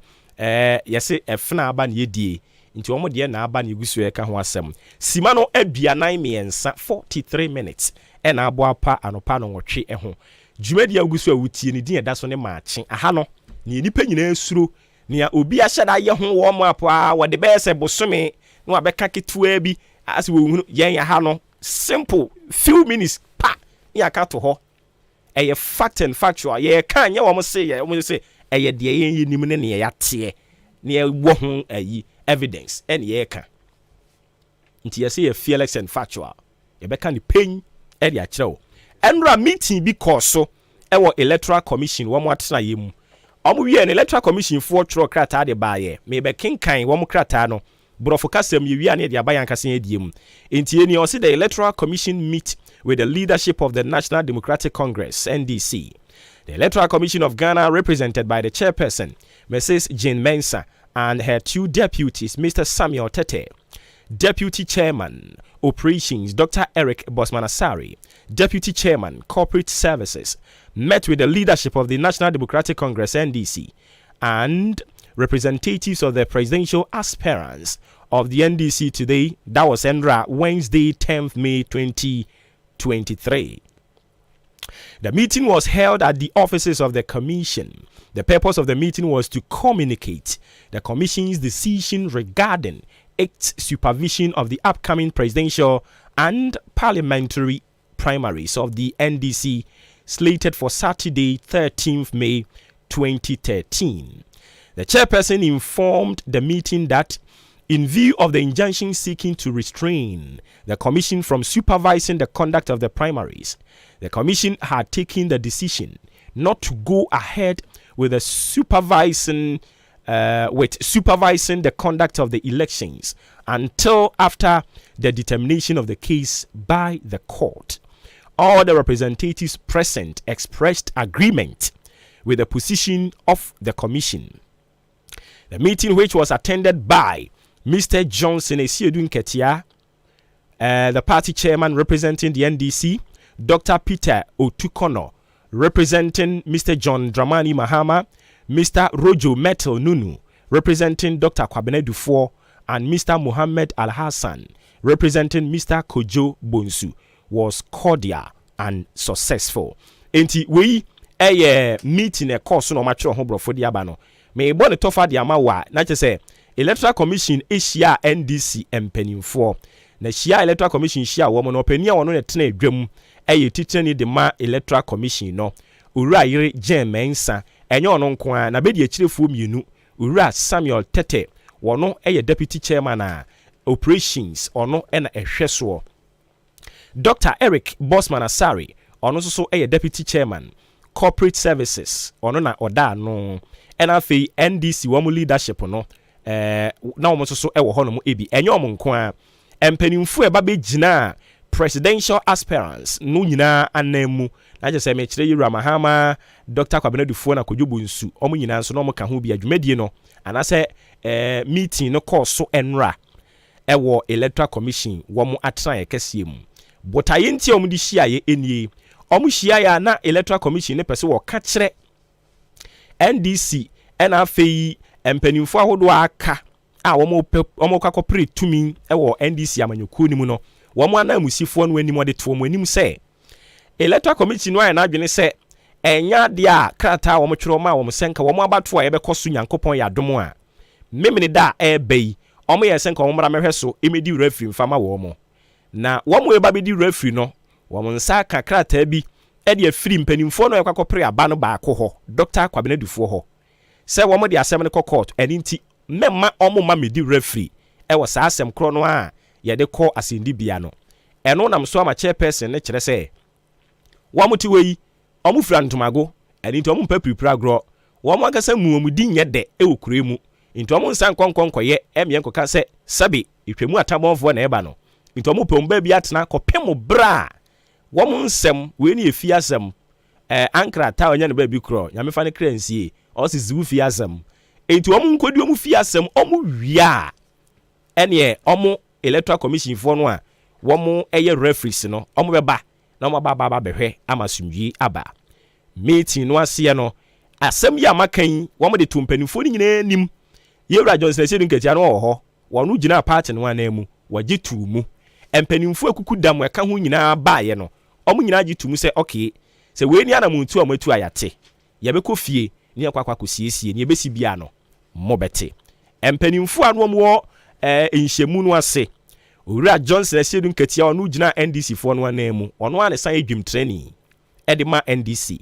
[SPEAKER 2] yese efna aba na yedie nti omo de na aba na egusu e ka ho asem sima no aduanan miensa 43 minutes ena abo apa anopa no nwotwe ho dwumadi agusu awutie ne din eda so ne maache aha no ne nipa nyina asuro ne obi ahyada ye ho wo mo apa wo de be se bosome no abeka ketua bi ase wo hunu yen aha no simple few minutes pa ya ka to ho eye fact and factual ye kan ye wo mo say eye de ye nim ne ne ya te ne wo ho ayi evidence and ye ka nti ye say ye fearless and factual ye beka ni pen e de a kire enra meeting bi koso ewo electoral commission wo mo atena yemu omo wie ne electoral commission for tro krata de baaye me be kenkan wo mo krata no brofo kasem ye wi ane de abayan kase ediem enti eni o se the electoral commission meet with the leadership of the National Democratic Congress NDC. The Electoral Commission of Ghana, represented by the chairperson Mrs. Jane Mensah and her two deputies, Mr. Samuel Tete, Deputy Chairman Operations Dr. Eric Bosmanasari, Deputy Chairman Corporate Services, met with the leadership of the National Democratic Congress NDC and representatives of the presidential aspirants of the NDC today. That was Wednesday 10th May 2023. The meeting was held at the offices of the Commission. The purpose of the meeting was to communicate the Commission's decision regarding its supervision of the upcoming presidential and parliamentary primaries of the NDC slated for Saturday, 13th May 2013. The chairperson informed the meeting that in view of the injunction seeking to restrain the Commission from supervising the conduct of the primaries, the Commission had taken the decision not to go ahead with the supervising the conduct of the elections until after the determination of the case by the court. All the representatives present expressed agreement with the position of the Commission. The meeting, which was attended by Mr. Johnson Esiedun Ketia, the party chairman representing the NDC, Dr. Peter Otukono, representing Mr. John Dramani Mahama, Mr. Rojo Metal Nunu, representing Dr. Kwabene Dufour, and Mr. Muhammad Al Hassan, representing Mr. Kojo Bonsu, was cordial and successful. Enti we meeting a course no match on for the abano. Me born tofa di amawa, na say Electoral Commission Asia NDC mpanimfo. Na Shia Electoral Commission Shia woman openia wono ne tena adwam teacher ni de ma Electoral Commission no. Ura yire Jemensa enye ono nko a na bedi akirefo mienu. Ura Samuel Tete wono deputy chairman a operations ono na ehweso. Dr. Eric Bosman Asari ono so deputy chairman corporate services ono na oda no. NFA NDC womu leadership no na omo so ewo hono ebi enye omo nko a empanimfu eba be gina presidential aspirants no nyina anemu na je se me kire Yura Mahama Dr. Kwabena Dufour na Kojobo Nsu omo nyina so no mo ka ho bi adwumadie no anase meeting no course so enra ewo Electoral Commission womu atran ekese mu botaye ntia omo di hia ye enie omo hia ya na Electoral Commission ne pese wo ka kire NDC NFA empanimfo ahodo aka a womo kakopre tumi ewo NDC amanyoku ni mu no womo anamusifo no anim de to mo anim se Electoral Committee no na adwene se enya de a krata womo twero ma womo senka womo abato a yebekɔso Nyankopɔn ya domo a memene da ebe omo ye senka womo mra mehweso emedi referee mfama womo na womo eba bedi referee no womo nsa ka krata bi de afiri mpanimfo no yakakopre aba no baako ho Dr. Kwabena Dufour ho se womo de asem ne court eni nti memma omo ma medi referee wo saa asem kro no a ye de kɔ asendi bia no eno nam so ama chairperson ne kyerɛ sɛ womo ti wei omo fira ntomago eni nti omo mpa prepare agro womo akasa mu di nyɛ de wo kure mu nti omo nsan konkonkoye emye nkoka sɛ sabi itwemu atabonfo na eba no nti omo pomba bi atena kɔpem bra womo nsɛm we ne efi asɛm ankra ta onya ne ba bi kro nyame fa ne kransie o si ziwu fi asɛm enti womo nkodi womo fi asɛm omo wia ene omo Electoral Commission fo no a womo referees no omo beba na omo baba behwe amasumdwi aba meeting no ase no asɛm ya makan womo de tumpanifo ni nyina nim Yewra Johnson Esiedun Ketia no ho wono gina party no anamu wagye tu mu empanimfo akuku dam eka ho nyina baaye no omo nyina gye tu mu se okay se we ni anamuntu amatu ayate yebekɔ fie ni akwakwa kosiesie ni ebesi bia no mobete empanimfo anu mo enhyemu no ase Owura Johnson Esiedun Ketia ono gina NDC fo no anamu ono ane san edwum training edema NDC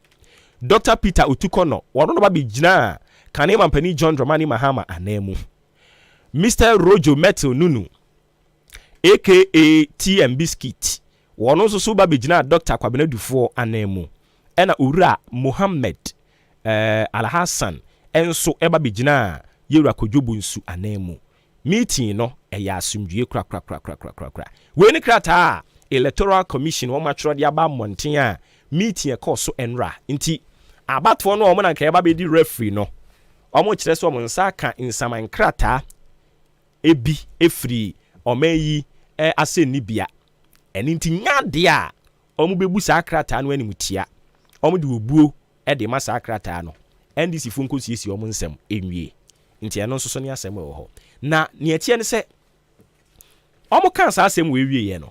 [SPEAKER 2] Dr. Peter Otukono wono no ba be gina Kanema Mpani John Dramani Mahama anamu Mr. Rojo Metal Nunu aka TM Biscuit wono so ba be gina Dr. Kwabena Dufour anamu ena Owura Muhammad Al Hassan enso eba be gina Yewra Kojobo Nsu anamu meeting no eya asumdue kra we ni krata Electoral Commission wo matro de aba monten a meeting e course so enra nti abato no omo na nka eba be di referee no omo kire so omo nsa ka insaman krata ebi efri omayi aseni bia eni nti nyade a omo bebu sa krata no animtia omo de obuo de ma sa krata no NDC funko siesi omo nsem enwie nti eno nso so ne asem wo ho na ne etie ne se omo kan sa asem we wie ye no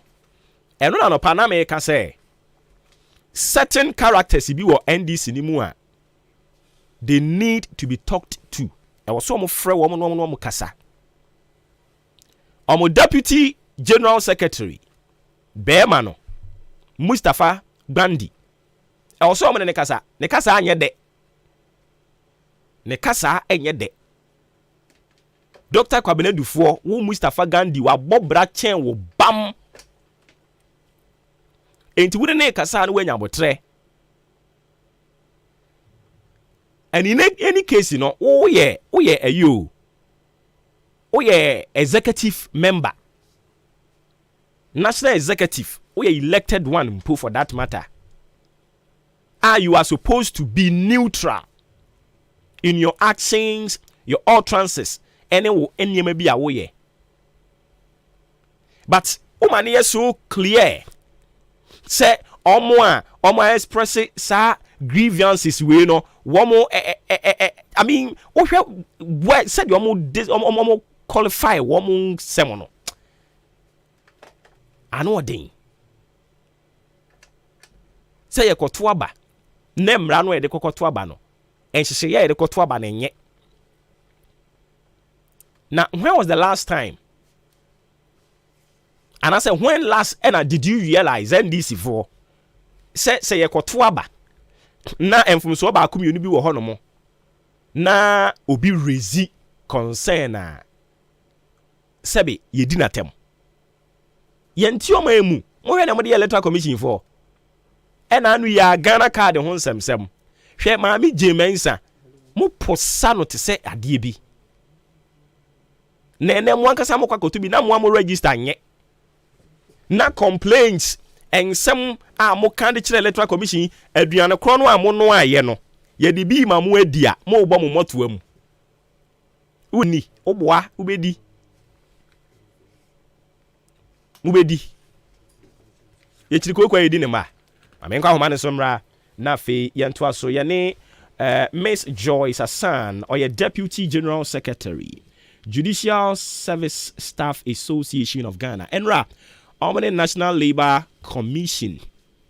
[SPEAKER 2] eno na no pa na me ka se certain characters bi wɔ NDC ni mu a they need to be talked to. ɛwɔ so ɔmo frɛ wɔn no ɔmo kasa. ɔmo deputy general secretary bɛɛma no Mustapha Gandhi ɛwɔ so ɔmo ne kasa anyɛ dɛ. Ne kasa enye de. Dr. Kwabena Dufoɔ wo Mustapha Gandhi wa bobra chen wo bam. Enti wo ne kasa no wanya botre. And in any case no, wo ye ayo. Wo ye executive member. National executive, wo ye elected one mpo for that matter. You are supposed to be neutral in your actions, your utterances, any maybe away. But woman is so clear. Say omo express sa grievances we no womo I mean what said omo qualify womo semono. Ano den. Say ye koto aba. Nemra no e de kokoto aba no. And she said, yeah, the koto aba nenye. Now, when was the last time? And I said, when last did you realize NDC for? Say ye koto aba. Na enfumso aba akumi oni bi wo hono mo. Na obi rezi concern na sebe ye di natem. Ye nti o ma emu. Mo hwe na mo de electoral commission for. And anu ya Ghana card ho nsɛmsɛm. Hwɛ maami Jemensa mo posa no te sɛ adeɛ bi. Na ene mo ankasa mo kwakoto bi na mo register nye. Na complaints ensɛm a mo kan de kyerɛ electoral commission aduane kro no a mo no ayɛ no. Ye di bi ma mo adi a mo bɔ mo moto am. Uni oboa ubedi. Ubedi. Ye kyiri kokwa yedi ne ma. Amenka ho mane somra na fe yento aso ye ne Miss Joyce Hassan or your Deputy General Secretary Judicial Service Staff Association of Ghana enra omene National Labour Commission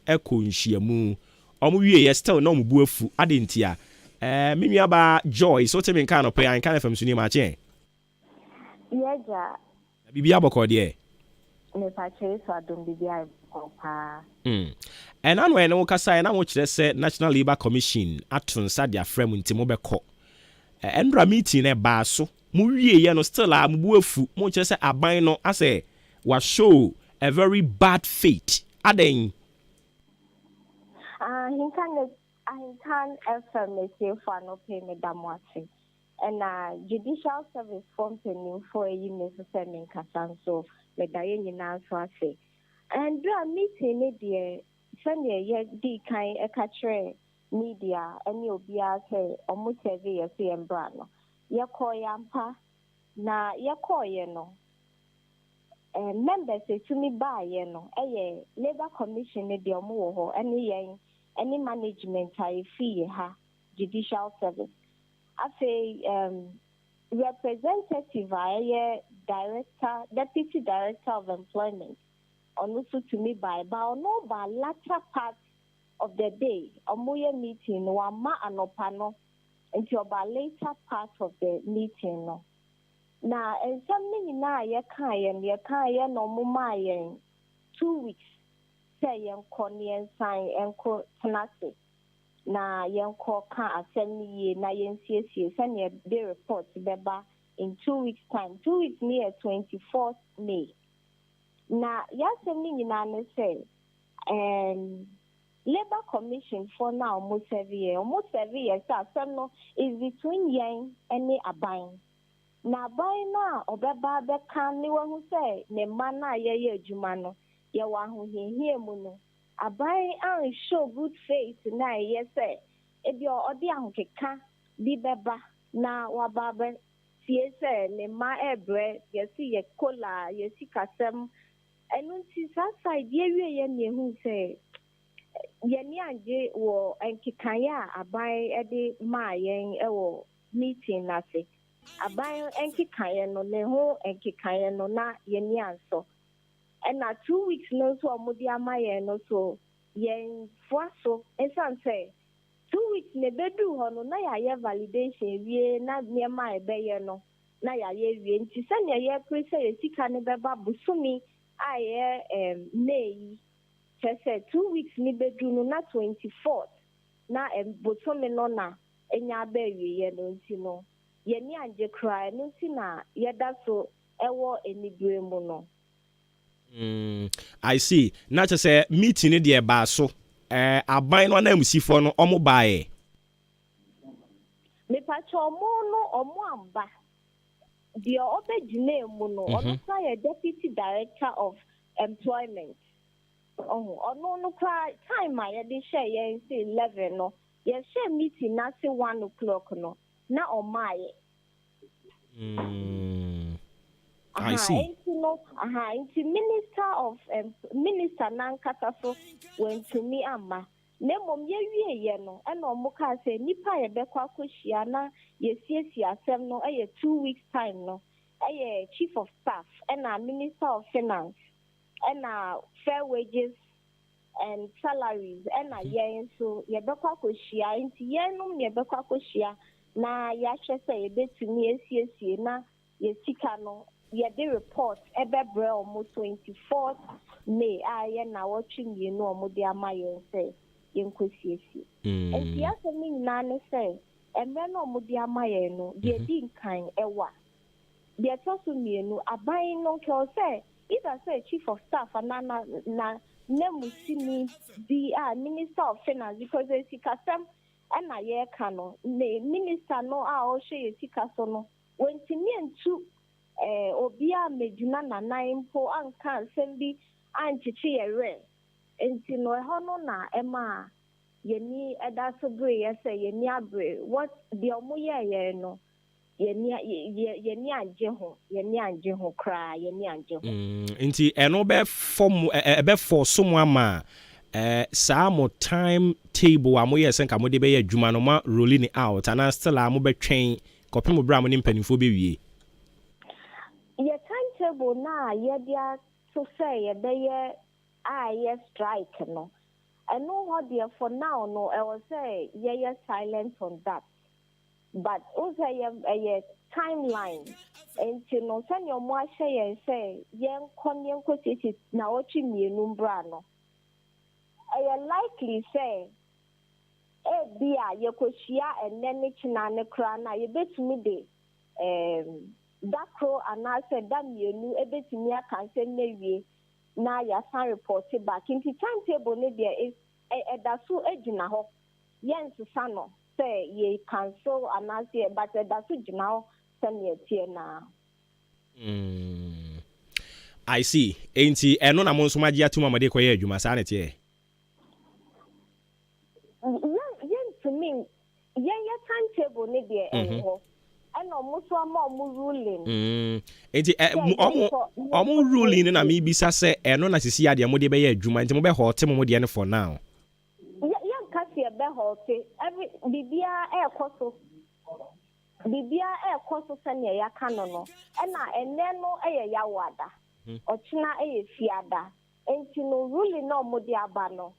[SPEAKER 2] eko nhyiamu omo wie ye still no mbu afu adentia menua ba Joyce so temi nka no pe an kan fam suni ma che
[SPEAKER 16] yeja
[SPEAKER 2] bibia bokọ de
[SPEAKER 16] me pa che so adom bibia pa
[SPEAKER 2] and I know no kasa na mo kire se National Labour Commission atunsa dia frame ntimo beko endra meeting e ba so mo wie ye no still a mo bu afu mo kire se aban no ase wa show a very bad fate aden
[SPEAKER 16] Ahenkan FM say for no pay me damwati and judicial service company for a necessary kasa so me daye nyina so ase and do a meeting ne de Sunday ye di kan e ka kire media any obia say omo serve ye say embra no ye call yampa na ye call ye no members to me ba ye no labor commission ne de omo wo ho any management I fee ha judicial service I say representative deputy director of employment also to me by no by latter part of the day omoye meeting wama anopano until by later part of the meeting no na something na ye kan no muma yen 2 weeks say yen konien sign enko tenase na yen ko kan asemi na yen siesie send the report beba in 2 weeks time 2 weeks near 24th May. Na yasemi nyina ne say Labor Commission for now almost 7 years so no is between yen and aban na aban na obeba be kan ni wo say ne man na ye adwuma no ye wa ho hihie mu no aban an show good faith na ye say e bi odi ahokeka bi beba na wababa tie say ne ma ebre ye si ye kola ye si kasem enunti sasa idie ye ne hu say ye ni anje wo enkikanya aban e de ma yen e wo meeting na se aban enkikanya no ne ho enkikanya no na ye ni anso and na 2 weeks no so omudi amaye no so yen so esan say 2 weeks ne bedu ho no na ya validation wie na niema ebeye no na ya wie nti se ne ya prese ye sika ne beba busumi aye May say 2 weeks ni bedu no na 24th na busumi no na enya ba wie ye no nti no ye ni anje cry no nti na ye da so ewo enibire mu no.
[SPEAKER 2] I see. Not to say meeting in the baso. Aban no na musifo no omo bae.
[SPEAKER 16] Me pacho omo no omo amba. The obegine mu no ono say deputy director of employment. Ono no cry time I dey share ye say 11 no. Ye share meeting na say 1 o'clock no. Na omaye.
[SPEAKER 2] I see.
[SPEAKER 16] It's minister of minister Nankata so went to me ama. Nemom ye no and omuka say nipa ye bekwa koshia na ye siesi asem no 2 weeks time no. Chief of staff and a minister of finance and fair wages and salaries and ye so ye bekwa koshia inti ye no ye bekwa koshia na ya hwe say ye betumi esiesi na ye sika no ye the report ebebre almost 24th May na watching you know mo dia mayen say yenkosiesi and ya so me na ne say emre no mo dia mayen no de din kan ewa de toso mienu aban no ke say either say chief of staff na nemusini the minister of finance because they sikasem na ye ka no minister no o hwe ye sikaso no wentimi entu obia medina na naimpo anka sembi anchichi yere enti no ho no na ema yeni edaso bre yese yeni abre what the omoye no yeni anje ho kra yeni anje ho
[SPEAKER 2] enti eno be form be for someone saa mo time table amoye senka mo de be adwuma no ma rolling out and still am be twen kopem bra mo ni mpanifo be wie.
[SPEAKER 16] Your timetable na ye dia to say ye be ye strike no. I know what there for now no I will say ye silent on that. But also ye timeline and you know send your mo say yen konyen kwotiti na ochi mienu bra no. I likely say bia ye koshia enene china ne kra na ye betumi de Dakro and I said that you ebetimi aka nsem na wie na ya san report back into timetable ne there is edaso agina ho yen sesa no say ye cancel and I say but edaso gina ho send ye tie na.
[SPEAKER 2] I see. Enti eno na mo nso magi atuma made koye adwuma sa na tie.
[SPEAKER 16] Yen to me yen timetable ne there ho. And almost one more ruling.
[SPEAKER 2] Omo ruling na me bisa say eno na sisi ade mo de be ya adwuma nti mo be hote mo de ne for now.
[SPEAKER 16] Yeah, kasi be hote. Every bibia ekoso. Bibia ekoso sane ya kano no. Na ene no ya wada. Ochina fiada. Enti no ruling no mo de aba no.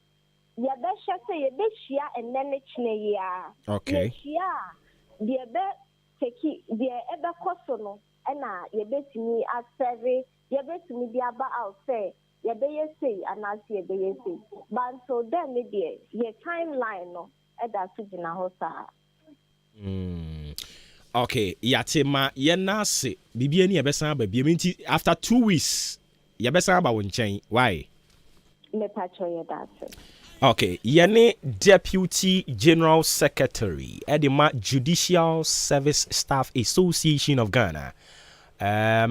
[SPEAKER 16] Ya be hye say ye be hia ene ne chine ya.
[SPEAKER 2] Okay.
[SPEAKER 16] Hia de be Teki the ebe koso no na yebetimi asere yebetimi bi aba out say yebeye say anasi yebeye say but so then me dey ye timeline no eda so gina ho sa.
[SPEAKER 2] Okay yatima ye na se bibia ni yebesan ba bia nti after 2 weeks yebesan ba won chen why
[SPEAKER 16] me pacho ye that.
[SPEAKER 2] Okay, yene Deputy General Secretary Edema Judicial Service Staff Association of Ghana,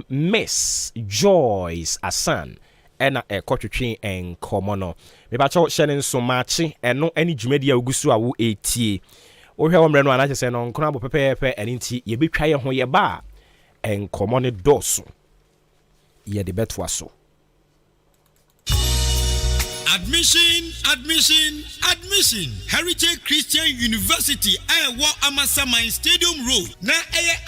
[SPEAKER 2] Miss Joyce Asan, ena ekotwetwe enkomo no. Me ba cho hye ne so machi eno ani dwumadi agusu awo etie. Wo hwe womre no ana se no nkona bo pepepe enti ye betwa ye ho ye ba enkomo ne doso. Ye de betwa so.
[SPEAKER 17] Admission. Heritage Christian University, Iowa Amasaman Stadium Road. Na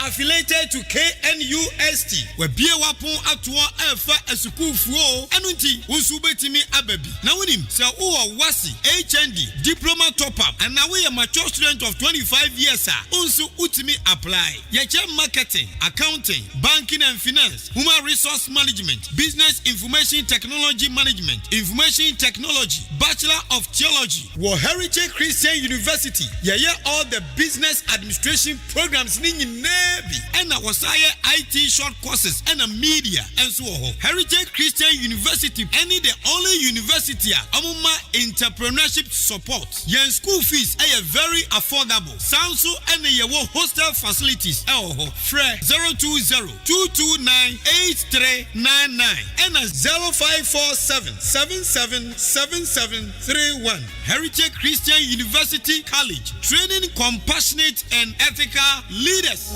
[SPEAKER 17] affiliated to KNUST. Where Bia Wapon Atwa Alpha Asukufuo. Anunti, Usubetimi Ababi. Now with him, Sir Uwa Wasi, HND, Diploma Top Up. And now we are mature student of 25 years, sir. Also, Utimi apply. Yacha Marketing, Accounting, Banking and Finance, Human Resource Management, Business Information Technology Management, Information Technology, Bachelor of Theology, War Heritage Christian University. Yeah, all the business administration programs in Navy and our IT short courses and a media and so on. Heritage Christian University, any the only university amuma entrepreneurship support. Your school fees are very affordable. Sound so and your hostel facilities. Fre 020-229-8399 and a 0547-777731. Heritage Christian University College, training compassionate and ethical leaders.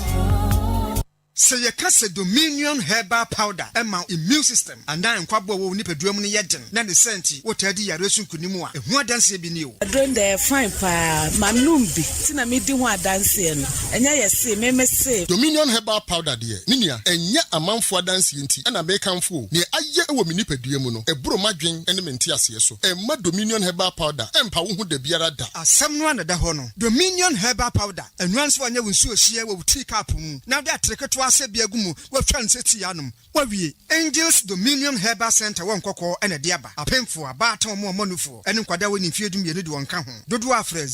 [SPEAKER 3] Say you cast a Dominion herbal powder and my immune system and then kwabo wo ni pedrum ni yeden na the senti what edi ya resun kunimu a ehu dance bi ni o
[SPEAKER 18] don the fine pa manum bi tina me di ho dance no enya yesi me say
[SPEAKER 19] Dominion herbal powder de ninia enya amanfo dance nti na be kanfo ne aye ewo me ni pedum no eburo madwen ene mente ase so emma Dominion herbal powder empa wo hu da biara da
[SPEAKER 3] asem no na da ho no Dominion herbal powder enwanso anya wonsu ohia wo tea cup mu na da treketo Biagumu, what Transianum, what we Angels Dominion Herbal Center, one cocoa and a diaba, a painful, a baton more monuful, and Quadawin infusing your little one come. Dodo Afre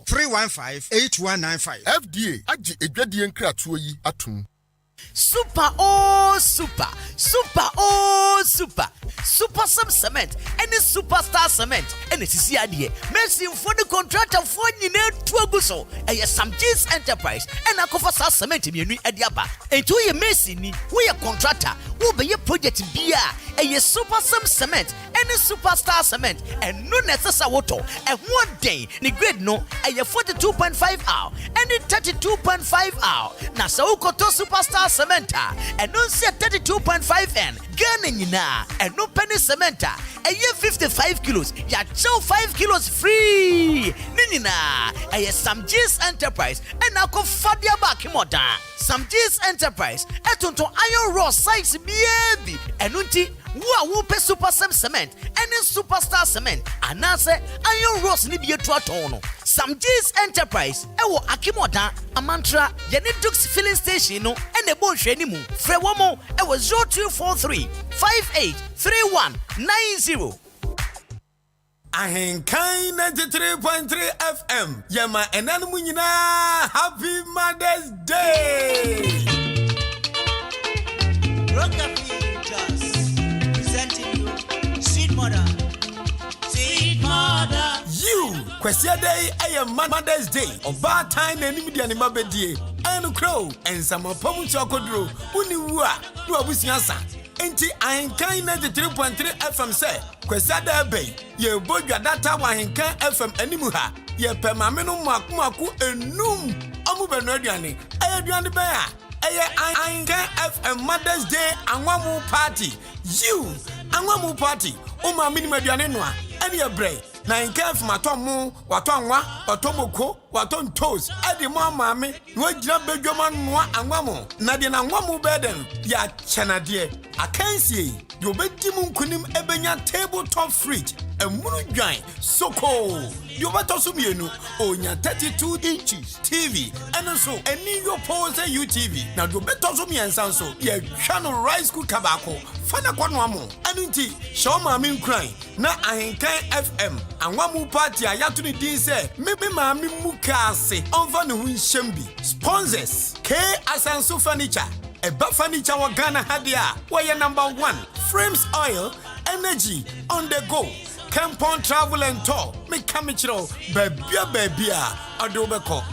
[SPEAKER 3] 054-315-8195.
[SPEAKER 19] FDA, Aji, a gradient cratui atum.
[SPEAKER 20] Super some cement and a superstar cement and it's the idea. Mercy for the contractor for you need to abuso and some G's enterprise and a cover cement in your adiaba and to your mercy we a contractor will be a project beer and a super some cement and a superstar cement and no necessary water and one day the grade no and a 42.5 hour and a 32.5 hour now so koto superstar cementa and don't say 32.5 N Ghana na and no penny cementa and you 55 kilos ya chow 5 kilos free ninina and some G's enterprise and now go fadia back moda some G's enterprise etonto iron raw size baby and unti wo pe super cement and superstar cement and now say iron rods ni bi etu aton some G's enterprise ewo akimoda amantra yene dux filling station no and e bon hwe ni mu frɛ wo mo ewo 0243 583190
[SPEAKER 17] Ahenkan 93.3 FM. Yama enanu nyina Happy Mother's Day.
[SPEAKER 1] Presenting you Sweet Mother. Sweet Mother.
[SPEAKER 17] You Kwesi Day ayɛ Mother's Day. Oba time na nim dia ne mabedie. Anu crow and some pomu chokodro. Uni wa no abusia sa. Enti Ahenkan 93.3 FM say Kwesi Day bay. Ye bodwa data wa Ahenkan FM animu ha. Ye pe mame no maku enum. Omu beno aduane. Aduane be a. Ahenkan FM Mother's Day anwamu party. You anwamu party. Uma mini aduane no a. Ene ebre. Na Ahenkan FM atomu, watonwa, watomoko, waton toes. Edi mo amame, no gina bedwoma no anwamu. Na de na anwamu beden ya chanade. Akansie, you bedi mu nkunim ebenya tabletop fridge. Emunu dwan soko. You better sumienu onya 32 inches TV and also any your pose UTV. Now you better sumiensan so ye channel rice cooker bako. Fana kwano amo. Anunti show ma min crying. Na Ahenkan FM anwamu party ayatu ni din say maybe ma mi mukase onfa ne hu nhyembi. Sponsors K Asanso Furniture. Eba furniture wa Ghana hadia. Why number 1 Frames Oil Energy on the go. Campon Travel and Tour. Me kamichiro babia adobeko.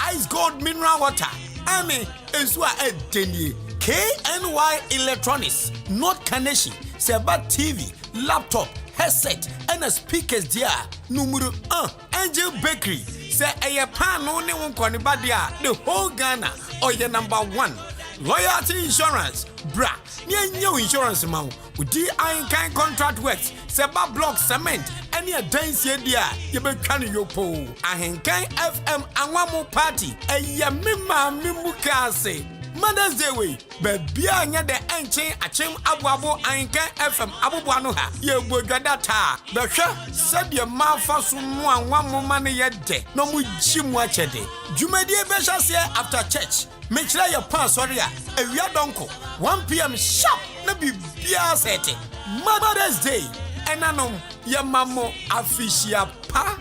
[SPEAKER 17] Ice Gold Mineral Water. Ame ensua edeni. KNY Electronics. Not Kaneshi. Seba TV, laptop, headset, and speakers there. Numero 1. Angel Bakery. Say a pan no ne won badia. The whole Ghana. Or your number 1. Loyalty Insurance. Bra. Nye insurance man. udi Ahenkan contract works seba block cement any a dance yedia ye be twa no yopo Ahenkan FM anwamu party eya mema mimu kase Mother's Day way bebia anya de enchen achem aboabo Ahenkan FM aboboa no ha ye bodwada ta behwe sebie mafa so no anwamu mane ye de no mu gimu achede dwumadie be hase after church mechira your pan sorry ewia donko 1 p.m. sharp na bibia sete Mother's Day enanom ye mamo afishia pa.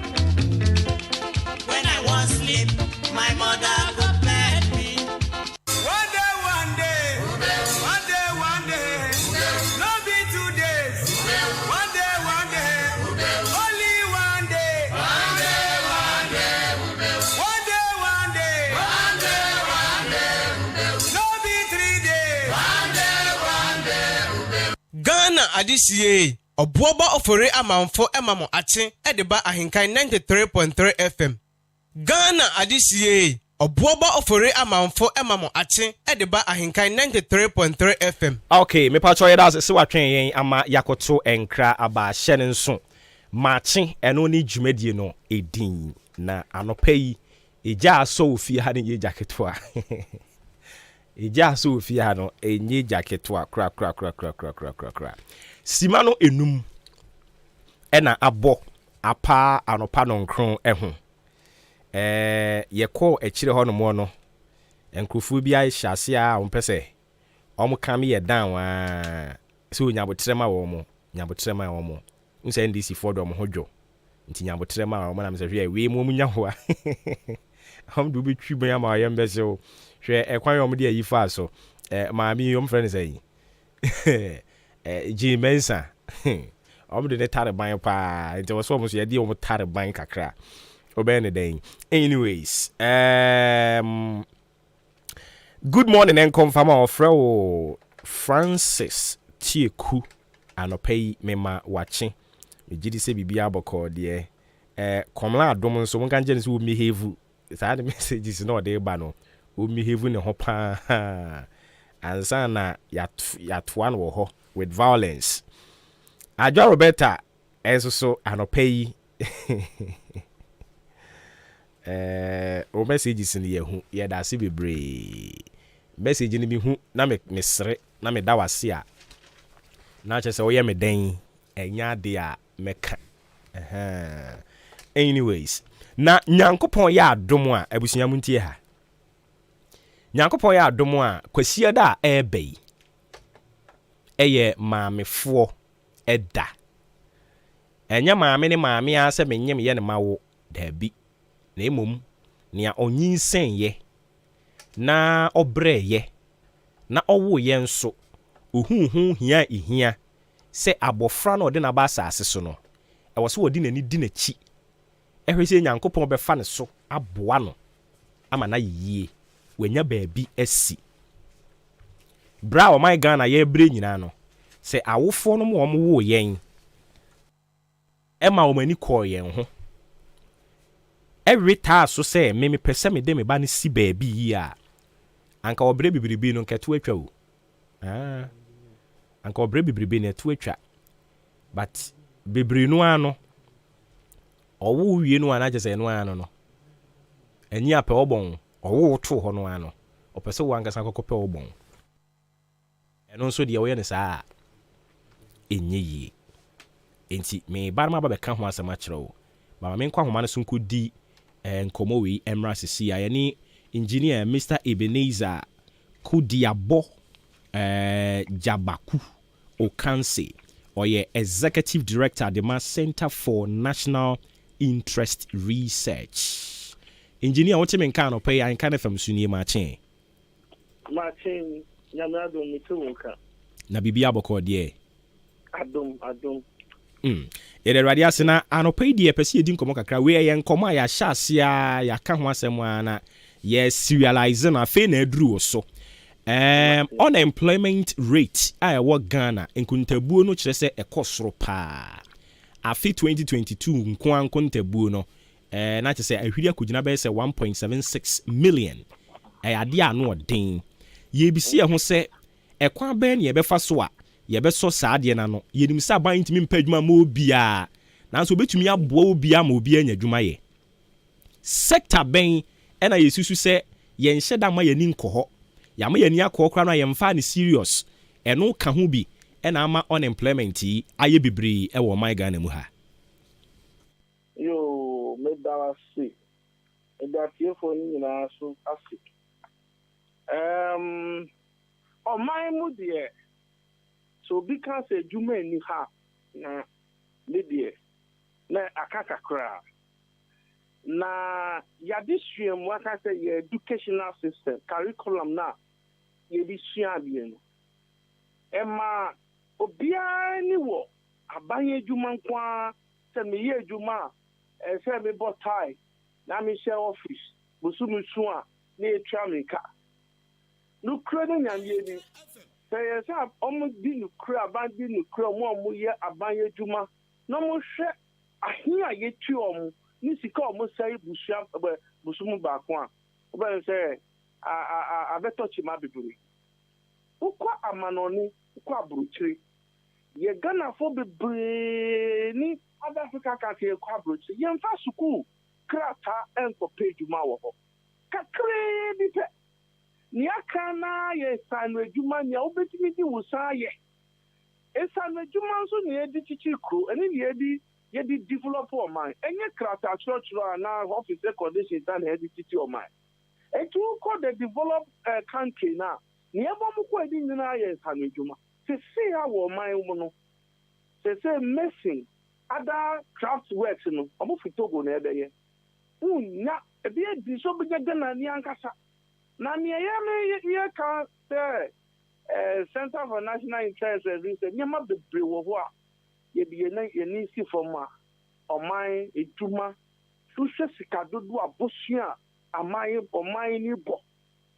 [SPEAKER 1] When I was sleep, my mother could bed me. One day, no be 2 days. One day, only one day. One day, no be 3 days.
[SPEAKER 21] Ghana adisiye obuoba ofore amanfo emamo ache edeba Ahenkan 93.3 FM. Ghana adisiye obuoba ofore amanfo emamo ache edeba Ahenkan 93.3 FM.
[SPEAKER 2] Okay, me pa choye das se watwen yen ama yakoto enkra aba hyene nso. Maakye eno ni dwumadie no edin na anopa yi eja aso ofie ha ne ye jacketwa. Eja aso ofie ha no enye jacketwa kra. Simano enum ena abo apa anopa no nkron eho. Yekọ ekire ho no mo no enkrofu bi a hyase a ompese omo kam ye dan wa so nyabotrema wo mo nse NDC for do mo hodwo nti nyabotrema wo mo na mse hwe we mo munya ho a am do be twi ban ma yem bese o hwe ekwan yo mo de ayi fa so maami yo mfrɛ ne sɛ G Mensa omo de tare ban pa nti wo so mo so ye de omo tare ban kakra obey day. Anyways, good morning and confirm our friend Francis Tieku anopay mema watching. Me jidi se bibia boko de komla adom so won kan je so mi hevu sad messages no dey ba no o mi hevu ne ho pa ansa na yatwan wo ho with violence. Ajo Roberta so anopay o messages ni yehu ye da se bebre message ni bi hu na me sere na me da wase a na che se o ye me den enya de a meka anyways na nyankopon ya adom a abusunya muntie ha nyankopon ya adom a kwasia da ebe eye maamefo eda enya maame ne maame a se menyem ye ne mawo da bi na emom nia onyinsen ye na obre ye na owo ye nso ohuhu hia ihia se abofra na ode na ba asase so no e wo se odi nani di na chi ehwese nyankopon be fa ne so aboa no ama na yie wanya baabi asi bra o my Ghana ye bre nyina no se awofo no mo wo yen ema o mani ko yen ho every task so say me pese me de me ba ne si baabi yi a anka obre bibiribi no nketo atwa o anka obre bibiribi na to atwa but bibiri no ano owo wie no ana jese no ano no enyi ape obon owo to ho no ano opese wo angasa kokope obon eno nso de wo ye ne saa enyi yi enti me barma ba be ka ho asema kire o ba me nkwa homa no so nkodi nkomo wi emra sisi ayani engineer Mr. Ebenezer Kudiabo Jabaku Okanse oye executive director at the Center for National Interest Research. Engineer what me kan opay Ahenkan FM sunie Maakye
[SPEAKER 22] nyamado mituka
[SPEAKER 2] na bibia boko de
[SPEAKER 22] adom
[SPEAKER 2] Ere radio asena anopay die pese edi nkomo kakra we ye nkomo a ya hyase a ya ka ho asem ana ye serialize na fe na aduru so unemployment rate a wo Ghana nkuntabuo no kire se ekosoro pa afi 2022 nko nkuntabuo no na kire se ahwiri akugina be se 1.76 million ade ano odin ye bisi ho se ekwan ba na ye befa so a yɛbɛsɔ saa deɛ na no yɛnim sɛ aban ntumi mpa adwuma ma obiaa nanso obɛtumi aboa obiaa ma obiaa anya adwuma yɛ sector bɛn ɛna yɛsusu sɛ yɛnhyɛ da ma yɛni nkɔ hɔ yɛama yɛni akɔ koraa no a yɛmfa ne serious ɛno ka ho bi ɛna ama unemployment yi ayɛ bebree ɛwɔ ɔman Ghana mu ha
[SPEAKER 22] yo medawa se edatiefo ni nyinaa so ase ɔman mu deɛ so obi ka sɛ adwuma ani ha na ne deɛ na aka kakra na yɛde sua mu aka sɛ yɛ educational system curriculum na yɛde sua adeɛ no ɛma obiara ni wɔ aban adwuma nko a sɛ meyɛ adwuma a sɛ mebɔ tie na mehyɛ office bosumisu a na ɛtua me ka nukura no nyameɛ ni sɛ yɛ sɛ ɔmo di nukura aban di nukura ɔmo yɛ aban adwuma na ɔmo hwɛ ahe a yɛtua ɔmo ne sika ɔmo sɛ busua bosumu baako a ɔbɛn sɛ abɛtɔ kyima bebree wokɔ amanɔne wokɔ aburokyire yɛ Ghanafo bebree ni South Africa kake yɛkɔ aburokyire yɛmfa sukuu krataa ɛnkɔpɛ adwuma wɔ hɔ kakraa bi pɛ nea aka na yɛ sanu adwuma nea wobɛtumi di wo saa yɛ ɛsanu adwuma nso na yɛde kyikyi kuro ɛne na yɛde develop ɔman ɛnyɛ krataa kyerɛkyerɛ a na office condition ta na yɛde kyikyi ɔman ɛtu kɔ the developed country na nea ɛbɔ mu kɔ edi nyinaa yɛ sanu adwuma sese a wɔ ɔman mu no sese medicine other craft works no ɔmo fi Togo na ɛbɛyɛ unya ebi edi so bi gɛgɛ na ni ankasa na nea yɛ ka sɛ Center for National Interest Research nyɛma bebree wɔ hɔ a yɛde yɛni si fam a ɔman edwuma sohwɛ sika dodo abosua a ɔman ni bɔ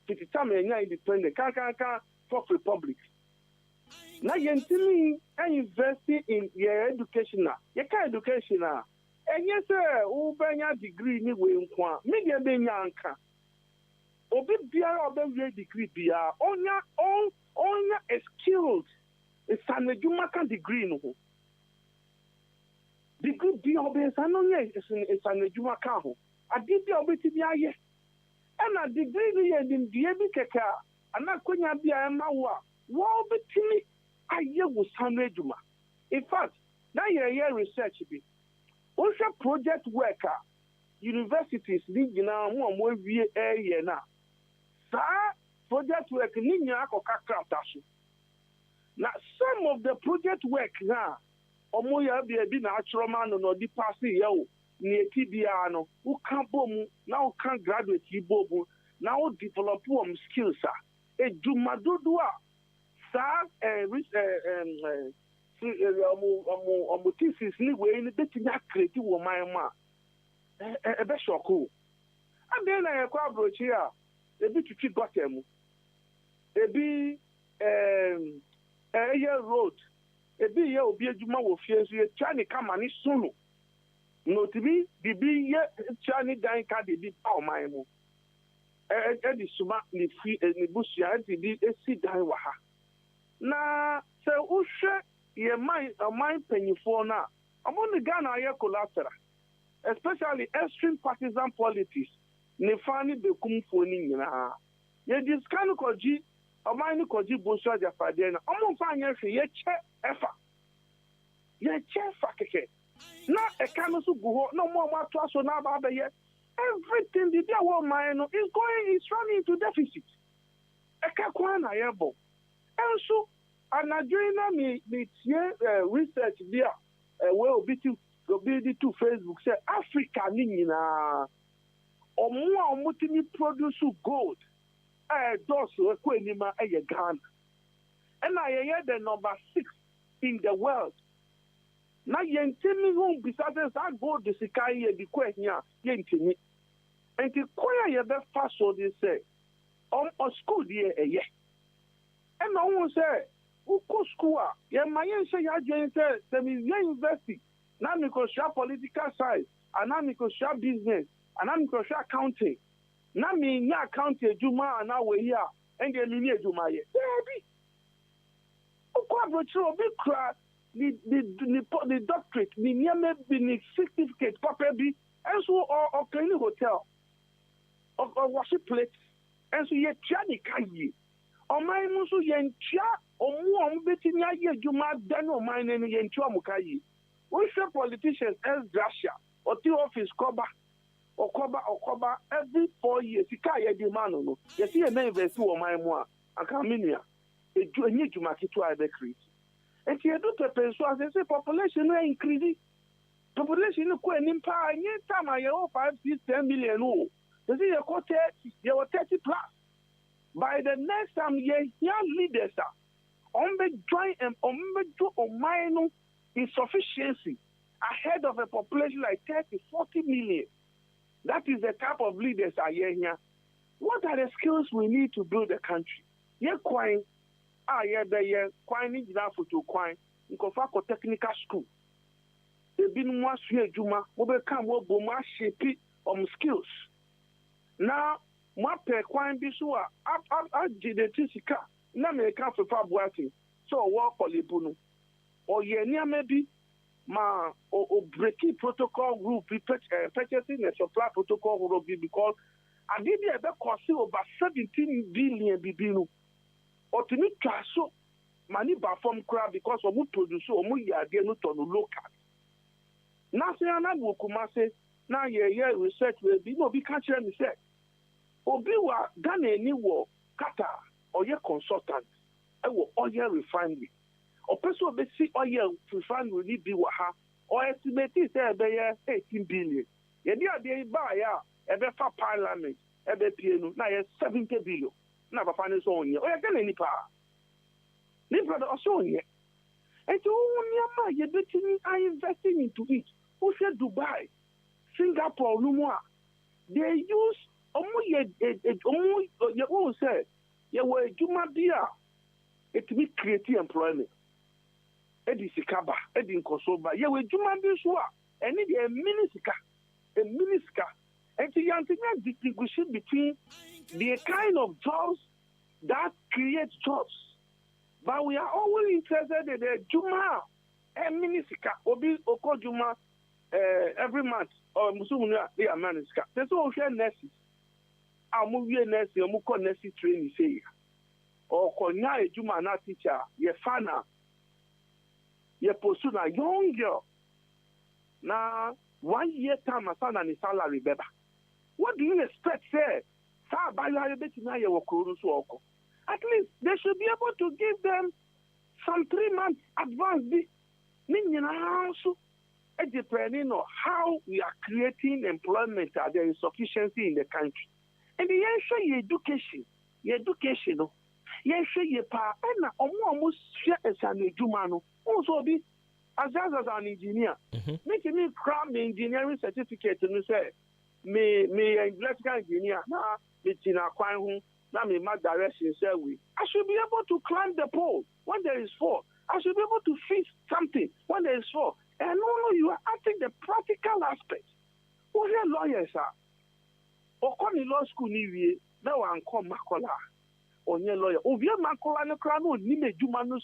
[SPEAKER 22] titi tam yɛnya independent kankanka Fourth Republic na yɛntimi invest in your education a yɛka education a ɛnyɛ sɛ wobɛnya degree ni wei nko a media bɛnya anka obi biara ɔbɛwie degree biara ɔnya a skilled ɛsan adwuma ka degree no ho degree biara ɔbɛyɛsa no nyɛ ɛsan adwuma ka ho ade bi a ɔbɛtumi ayɛ ɛna degree no yɛ nimdeɛ bi kɛkɛ a anaa akonya bi a ɛma wo a wɔbɛtumi ayɛ wo san adwuma in fact na yɛyɛ research bi wohwɛ project work a universities ne nyinaa ho a mo awie ɛyɛ na saa project work ne nyinaa akɔka krata so na some of the project work na ɔmo yɛ bi na akyerɛ ma no ɔde pass yɛ o ne eti biara no woka bɔ mu na woka graduate yi bɔ mu na wo develop skills a edwuma dodo a saa thesis ni wei ni betumi akreti wɔ man mu a ɛbɛ shɔko adɛn na yɛkɔ aburokyi a ebi twitwi gɔtɛ mu ebi ɛyɛ road ebi yɛ obi adwuma wɔ fie nso yɛtua ne kama ne sono na otibi bibi yɛ tua ne dan ka de bi ba ɔman mu ɛde suma ne fi ne busua ɛde bi esi dan wɔ ha na sɛ wohwɛ yɛ ɔman mpanyinfoɔ no a ɔmo ne Ghana ayɛ collateral especially extreme partisan politics ne fa ne bekumfoɔ ne nyinaa yɛde sika no kɔgye ɔman no kɔgye bosu agyapadeɛ no ɔmo mfa anyɛ hwee yɛkyɛ fa kɛkɛ na ɛka no so gu hɔ na ɔmo atoa so na aba abɛyɛ everything bibi a wɔ ɔman no is running into deficit ɛka kwan na yɛbɔ ɛnso anadwoe na metie research bi a wei obi di to Facebook sɛ Africa ne nyinaa ɔmo a ɔmotumi produce gold ɛdɔɔso ɛkɔ anim a ɛyɛ Ghana ɛna yɛyɛ the number 6 in the world na yɛntimi ho bisa sɛ saa gold sika yɛde kɔ ahia yɛntimi nti kwan a yɛbɛfa so de sɛ school deɛ ɛyɛ ɛna ɔho sɛ wokɔ school a yɛma yɛnhyɛ yɛadwene sɛ meyɛ university na mekɔsua political science anaa mekɔsua business anaa mekɔsua accounting na menya accounting adwuma anaa wɔyi a ɛndeɛ menni adwuma yɛ daabi Okwa brochuro obi kra the doctorate, the near maybe certificate, papa be, and so or any hotel or worship place, and so ye chani kayi. Or my musu yen chia or more betting ya you might then or mine and yen chuamukayi. We say politicians as Russia or the office cover or cover every 4 years. Ikaya demand no. You see a name verse or my moi. I can't mean ya. It do a need to market to either create. And you do the person as say population will increase. Population is quite in power. Any time I have 5, 6, 10 million. Oh, you see, you were 30 plus. By the next time, you leaders are join and do minor insufficiency ahead of a population like 30, 40 million. That is the type of leaders are here. What are the skills we need to build the country? Yeah, coin. The coin is enough to coin. You can find a technical school. They've been more sweet, Juma. We become more bomber shape skills. Now, my per coin be so up the Tisika. Now, may come for Fabuati. So, walk for Libuno. Or ye near maybe ma or breaking protocol group purchasing a supply protocol group because I did the cost over 17 billion bibino. Or to me, so money by from crab because of who produce or we are getting to local. Now, say, I'm say, now, yeah, research will be no be catching me say. Obiwa Ghana any war Qatar or your consultant, I will oil refinery. Or person be see oil refinery be waha or estimate is 18 billion. Yedi ade buy ebe fa parliament ebe pienu na 70 billion. Na papa ni so onye. O ya Ghana ni pa. Ni brother also onye. And to nyama ye betini are investing into it. Who said Dubai, Singapore, Lumwa? They use you say you were Juma Bia. It be creating employment. Edi Sikaba, Edi Nkosoba. You were Juma Bishwa. And it a minisca. And the Yantina distinguishing between the kind of jobs that create jobs. But we are always interested in the Juma and minisca. Obi Oko Juma every month or Musumuna they are minisca. There's also nurses. I'm moving nursing, I'm going nursing training say. Or Konya Juma na teacher, ye fana. Ye pursue a young girl. Now 1 year time a son and his salary better. What do you expect, sir? At least they should be able to give them some 3 months advance. Depending on how we are creating employment, there is sufficiency in the country. And the answer your education, your pa, and almost share as an eduman, also be as an engineer. Making me cram engineering certificate and say, me electrical engineer, it's in a quine, now me my direction say we. I should be able to climb the pole when there is 4. I should be able to fix something when there is 4. And no, you are acting the practical aspect. Who are lawyers are? Or come in law school, now I'm called Makola. Or your lawyer. Oh, we are Makola, no crown, no, Nime Jumanu,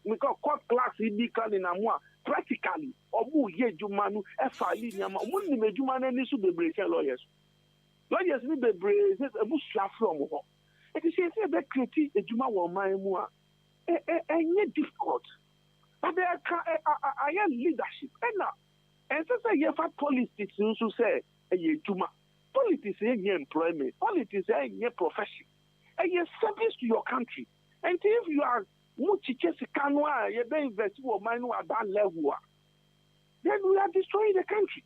[SPEAKER 22] we call court class in the Kalinamwa, practically, or who ye Jumanu, FIE, Yama, Nime Juman, and this should be breaking lawyers. Lawyers need the brains, a bush from war. And you say that critique the Juma or my moi, and yet difficult. But there I am leadership. And now, and so say, you have politics, you say, a Juma. Politics is your employment. Politics is your profession. And your service to your country. And if you are Muchichesikanoa, you don't invest your money at that level, then we are destroying the country.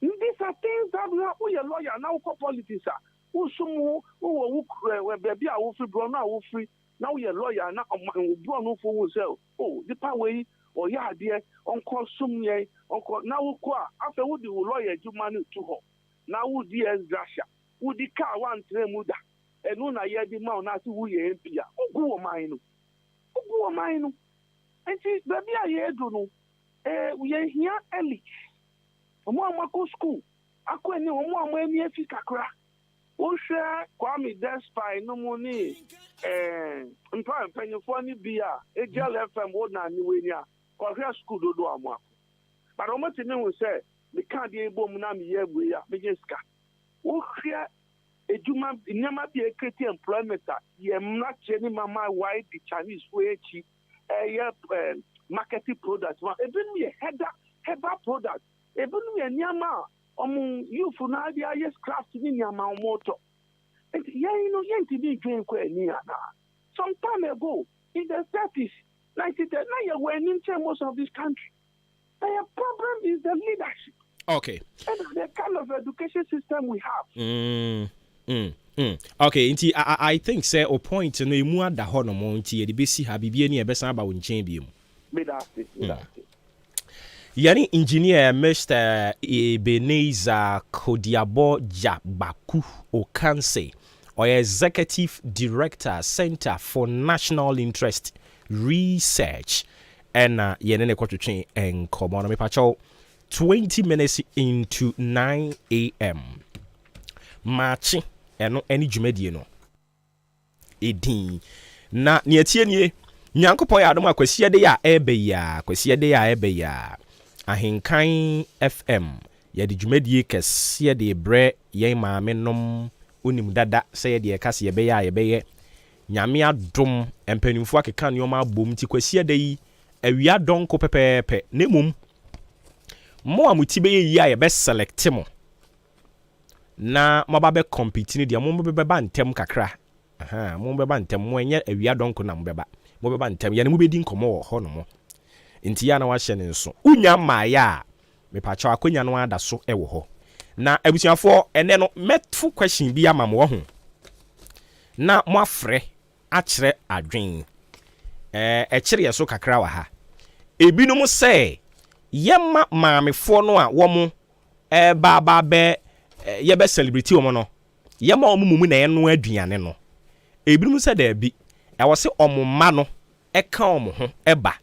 [SPEAKER 22] These are things that we are lawyer now for politics. Who baby are free, brown free. Now we are lawyer now brown for sell. Oh, the power or yeah, dear, uncle Sumye, uncle now after what the lawyer do money to her. Now would the Russia, would the car one muda, and when I hear the mount as who ye empia, oh go mine, and see, baby, I don't know. We are here early. Mako school, I couldn't know one way near Fikakra. Oh, share, Kwame Despai, no money, mpanyinfoɔ ni bi a ejl fm wo na ni we ni a kɔhwɛ school dodo amoa but ɔmo ti ne ho sɛ me ka de ebom na me yɛ we a me gye sika wo hwɛ ejuma nyama bi ekete employment a yɛ mra kye ni mama why the Chinese fo echi marketing product ma ebinu yɛ herbal product ebinu yɛ nyama ɔmo youth na ade ayɛ craft ni nyama ɔmo tɔ some time ago, in the 30s, 90s, now you were in most of this country. The problem is the leadership.
[SPEAKER 2] Okay.
[SPEAKER 22] And the kind of education system we have.
[SPEAKER 2] Okay, inti I think say o point no emu ada ho no mo nti ye de besi ha bibie ni e besa ba wo nchen bi mu. Yani engineer Mr. Ebenezer Kodiabo Jabaku Okanse, or Executive Director, Center for National Interest Research, and yenene kwachuchen en komono me pacho 20 minutes into 9 a.m. March eno eni dwumadie no edin na ne atie nie nyankopon ya adom akwasi de ya ebe ya kwasi de ya ebe ya Ahenkan FM ya de dwumadie kese de bre yen maame nom onim dada sɛ yɛ de kase yɛ bɛyɛ nyame adom empanimfo akeka nneɔma abom ti kwasi da yi awia donko pɛpɛɛpɛ ne mum mo a muti bɛyɛ yi a yɛ bɛ select mo na mo ba bɛ compete ne dia mo bɛba ntem kakra mo bɛba ntem mo enye awia donko na mo bɛba ntem yɛ ne mo bɛdi nkɔmɔ wɔ hɔ no mo nti ya na wa hyɛ ne nso unya maaya me pacho akonya no ada so ɛwɔ hɔ na abusuafo ene no metful question bi ama mo ho na mo afrɛ akyerɛ adwen ɛkyerɛ yeso kakra wa ha ebinom sɛ yɛma maamefo no a wo mo ba be yɛbɛ celebrate wo mo no yɛma wo mumu na ɛno aduane no ebinom sɛ da bi ɛwɔ sɛ ɔmoma no ɛka ɔmo ho ɛba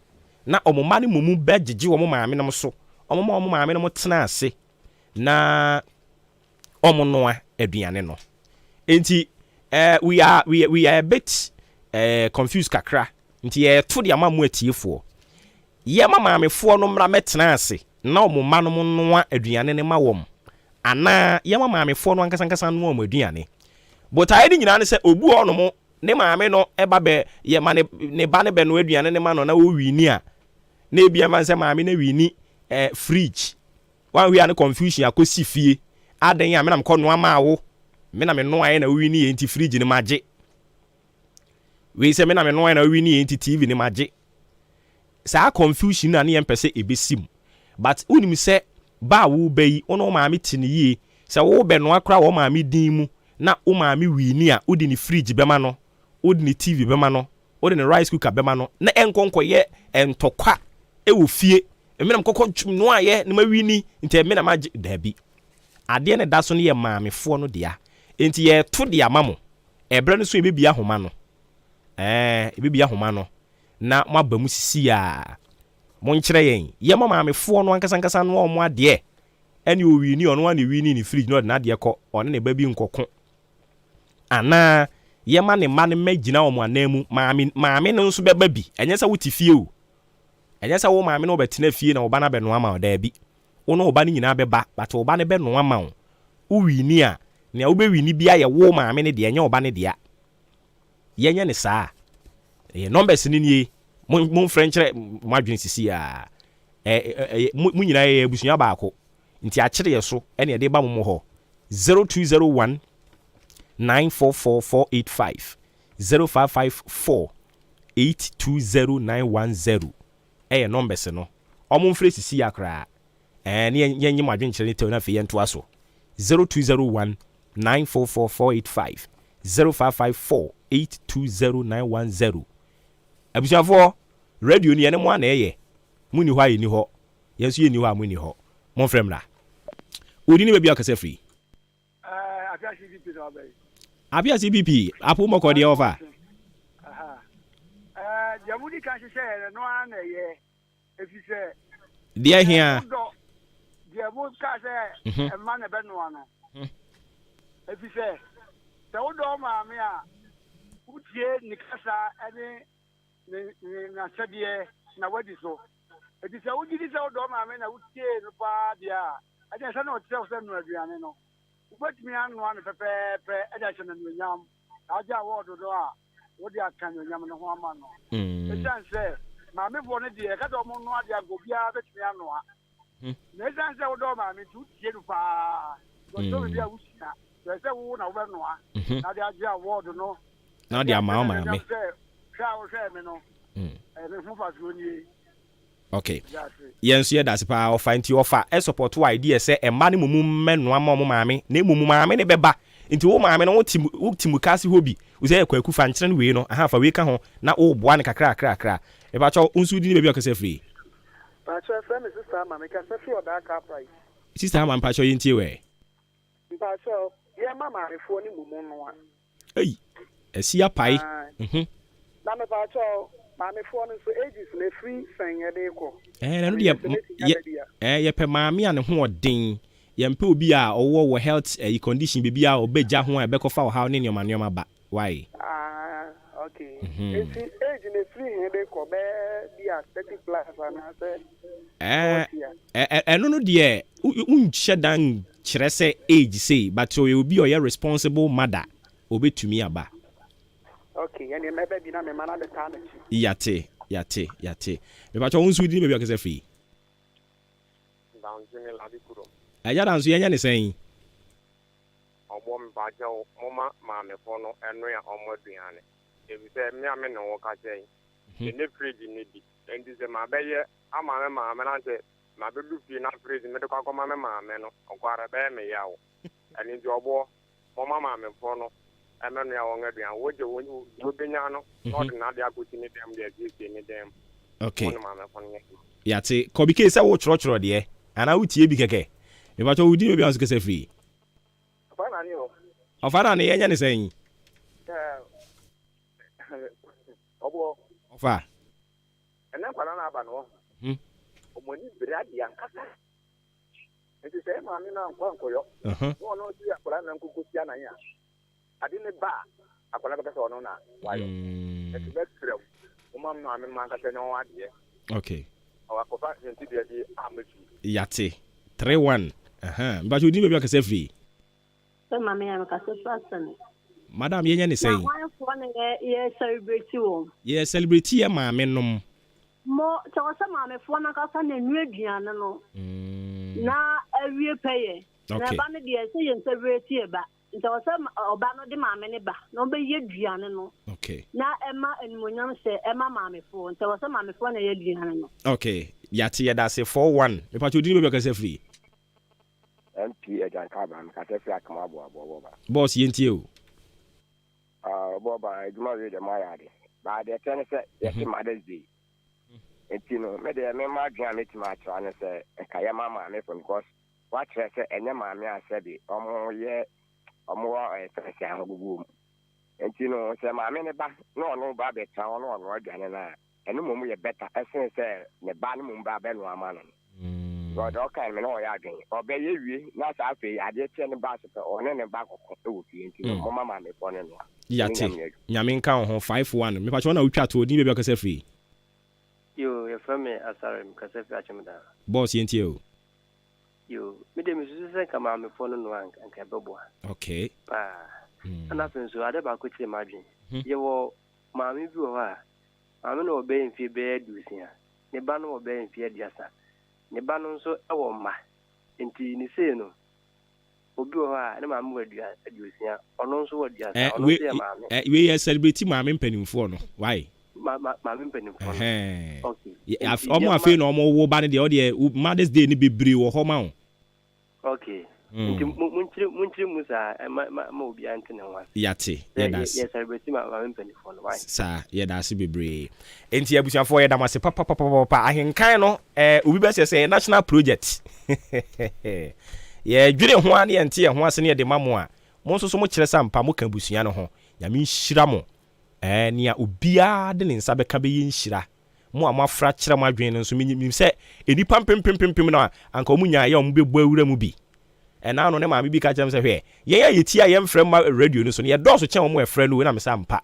[SPEAKER 2] na ɔmoma no mumu bɛgyegye wo mo maame no so ɔmoma wo mo maame no tena ase na omonoa aduane no enti we are a bit confused kakra nti to de amamu atiefo ye mamamefo no mra metena ase na omoma no noa aduane ne ma wom ana ye mamamefo no ankasa no om aduane but ayedi nyina ne se obu ono mo ne maame no eba be ye ma ne ba ne be no aduane ne ma no na wo wini a na ebia man se maame na wini fridge one we are confusion akosi fie adan ya menam kɔ noa maawo menam no aye na wi ni enti fridge ni magye we se menam no aye na wi ni enti TV ni magye saa confusion na ne yempese ebesim but unim se ba wo bayi ono maame tini yie se wo be no akra wo maame din mu na wo maame wi ni a odi ni fridge bema no odi ni TV bema no odi ni rice cooker bema no na enkonko ye entokwa ewo fie menam kokɔ no aye na ma wi ni enti menam agye dabi ade ne da so ne ye maamefo no dia enti ye to dia mamo ebre no so ebebia homa no ebebia homa no na maba mu sisi a mo nkyere yen ye maamefo no ankasa no omo ade ene owi ni ono ane wi ni fridge no na ade kɔ one ne ba bi nkɔko ana ye ma ne ma ne magina omo anamu maame no nso beba bi enye sa wuti fie o enye sa wo maame no betena fie na oba na be no ama oda bi ono oba ni nyina beba but oba ne be no ama wo uwi ni a ne wo be wi ni bia ye wo maame ne de enye oba ne de a ye nye ne saa numbers ni nie mon french madwin sisi a mu nyina ye abusua baako nti a kyere ye so ene de ba mo ho 0201 944485 0554 820910 numbers no omo mfre sisi akra ne yenyi madwen kyere ne tew na fe yento aso 0201 944485 0554 820910 abusuafo radio ni ene mo ana eye muni ho ayi ni ho yenso ye ni ho amuni ho mo frem la odi ni be bia kase free
[SPEAKER 22] afia CBP no be
[SPEAKER 2] afia CBP apo mo ko de over
[SPEAKER 22] jamudi kan hye no ana ye efise
[SPEAKER 2] dia hia
[SPEAKER 22] jamu ka se e ma na be no ano efise se wo do ma me a
[SPEAKER 7] utie nikasa ene na sadie na wadi so edi se ugidi se odo maame na utie no pa dia aja se na otie se no aduane no ubetimi anu anu pepepe aja se na nyam aja wodo do a wodi akan nyam no ho ama no esan se maame bo ne die ka do mo no ade agobia betimi anu a na esan se odo maame tu tie no pa so dia usina se wo na wo be no a na dia aja wodo no
[SPEAKER 2] na dia maame okay yenso ye dase pa ofa nti ofa e support wa idea se e ma ne mumu menno ama mo maame na mumu maame ne beba nti wo maame no wotimu kasi hobi wo se kwaku fa nkyere no we no aha fa we ka ho na wo boa ne kakra e ba cho unsu di ne bebi akase free
[SPEAKER 7] pa cho friend sister maame ka se free oda car price
[SPEAKER 2] sister maame pa cho yintie we
[SPEAKER 7] pa cho ye mama refo ni mumu no a
[SPEAKER 2] ei esi apai
[SPEAKER 7] na me pa cho maame fo no so ages na free san ye de ko
[SPEAKER 2] na no de ye pe maame ane ho odin ye mpe obi a owo health condition bebi a obeja ho a be ko fa how ne nyoma ba why
[SPEAKER 7] okay age na free he de ko be dia 30 plus na say
[SPEAKER 2] no de unche dan kire se age say but you obi o ye responsible mother obetumi aba.
[SPEAKER 7] Okay, yani mebe bi na me mana de ta na chi.
[SPEAKER 2] Yate. Me ba cho unsu di me bi akese free.
[SPEAKER 8] Down jini la di kuro.
[SPEAKER 2] Aya dan su yenya ne sen.
[SPEAKER 8] Obo me ba jo mama ma me fo no eno ya omo duane. E bi se me ame no wo ka sei. Ne fridge ni di. Endi se ma be ye ama me na nte ma be du fi na fridge me de kwa ko ma me no. Okwara be me yawo. Ani di obo mama ma me fo no emenu ya wonga bia woje wo benya no no de na de akoti ni dem de agi ni dem
[SPEAKER 2] okay yate ko bi ke se wo choro de ana wutie bi keke me ba to wudi me bi anso kese free
[SPEAKER 7] afana ni o
[SPEAKER 2] afana ni yenya ni sen
[SPEAKER 7] obo
[SPEAKER 2] ofa
[SPEAKER 7] ena kwala na aba no omoni bradi ankasa enti se ma mi na nkoyo no no ti akwala na nkuku tia na ya adine ba akwala beka so no na wayo eti betrem umam no ame man ka tenyo ade
[SPEAKER 2] okay
[SPEAKER 7] awakofa enti de di ametu
[SPEAKER 2] yate 31 ba jodi be ka se free
[SPEAKER 23] so mama ya ka se person
[SPEAKER 2] madam yenya ni say
[SPEAKER 23] na one for ye celebrate wo
[SPEAKER 2] ye celebrate ye maame nom
[SPEAKER 23] mo so mama for na ka sa na nuaduane no na awie peye na ba ne de se ye celebrate ye ba nti wasa oba no de maame ne ba no be ye duane no
[SPEAKER 2] okay
[SPEAKER 23] na ema enmonyam se ema maame fo nti wasa maame fo na ye duane no
[SPEAKER 2] okay yati ye da se 41 me pa chodini be ka se free
[SPEAKER 8] MP ejan ka ba ka se free akama bo ba
[SPEAKER 2] boss yentie o
[SPEAKER 8] bo ba ejuma we de ma ya de ba de ten se yes Mother's Day enti no me de me ma dwan me ti ma tra ne se ka ye mama me for because what say enye maame asebi omo ye omo efese agugu enti no se maame ne ba no ba be tra no adwane na eno momu ye better esen se ne ba no mu ba be no ama no god okay me no ya adwen obe ye wie na sa afi ade che ne ba se one ne ba kokko e wo fie enti no mama me pon no
[SPEAKER 2] yate nyame nka ho 51 me pa cho na utwa to ni be be ka se free
[SPEAKER 24] yo ye fame asare me ka se free achimda
[SPEAKER 2] boss yentie o
[SPEAKER 24] yo me de me se kama me fo no anka bebo
[SPEAKER 2] okay
[SPEAKER 24] ana penso ade ba ko chire madwen ye wo maami bi wo ha maami no be mfie be adusia ne ba no be mfie adiasa ne ba no nso e wo ma enti ni se no obi wo ha ne maami wo adusia ono nso wo adiasa ono se maami
[SPEAKER 2] we ye celebrate maami mpanimfo no why
[SPEAKER 24] maami mpanimfo
[SPEAKER 2] okay omo afi no omo wo ba ne de o de Mother's Day ni bebre wo ho ma o
[SPEAKER 24] okay nti munchiri musa ma obi antene wa
[SPEAKER 2] yate yes
[SPEAKER 24] yes celebrate ma mpanifo no why
[SPEAKER 2] sa ye da se bebre enti abusuafo ye da mase papa ahenkan no obi be se national project ye dwere ho ane ente ye ho ase ne de mamo a mo nso so mo kire sampa mo kan busua no ho nyame nhira mo nia obia de ne nsa be ka be ye nhira mo amafra kire mo adwen no nso mi se enipa pempempempem na anka omunya ye o mo be bo awura mu bi na no ne maame bi ka kyerem se hwe ye tia ye mfrem ma radio no so ne ye doso kyen mo efre no we na me sa mpa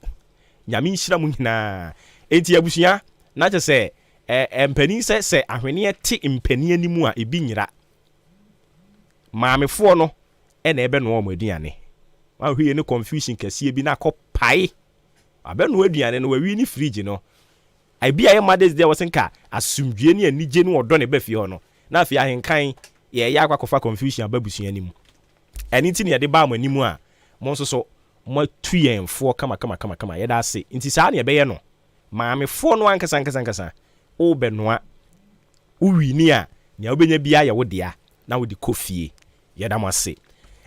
[SPEAKER 2] nyame nhyira mu nyinaa enti abusua na kyɛ sɛ mpani sɛ ahwene te mpani animu a ebi nyira maamefoɔ no ɛna ɛbɛnoa ɔmo aduane ahweye ne confusion kɛseɛ bi na akɔ pae abɛnoa aduane no wawi ne fridge no abi a yɛ Mother's Day wɔsenka asumdue ne anigye no ɔdɔ ne ba fie hɔ no na afei ahenkan yɛyɛ akwakofa confusion ababusua anim ɛne nti ne yɛde ba mo anim a mo nso so mo atu yɛnfoɔ kama yɛda ase nti saa ne yɛbɛyɛ no maamefoɔ no ankasa o bɛnoa uwi ni a nea wobɛnya bia yɛ wo dea na wodi kofie yɛda mo ase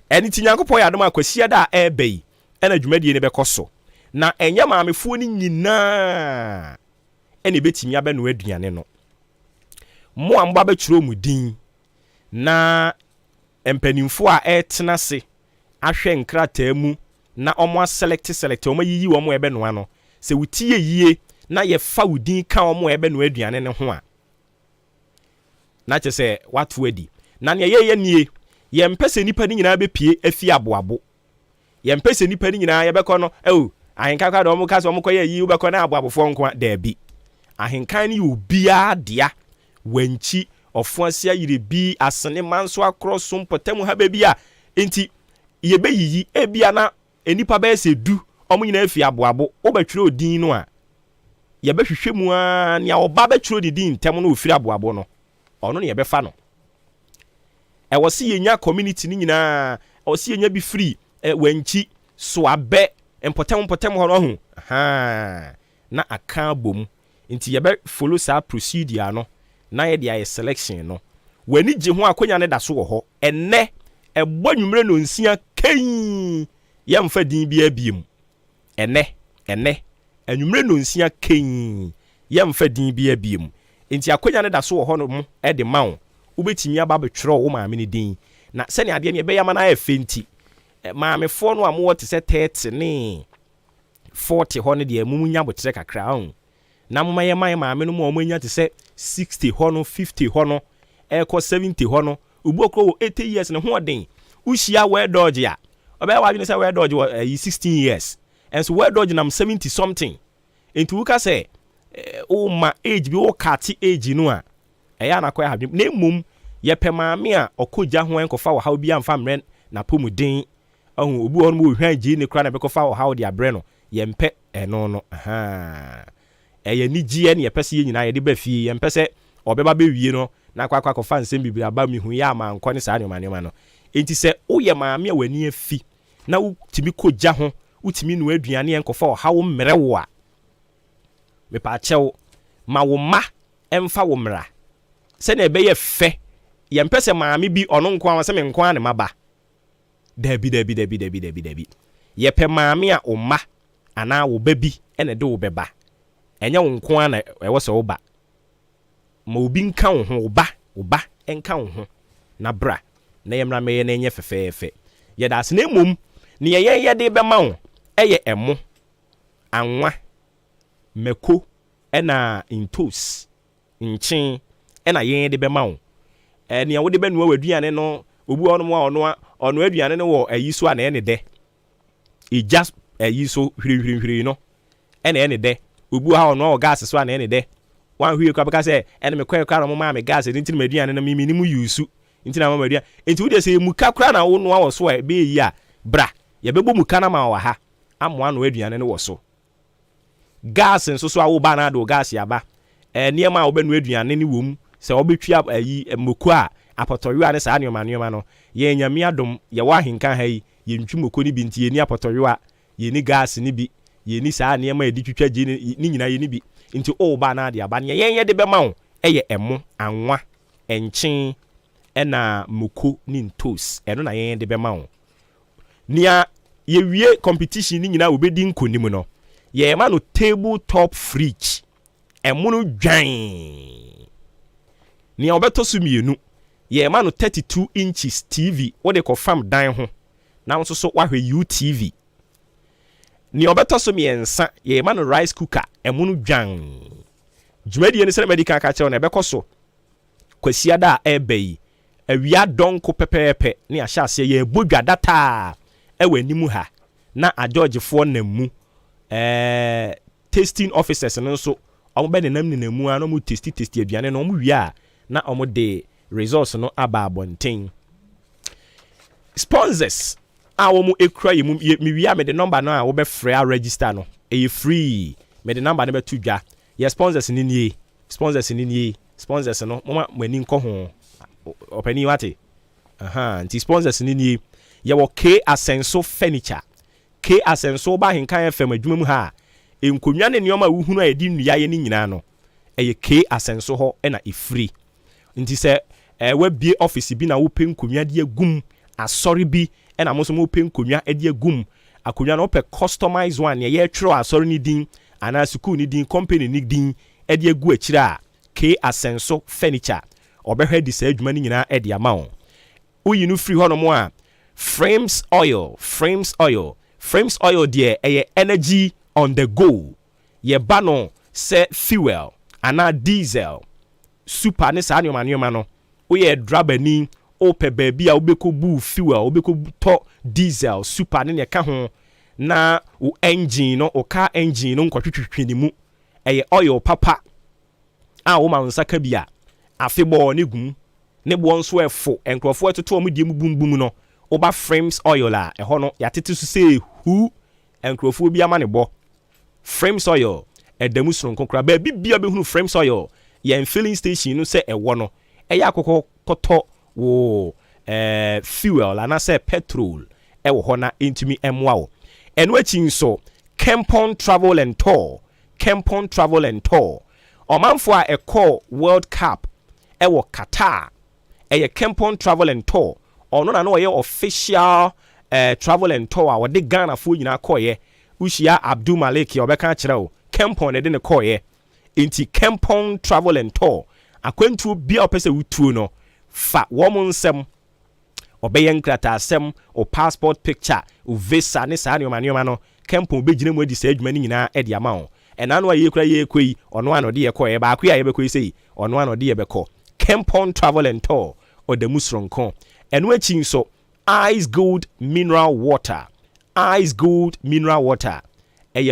[SPEAKER 2] ɛne nti Nyankopɔn yɛ adom akwasia da a ɛbɛ yi ɛna dwumadie ne bɛkɔ so na ɛnyɛ maamefoɔ no nyinaa ɛna ɛbɛtumi abɛnoa aduane no mo a mba bɛkyerɛ mu din na mpanimfoɔ a ɛtena se ahwɛ nkrataa mu na ɔmo select ɔmo yiyi ɔmo ɛbɛnoa no sɛ wotie yie na yɛfa wo din ka ɔmo ɛbɛnoa aduane ne ho a na kyɛ sɛ wato adi na nea yɛyɛ nie yɛmpɛ sɛ nipa no nyinaa bɛpie afi aboabo yɛmpɛ sɛ nipa no nyinaa yɛbɛkɔ no ahenkan kwa de ɔmo ka sɛ ɔmo kɔyɛ yi wobɛkɔ na aboabofoɔ nko a daabi ahenkan no yɛ obiaa dea wankyi ɔfo asia yire bi asene manso akorɔ so mpɔtam ha baabi a enti yɛbɛyiyi ebia na enipa bɛyɛ sɛ du ɔmo nyinaa afi aboabo wobɛtwerɛ odin no a yɛbɛhwehwɛ mu a nea ɔba bɛtwerɛ de din ntɛm no ofiri aboabo no ɔno ne yɛbɛfa no ɛwɔ sɛ yɛnya community no nyinaa ɛwɔ sɛ yɛnya bi free wankyi so abɛ mpɔtam hɔ no ho na aka bom nti yɛbɛ follow saa procedure no na yɛde ayɛ selection no wani gye ho akonya ne da so wɔ hɔ ɛnɛ ɛbɔ nwumere no nsia kɛn yɛmfa din bi abiem ɛnɛ anwumere no nsia kɛn yɛmfa din bi abiem nti akonya ne da so wɔ hɔ no mo ɛde ma wo wobɛtumi aba bɛtwerɛ wo maame ne din na sɛne adeɛ ne ɛbɛyɛ ma no ayɛ fɛnti maamefoɔ no a mowɔ te sɛ 30 ne 40 hɔ no deɛ mumu nya botrɛ kakra ho na moma yɛ maame no mu a ɔmanya te sɛ 60 hɔ no 50 hɔ no ɛkɔ 70 hɔ no obu okro wɔ 80 years ne ho ɔden wohyia wɛ dodge a ɔbɛyɛ wadwene sɛ wɛ dodge wɔ 16 years ɛnso wɛ dodge nam 70 something enti woka sɛ ma age bi wo kate age no a ɛyɛ anakɔ ha na mmom yɛpɛ maame a ɔkɔgya ho ɛnkɔfa wɔ haw bi amfa mmerɛ na pomuden ɔho obu hɔ no mu ohwan gyi ne kora na bɛkɔfa wɔ haw de abrɛ no yɛmpɛ ɛno no ɛyɛ ni gye ne yɛpɛ sɛ yɛ nyinaa yɛde ba fie yɛmpɛ sɛ ɔbɛba bɛwie no na akɔfa nsɛm bibiri aba mehu yɛ ama nkɔ ne saa nneɛma no enti sɛ woyɛ maame a w'ani afi na wotumi kɔgya ho wotumi noa aduane ɛnkɔfa wɔ haw mmerɛ wo a mepaakyɛw ma wo ma ɛmfa wo mmara sɛnea ɛbɛyɛ fɛ yɛmpɛ sɛ maame bi ɔno nko a sɛ me nko a ne maba dabi yɛpɛ maame a wo ma anaa wo ba bi ɛna de wo bɛba ɛnyɛ wo nko a na ɛwɔ sɛ wo ba ma obi nka wo ho wo ba ɛnka wo ho na bra na yɛmmra mɛyɛ na ɛnyɛ fɛfɛɛfɛ yɛda ase na mmom ne yɛde bɛma wo ɛyɛ ɛmo anwa mako ɛna ntos nkyen ɛna yɛde bɛma wo nea wode bɛnoa w'aduane no obu ɔno mu a ɔno aduane no wɔ ayi so a na ɛne dɛ ɛgya ayi so hwirihwiri no ɛna ɛne dɛ obu ha ɔno wɔ gas so a na ɛne dɛ wan hwie kwa bɛka sɛ ɛne mekɔɛ mo maa me gas ɛde nti na m'aduane no mimi ne mu yusu nti na mama aduane nti wode sɛ muka kora na wo noa wɔ so a ɛbɛyɛ yi a bra yɛbɛbɔ muka na ma wɔ ha amoa no aduane no wɔ so gas nso so a wo ba na do gas yaba nneɛma a wobɛnoa aduane ne wɔ mu sɛ wobɛtwa ayi mmoko a apɔtɔyoa ne saa nneɛma no yɛn nyame adom yɛwɔ ahenka ha yi yɛntwi mmoko ne bi nti yɛni apɔtɔyoa yɛni gas ne bi yɛni saa nneɛma yɛde twitwa gye ne nyinaa yɛni bi nti o ba na de aba ne yɛn yɛde bɛma wo ɛyɛ ɛmo anwa ɛnkyen ɛna mmoko ne ntos ɛno na yɛn de bɛma wo nia yɛwie competition ne nyinaa wobɛdi nkonim no yɛma no table top fridge ɛmo no dwan nea obeto so mienu ye ma no 32 inches TV wo de kɔfam dan ho na nso so wahwe UTV nea obeto so miensa ye ma no rice cooker emu no dwan dwumadi ne sɛ medical ka kyerɛ na ɛbɛkɔ so kwasia da ɛbɛyi awia donko pɛpɛɛpɛ ne ahyase ye bodwa data ɛwɔ animu ha na ajorgefoɔ na mu tasting officers no so omo be nenam nenam a no mu tasty aduane no omo wi a na omo de results no aba abonten. Sponsors a omo ekura yemu mi wi a me de number no a wo be free a register no e free me de number no be to dwa. Ye sponsors ni nie sponsors no mama mani nko ho opani wate nti sponsors ni nie ye wo K Asenso Furniture. K Asenso ba Ahenkan FM adwuma mu ha enkonwa ne nioma wuhunu a edi nnua ye ni nyina no eye K Asenso ho na e free. Nti se we bie office bi na wo pe nkonwa de agum asori bi na mo so mo pe nkonwa de agum akonwa no pe customize one ye twero asori ni din ana school ni din company ni din de agu akira K Asenso Furniture obehwe di sa adwuma ni nyina de ama uyi no free ho no mo a frames oil there energy on the go ye bano se fuel ana diesel super ne sa nyoma no uye drabani ope baby a obeko bu fuel obeko to diesel super ne ka ho na o engine no o car engine no nkwatwetwe ni mu oil papa a wo ma nsaka bia afebo ne gum ne bo nso efo enkrofo etoto mu die mu bumbum no oba frames oil la eho no yatete so say hu enkrofo bi ama ne bo frames oil edamu sronko kra ba bibia behunu frames oil ye filling station no say ewo no eya akoko koto wo fuel la na say petrol ewo ho na intimi emwa wo eno achi nso Kempon Travel and Tour omanfo a ekọ World Cup ewo Qatar eye Kempon Travel and Tour ono na no ye official travel and tour a de Ghana fo nyina koye ushia Abdul Malik ye obeka kire o Kempon de ne koye inti Kempon Travel and Tour akwantu bia opese wutuo no fa wo mo nsem obeye nkrata asem o passport picture o visa ne sa nyoma no Kempon be gina mu adi sa adwuma ni nyina e de ama o ena no ye kura ye koi ono ano de ye koye ba akwa ye be koi sei ono ano de ye be ko Kempon Travel and Tour o de musronko eno achi nso Ice Gold Mineral Water a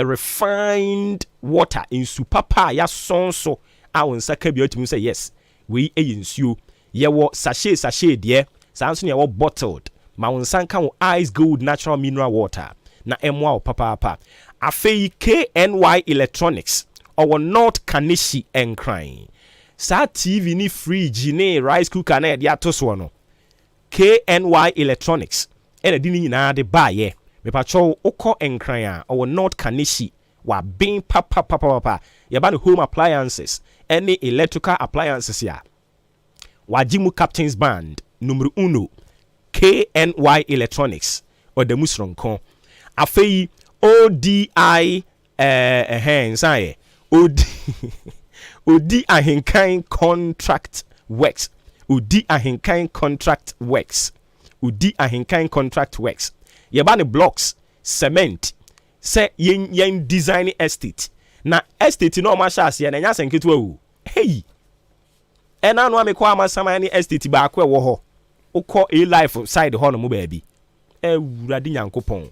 [SPEAKER 2] refined water in supapa ya sonso a wonsa ka bi otimi say yes we nsuo ye wo sachet de sanso ne wo bottled ma wonsa kan wo Ice Gold Natural Mineral Water na emwa wo papa afei KNY Electronics or North Kanishi Enkran sa TV ni fridge ni rice cooker na de atoso no KNY Electronics ena di ni nyina de ba ye me pacho ukọ Enkran a or North Kanishi wa bin papa ye ba no home appliances any electrical appliances ya wajimu Captain's Band numero 1 KNY Electronics or the musronko afei ODI Odi Ahenkan Contract Works. Odi Ahenkan Contract Works. Yebane blocks, cement, se yen design estate. Na estate no ma sha se na nya senketu awu. Hey. Ena no amekwa amasama ni estate ba akwa wo ho. Ukọ a life side ho no mo ba bi. Ewurade Nyankopɔn.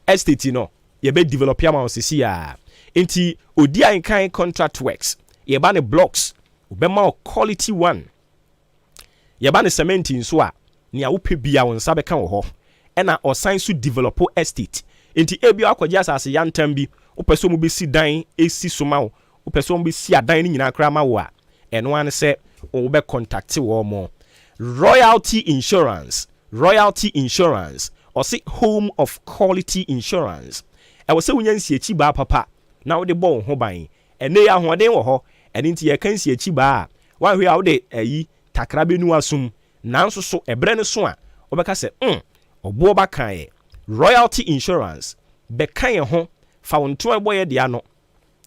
[SPEAKER 2] Estate no ye be develop ya ma osisi ya. Enti Odi Ahenkan Contract Works. Ye ba ne blocks, obema quality one. Ye ba ne cement nso a ne a wope bia won sa beka wo ho. E na osan so develop estate. Enti ebi akwaje asase yantam bi, opeso mo be si dan esi so ma wo. Opeso mo be si adan ni nyina kra ma wo a. Eno an se wo be contact wo mo. Royalty Insurance or say Home of Quality Insurance. I was say when you see a chiba papa now the bone ho ban and they are one ho and into your can see a chiba while we out there a takrabe nu asum nanso so ebre so a obeka se obo bakae Royalty Insurance bekae ho fa wonto eboye de ano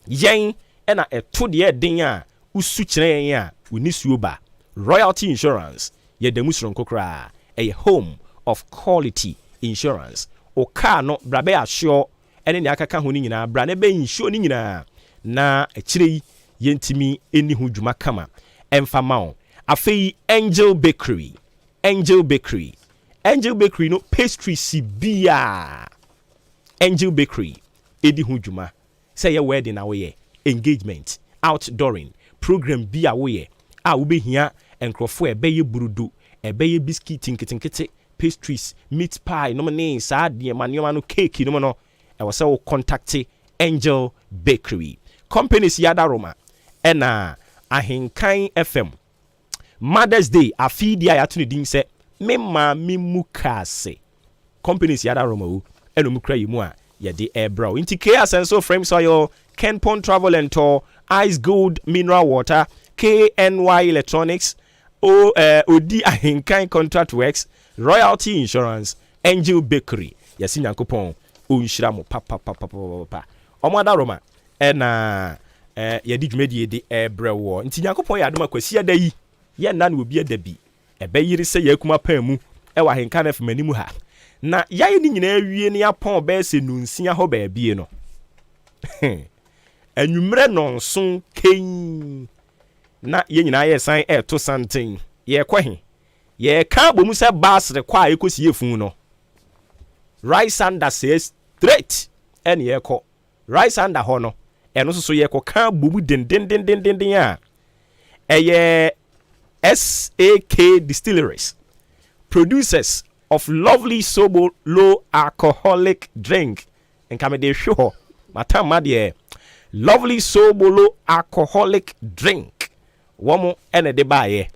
[SPEAKER 2] yen na eto de den a usu kire yen a unisuo ba Royalty Insurance ye damusron kokra a Home of Quality Insurance o car no brabe assure ene ne akaka ho ni nyina bra ne be insure ni nyina na akire yentimi eni ho dwuma kama emfa mawo afei Angel Bakery no pastry sibia Angel Bakery edi ho dwuma say your wedding na we engagement outdooring program bi a we a wo behia enkrofo ebeye burudu ebeye biscuit nkitinkiti pastries meat pie no ne saa de manoma no cake no no e wo say wo contact Angel Bakery companies yada Roma ena Ahenkan FM Mother's Day afidi a yatuni din se memma mimukase companies yada Roma o eno mukra yimu a yede ebra inti K Senso Frame Soil Ken Pond Travel and Tour Ice Gold Mineral Water KNY Electronics Odi Ahenkan Contract Works Royalty Insurance Angel Bakery yasi nyankopon onhyira mo papa omada Roma ena yedi dwumadi de ebrewo nti nyankopon ya adoma kwasi ada yi ye nna na obi adabi ebeyiri se yakuma pamu ewa Ahenkan FM animu ha na yaye ni nyina awie ne apon be se nunsia ho ba bie no anwumre nonson ken na ye nyina ye san to santen ye kwahe ye ka bomu se basre kwa ekosi efun no right under says straight en ye ko right under ho no eno so ye ko ka bomu den a eye SAK Distilleries producers of lovely sober low alcoholic drink and come de show matama de lovely sober low alcoholic drink womo ene de baye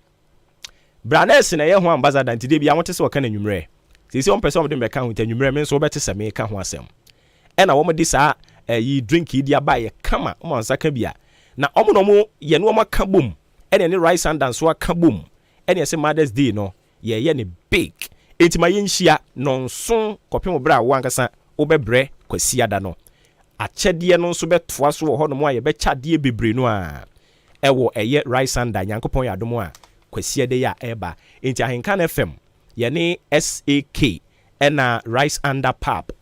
[SPEAKER 2] Branes na ye ho ambassador ntide bia wote se wo kana nwumre sisi on person de meka ho tanwumre men so bete se me ka ho asem ena womo de sa yi drink yi dia baye kama o nsaka bia na omo no mo ye no maka bom ene ne rice and dance aka bom ene se Mother's Day no ye ne big etima yenhia nonson kopem bra wo ankasa obebre kwasiada no akyede no nso betoa so wo ho no mo aye be kyade bebre no a ewo eye rice and nyankopon ya domo a kwasiade ya eba enti Ahenkan FM ye ne SAK ena rice under pub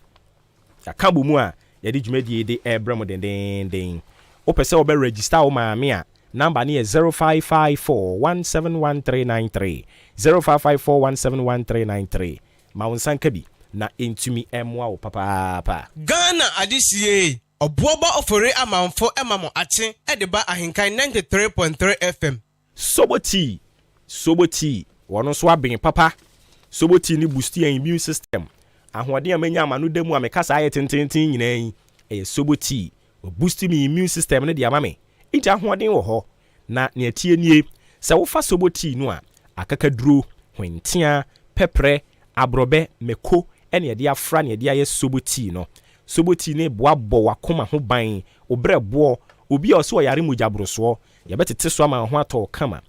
[SPEAKER 2] ya kambu mu a ye di dwumadi de ebra mo den opese obe register o maame a number ni 0554171393 0554171393 ma wonsanka bi na entumi emwa wo papa
[SPEAKER 21] Ghana adisie obuoba ofore amanfo emamo ache edeba Ahenkan 93.3 FM Soboti wono so aben papa Soboti ni boost your immune system ahoɔden amanya amanu demu amekasa aye tententen nyina yi Soboti boost me immune system ne dia mame enti ahoɔden wo ho na ne atie nie sɛ wofa Soboti no a akakaduro hwentia pepre abrobe meko ene ye dia afra ne ye dia ye Soboti no Soboti ne boabo wakoma ho ban obrɛboɔ obi a ɔso yare mujabroso ye betete so ama ho atɔ kama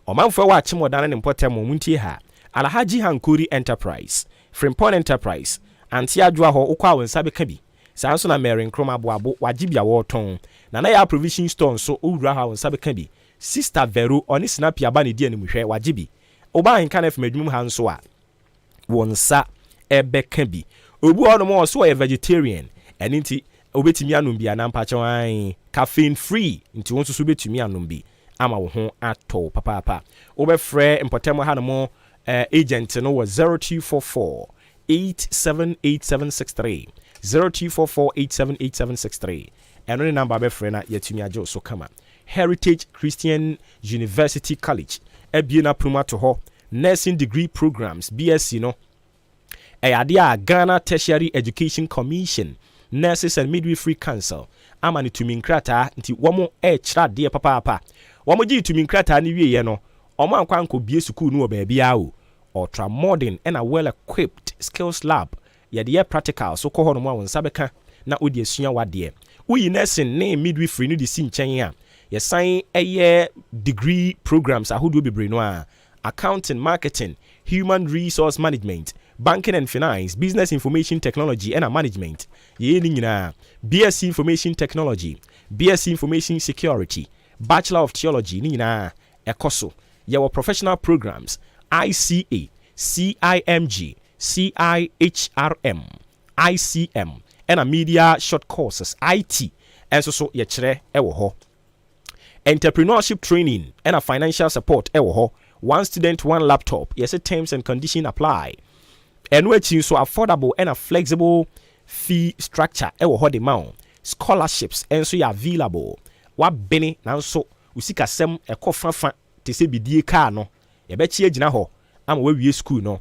[SPEAKER 21] ɔmanfo wa achimodane ne mpotem muntie ha Alhaji Hankuri Enterprise Frimpon Enterprise anti adwa ho ukwa wonsa beka bi sanso na Mary Nkroma boabo wagibia wo ton na ya provision store so owura ha wonsa beka bi Sister Vero oni snapia ba ne die ne muhwe wagibi oba Ahenkan FM adwum ha nso a wonsa ebeka bi obu ono mo so a vegetarian eni nti obetimi anom bi anampa chewan caffeine free nti wonso so betimi anom bi ama wo ho ato papa obefre importem ha no mo agent no was 0244 878763 0244 878763 eno ne number befre na yetumi ajo so kama Heritage Christian University College ebiena promote ho nursing degree programs BSc no a Ghana Tertiary Education Commission Nurses and Midwifery Council amani tumi nkrata nti womo chira de papa womo gi tumi nkrata ni wiye no omo ankwa nko bie school no ba o ultra modern and a well equipped skills lab ye practical so ko hono mo won sabeka na odi asua wade uyi nursing ne midwifery no di si nchen a ye sign degree programs ahodo bebre no a accounting, marketing, human resource management, banking and finance, business information technology and management. Ye ni nyina BSc information technology, BSc information security, Bachelor of Theology ni nyina ekoso. Ye were professional programs ICA, CIMG, CIHRM, ICM and a media short courses IT. And so ye chere ewo ho. Entrepreneurship training and a financial support ewo ho. One student, one laptop. Yes, terms and conditions apply. And which is so affordable and a flexible fee structure. Ewo ho de mount.
[SPEAKER 2] scholarships enso ya available wa bene nanso usika sem ekofafa te se bidie car no yebechi agina ho ama wawie school no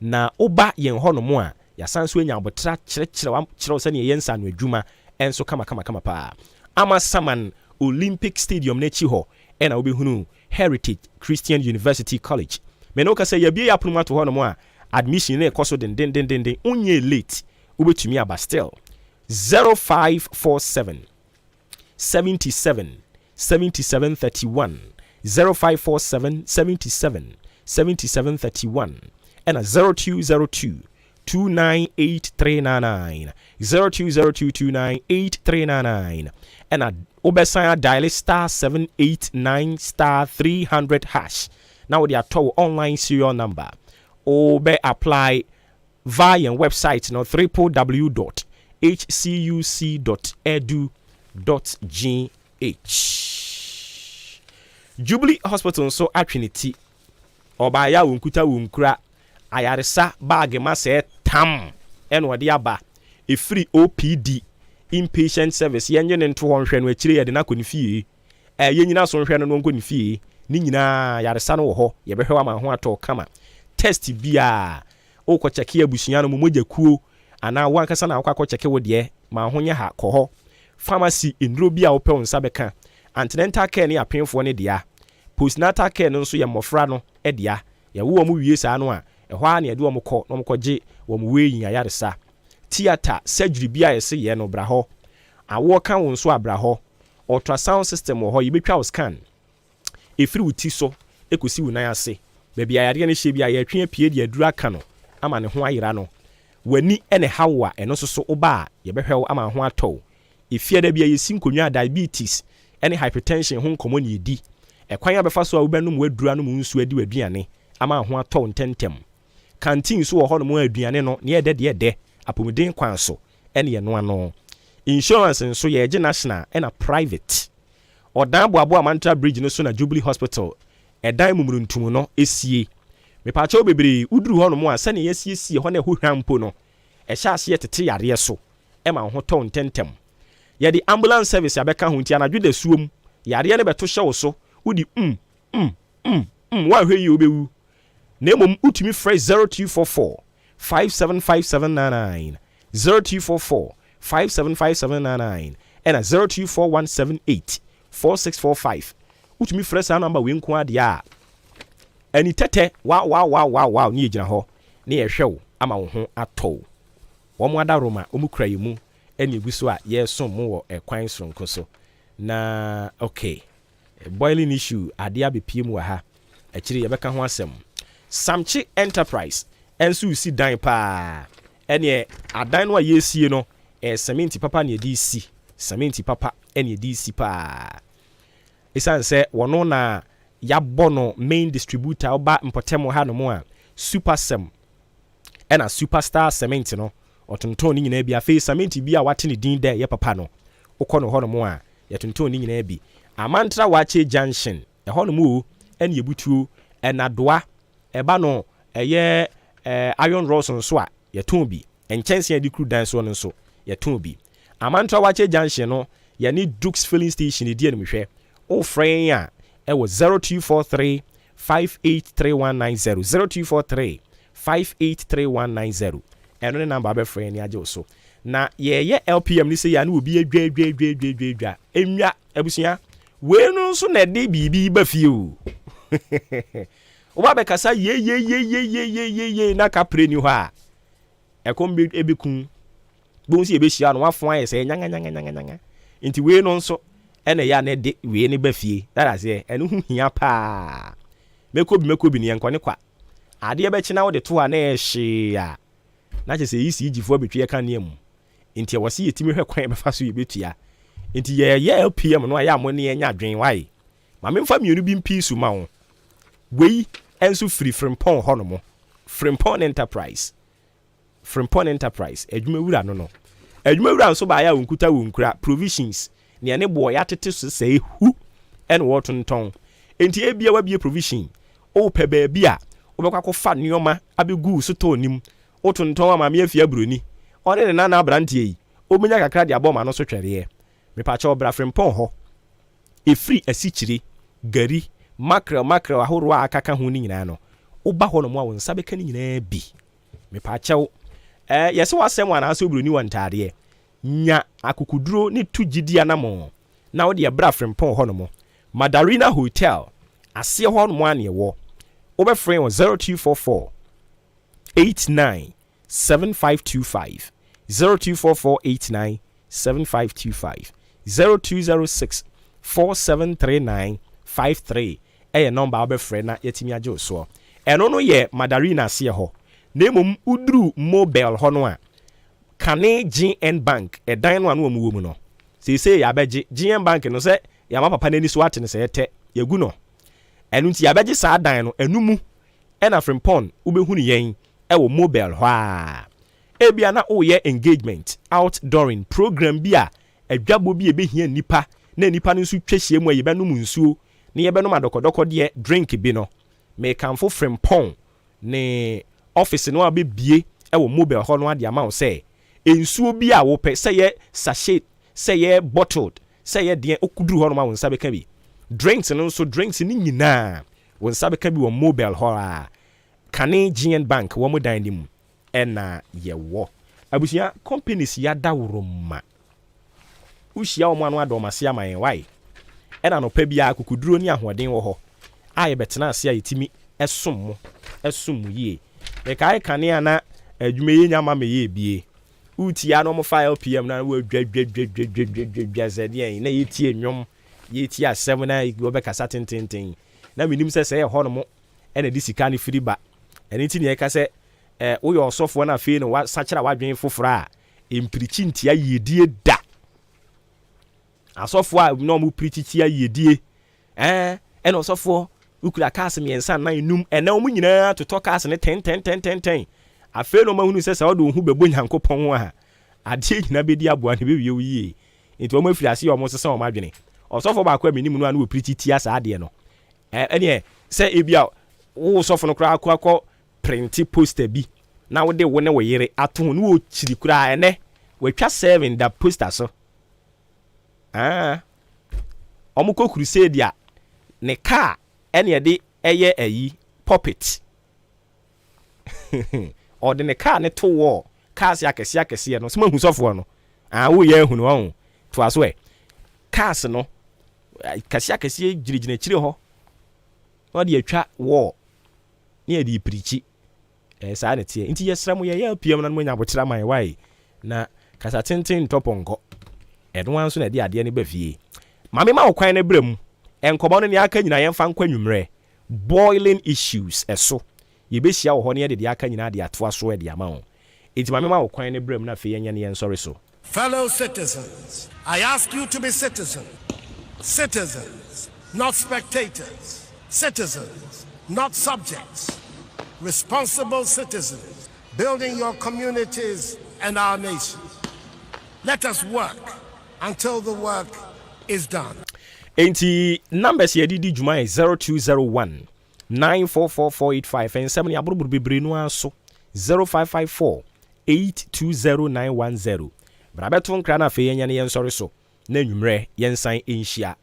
[SPEAKER 2] na oba yen ho no mo a ya sanso enya abotra kyerɛ sɛ ne yensa no adwuma enso kama pa ama saman Olympic Stadium n'echi ho ena obehunu Heritage Christian University College me no ka sɛ yabie ya promo to ho no mo a admission na ekoso den unye late ubetumi aba still 0547 77 7731 0547 77 7731 and a 0202 298 0202 298 and a Obesaya dial star 789 star 300 hash. Now they are told online serial number. Obe apply via website no www.hcuc.edu.gh. Jubilee Hospital so Trinity Obaya unkuta unkura ayaresa bag ma se tam enwade aba e free OPD inpatient service yenye ne nto honhwe no akire ye de na konifie yenyina so nhwe no nkonifie ni nyina yaresa no wo ho ye behwe ama ho ato kama test bia o ko cheke abusua no mogya kuo ana wankasa na akwa cheke wo de ma ho nya ha ko ho pharmacy enro bia wo pe onsa beka antenatal care ne apenfo ne dia postnatal care no nso ye mmofra no e dia ye wo mu wie saa no a ehwa na ye de wo mkọ no mkọje wo mu we yin ayaresa theater surgery bia ye se ye no bra ho awo kan wo nso abra ho ultrasound system wo ho ye betwa wo scan efiri wuti so ekosi wu nan ase baby ayare ne hye bia ye twe pie de adura ka no ama ne ho ayira no wani ene hawa eno so oba ye behwew ama ho atɔ efie da bia ye sinkonwa diabetes ene hypertension ho nkomo ne di ekwan abefa so a wobanum wadura no mu nsu adi waduane ama ho atɔ ntentem canteen so wo ho no mu aduane no ne de apomuden kwan so ene ye no ano insurance nso ye ge national ena private odan boabo amantra bridge no so na Jubilee Hospital edan mumuruntum no esie mepacha obebere uduru ho no mo asa ne yesiesie ho na hohwampo no ehya ase tete yare so ema ho tɔ ntentem ye di ambulance service abeka ho ntia na dwede suom yare ne beto hye wo so udi wa hwe yi obewu na emom utumi fresh 0244 575799 0244 575799 and 024178 4645 utumi fresh a number we nko ade a ani tete wow ni ejina ho na ye hwew ama wo ho atɔ wo mo adaroma o mu kra yimu eni eguso a ye som mo wo ekwan sonko so na okay boiling issue ade abepiem wa ha akiri ye beka ho asem Samchi Enterprise ensu si dan pa ene adan no a yesie no cement papa ne edi si cement papa ene edi si pa isan se wono na yabɔ no main distributor oba mpotemo ha no mo a Supersem ena Superstar Cement no otonton ni nyina bi afi cement bi a wate ne din de ye papa no ukɔ no ho no mo a ye tonton ni nyina bi Amantra Wache Junction ho no mo ene yebutuo enadoa eba no eye iron rods nso a ye ton bi enchense adi crude dan so no nso ye ton bi Amantra Wache Junction no ye ni Dukes filling station di enmhwe o frame a ewo 0243 583190 0243 583190 eno ne number be frame ni age so na ye LPM ni se ya na obi adwa enwa abusua we no nso na de bibi ba fie o oba be kasa ye na kapre ni ho a ekombe ebekun bonsi ebehia no wafo aye se nyanga nti we no nso ene ya na de we ne ba fie that is eno hu hia pa mekobi ne yankone kwa ade be kina wo de to a na ehye a na che se yisi gifo betwe ka ne mu nti wose yetimi hwe kwan be fa so yebetua nti ye LPM no aya mo ne enya adwen wai ma memfa mienu bi mpi su ma wo wei enso free Frimpong honomo Frimpong Enterprise adwuma wura no adwuma wura nso ba ya wonkuta wonkura provisions ne ne boy atete so sei hu en wotonton enti ebia wabie provision o pe ba bia obekwa ko fa nioma abegu so to nim wotonton ama me afia broni one ne na abrantie yi omenya kakra de aboma no so twere me pa cha obra frempon ho e free asichiri gari mackerel ahoro akaka ho ni nyina no uba ho no mo a won sabeka ni nyina bi me pa cha yesi wasem wana aso broni wantade nya akukuduro ni tugidi anamo na wo de bra frempon ho no mo Madarina Hotel asie ho no mo ane wo obefrɛ wɔ 0244 89 7525 0244 89 7525 0206 473953 ɛyɛ number obefrɛ na yɛtimi agye so ɛno no yɛ Madarina asie ho na emom udru mobile ho no a Kane GN Bank ɛdan no anu omuwo mu no sese ya abegye GN Bank no sɛ ya ma papa n'ani so ate ne sɛ yɛtɛ yagu no ɛnu nti ya begye saa dan no enumu ɛna frimpon ubehu ne yɛn ɛwɔ mobile ho a ebia na oyɛ engagement outdooring program bi a adwabo bi ebehia nipa na nipa no nso twehye mu a yɛbɛnom nsuo na yɛbɛnom adɔkɔdɔkɔ de drink bi no me kanfo frimpon ne office no abebie ɛwɔ mobile ho no ade ama wo sɛ ensuo bi a wo pɛ sɛ yɛ sachet sɛ yɛ bottled sɛ yɛ deɛ okuduru ho no ma wo nsa bɛka bi drinks no nso drinks ni nyinaa wo nsa bɛka bi wɔ mobile ho a Kane GN Bank wo mo dan ni mu ɛna yɛwɔ abusia companies yada woroma uhyia wo mo ano adɔmase aman why ɛna no pa bia akukuduro ni ahoɔden wɔ hɔ a yɛbɛtena ase a yɛtimi ɛsom mu yie mekai Kane ana adwuma yɛ nyama me yɛ bie utia no mo 5 pm na wo dwa zedien na yɛtie nwom yɛtie asɛm na wɔbɛkasa tententen na menim sɛ sɛ yɛ hɔ no mo ɛna di sika ne firi ba ɛne nti ne yɛka sɛ woyɛ ɔsɔfoɔ na afei no wasakyera wadwen foforɔ a empirichi ntia yedie da asɔfoɔ a no mo pirichi tia yedie ɛna ɔsɔfoɔ ukura cars miɛnsa na enum ɛna mo nyinaa totɔ cars ne 10 afei no mahunu sɛ sɛ wode wo hu bɛbɔ Nyankopɔn ho a adeɛ nyina bɛdi aboa ne bɛwie wo yie nti wɔn afiri ase ɔmo sesa ɔmo adwene ɔsɔfoɔ baako a menim no a no wɔ pirichi tia saa adeɛ no ɛneɛ sɛ ebia wo sɔfo no koraa akɔ print poster bi na wode wo ne wo yere ato ho no wɔ kyiri koraa ɛnɛ watwa 7 da poster so ɔmo kɔ crusade a ne car ɛne ɛde ɛyɛ ayi puppet ɔde ne car ne to wɔ cars akɛse no sɛ mahu sɔfoɔ no woyɛ ahu no ɔho toa so cars no akɛse gyinagyina kyire hɔ ɔde atwa wɔ ne yɛde pirichi saa ne teɛ nti yɛsrɛ mo yɛyɛ pm no nya bokyerɛ man wae na kasa tenten ntɔpɔnkɔ ɛno nso na ɛde adeɛ no ba fie mame ma wo kwan no brɛ mu ɛnkɔmmɔ no ne aka nyina yɛmfa nkɔ anwummerɛ boiling issues ɛso yɛbɛhyia wɔ hɔ ne yɛde de aka nyina de atoa so ɛde ama wo enti mame ma wo kwan no brɛ mu na afei yɛnyɛ ne yɛnsɔre so.
[SPEAKER 4] Fellow citizens, I ask you to be citizens, not spectators, citizens, not subjects, responsible citizens, building your communities and our nation. Let us work until the work is done.
[SPEAKER 2] Enti numbers yɛde di dwuma 0201 94445 and 7 abruburu bebre no aso 0554 820910 brabeto nkra na afei yɛnya ne yɛnsɔre so na nwumrɛ yɛnsan enhyia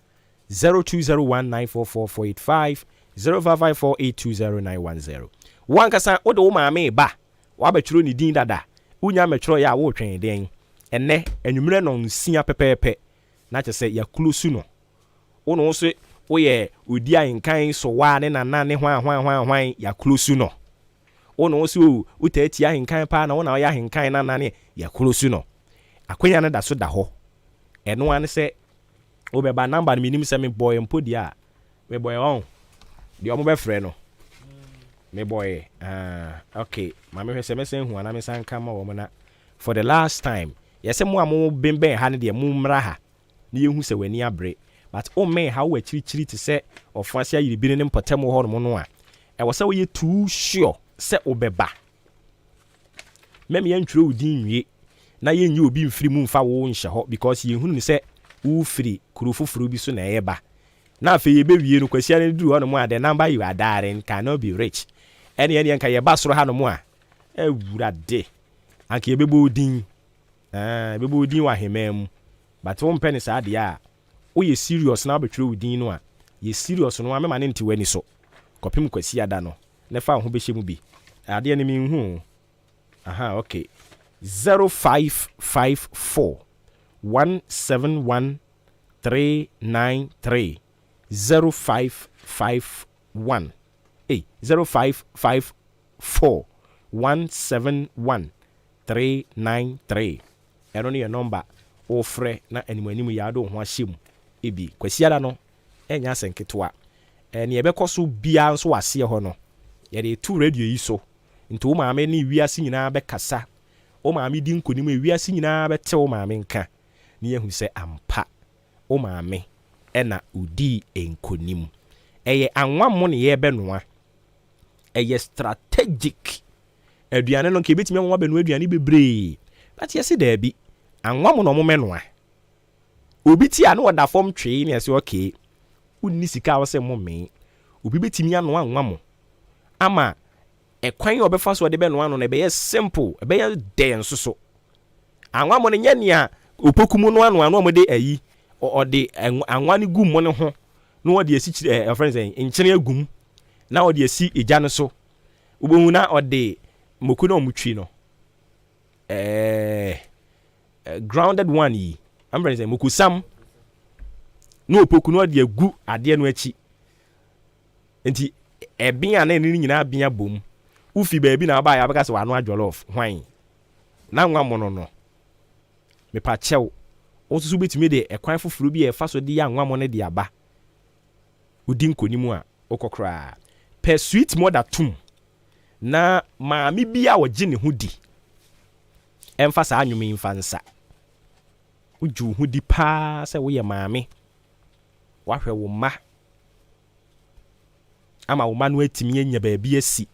[SPEAKER 2] 0201 94445 0554 820910 wankasa wode wo maame ba wabɛtwerɛ ne din dada unya mɛtwerɛ yɛ a wo twɛn den ɛnɛ anwumrɛ no nsia pɛpɛɛpɛ na kyɛ sɛ ya close no wono so woyɛ odi ahenkan so wa ne nana ne hwan ya close no wono so utati ahenkan pa na wona ya ahenkan nana ne ya close no akwanya ne da so da hɔ ɛno ane sɛ wobɛba number no minim sɛ me boy mpodi a me boy on de ɔmo bɛfrɛ no me boy okay ma me hwɛ sɛ mɛsɛn hu ana me san kama wɔ mo na for the last time yɛsɛ mo a mo bemben ha ne de mo mmra ha ne yehu sɛ wani abre but o men how we chiri te say of fancy yiri bi ne mpɔtam hɔ no no a ɛwɔ sɛ woyɛ too sure sɛ obɛba mɛm yɛn twere odin nwie na yɛn nyi obi mfiri mu mfa wo nhyɛ hɔ because yɛn hunu ne sɛ wo firi kuro foforo bi so na ɛyɛba na afei yɛbɛwie no kwasia ne duru hɔ no mu a the number you are dialing cannot be reached ɛne nka yɛba soro ha no mu a awurade anka yɛbɛbɔ odin bɛbɔ din wɔ ahemmaa mu but wɔn mpɛ ne saa deɛ a woyɛ serious na wobɛtwerɛ wo din no a yɛ serious no amema ne nte w'ani so kɔpem kwasi ada no ne fa ho bɛhyɛ mu bi adeɛ no menhu okay 0554 171 393 0551 0554 171 393 ɛno ne yɛ number wofrɛ na animanim yɛade wo ho ahyɛ mu ebi kwasiada no ɛnyɛ asɛnketewa ne yɛbɛkɔ so biara nso waseɛ hɔ no yɛde tu radio yi so nti wo maame ne wiase nyinaa bɛkasa wo maame di nkonim wiase nyinaa bɛte wo maame nka ne yɛhu sɛ ampa wo maame ɛna udi nkonim ɛyɛ anwammo ne yɛbɛnoa ɛyɛ strategic aduane no nke betimi anwa bɛnoa aduane bebree but yɛse daabi anwammo no momɛnoa obi ti a no wɔda fam twee ne yɛse okay wonni sika wo sɛ momme obi betimi anoa anwammo ama ɛkwan yɛ ɔbɛfa so ɔde bɛnoa no na ɛbɛyɛ simple ɛbɛyɛ den so anwammo no nyɛ nea opokumu no anoa no ɔmode ayi ɔde anwa no gum mo ne ho na ɔde asi friends nkyene agum na ɔde asi egya no so wobɛhu na ɔde moku na ɔmutwi no grounded one yi am friends moku sam na opoku na ɔde agu adeɛ no akyi enti ɛbea na ɛne nyinaa bea bom ufi baabi na aba ya bɛka sɛ wano ajolof hwan na nwa mo no mepa kyɛw osusu betumi de ɛkwan foforo bi ɛfa so de ya nwa mo ne de aba udi nkonimu a okokra per sweet mother tum na maami bi a wɔgye ne ho di ɛmfa saa anwumi mfa nsa uju ho di pa sɛ woyɛ maami wahwɛ wo ma ama wo ma no atimi anya baabi asi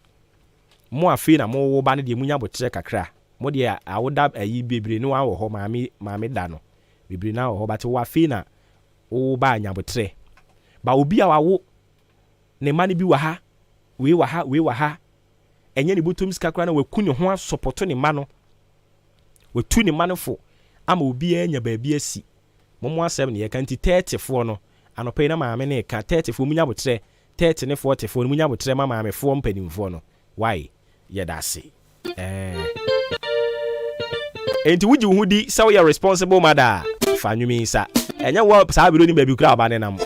[SPEAKER 2] mo afi na mo wo ba ne de munya botre kakra mo de awoda ayi bebre no awo ho maami da no bebre na wo ho ba te wo afi na wo ba anya botre ba obi a wawo ne ma ne bi wa ha we wa ha enye ne botom sika kra na waku ne ho asopoto ne ma no watu ne ma no fo ama obi anya baabi asi mo asɛm ne ye kan ti 30 fo no anopai na maami ne ka 30 fo munya botre 30 ne 40 fo munya botre ma maami fo mpanimfo no why yɛdase enti wuji wo di sɛ woyɛ responsible mother fa nwumi nsa ɛnyɛ wo saa biro ni baabi kura aba ne nam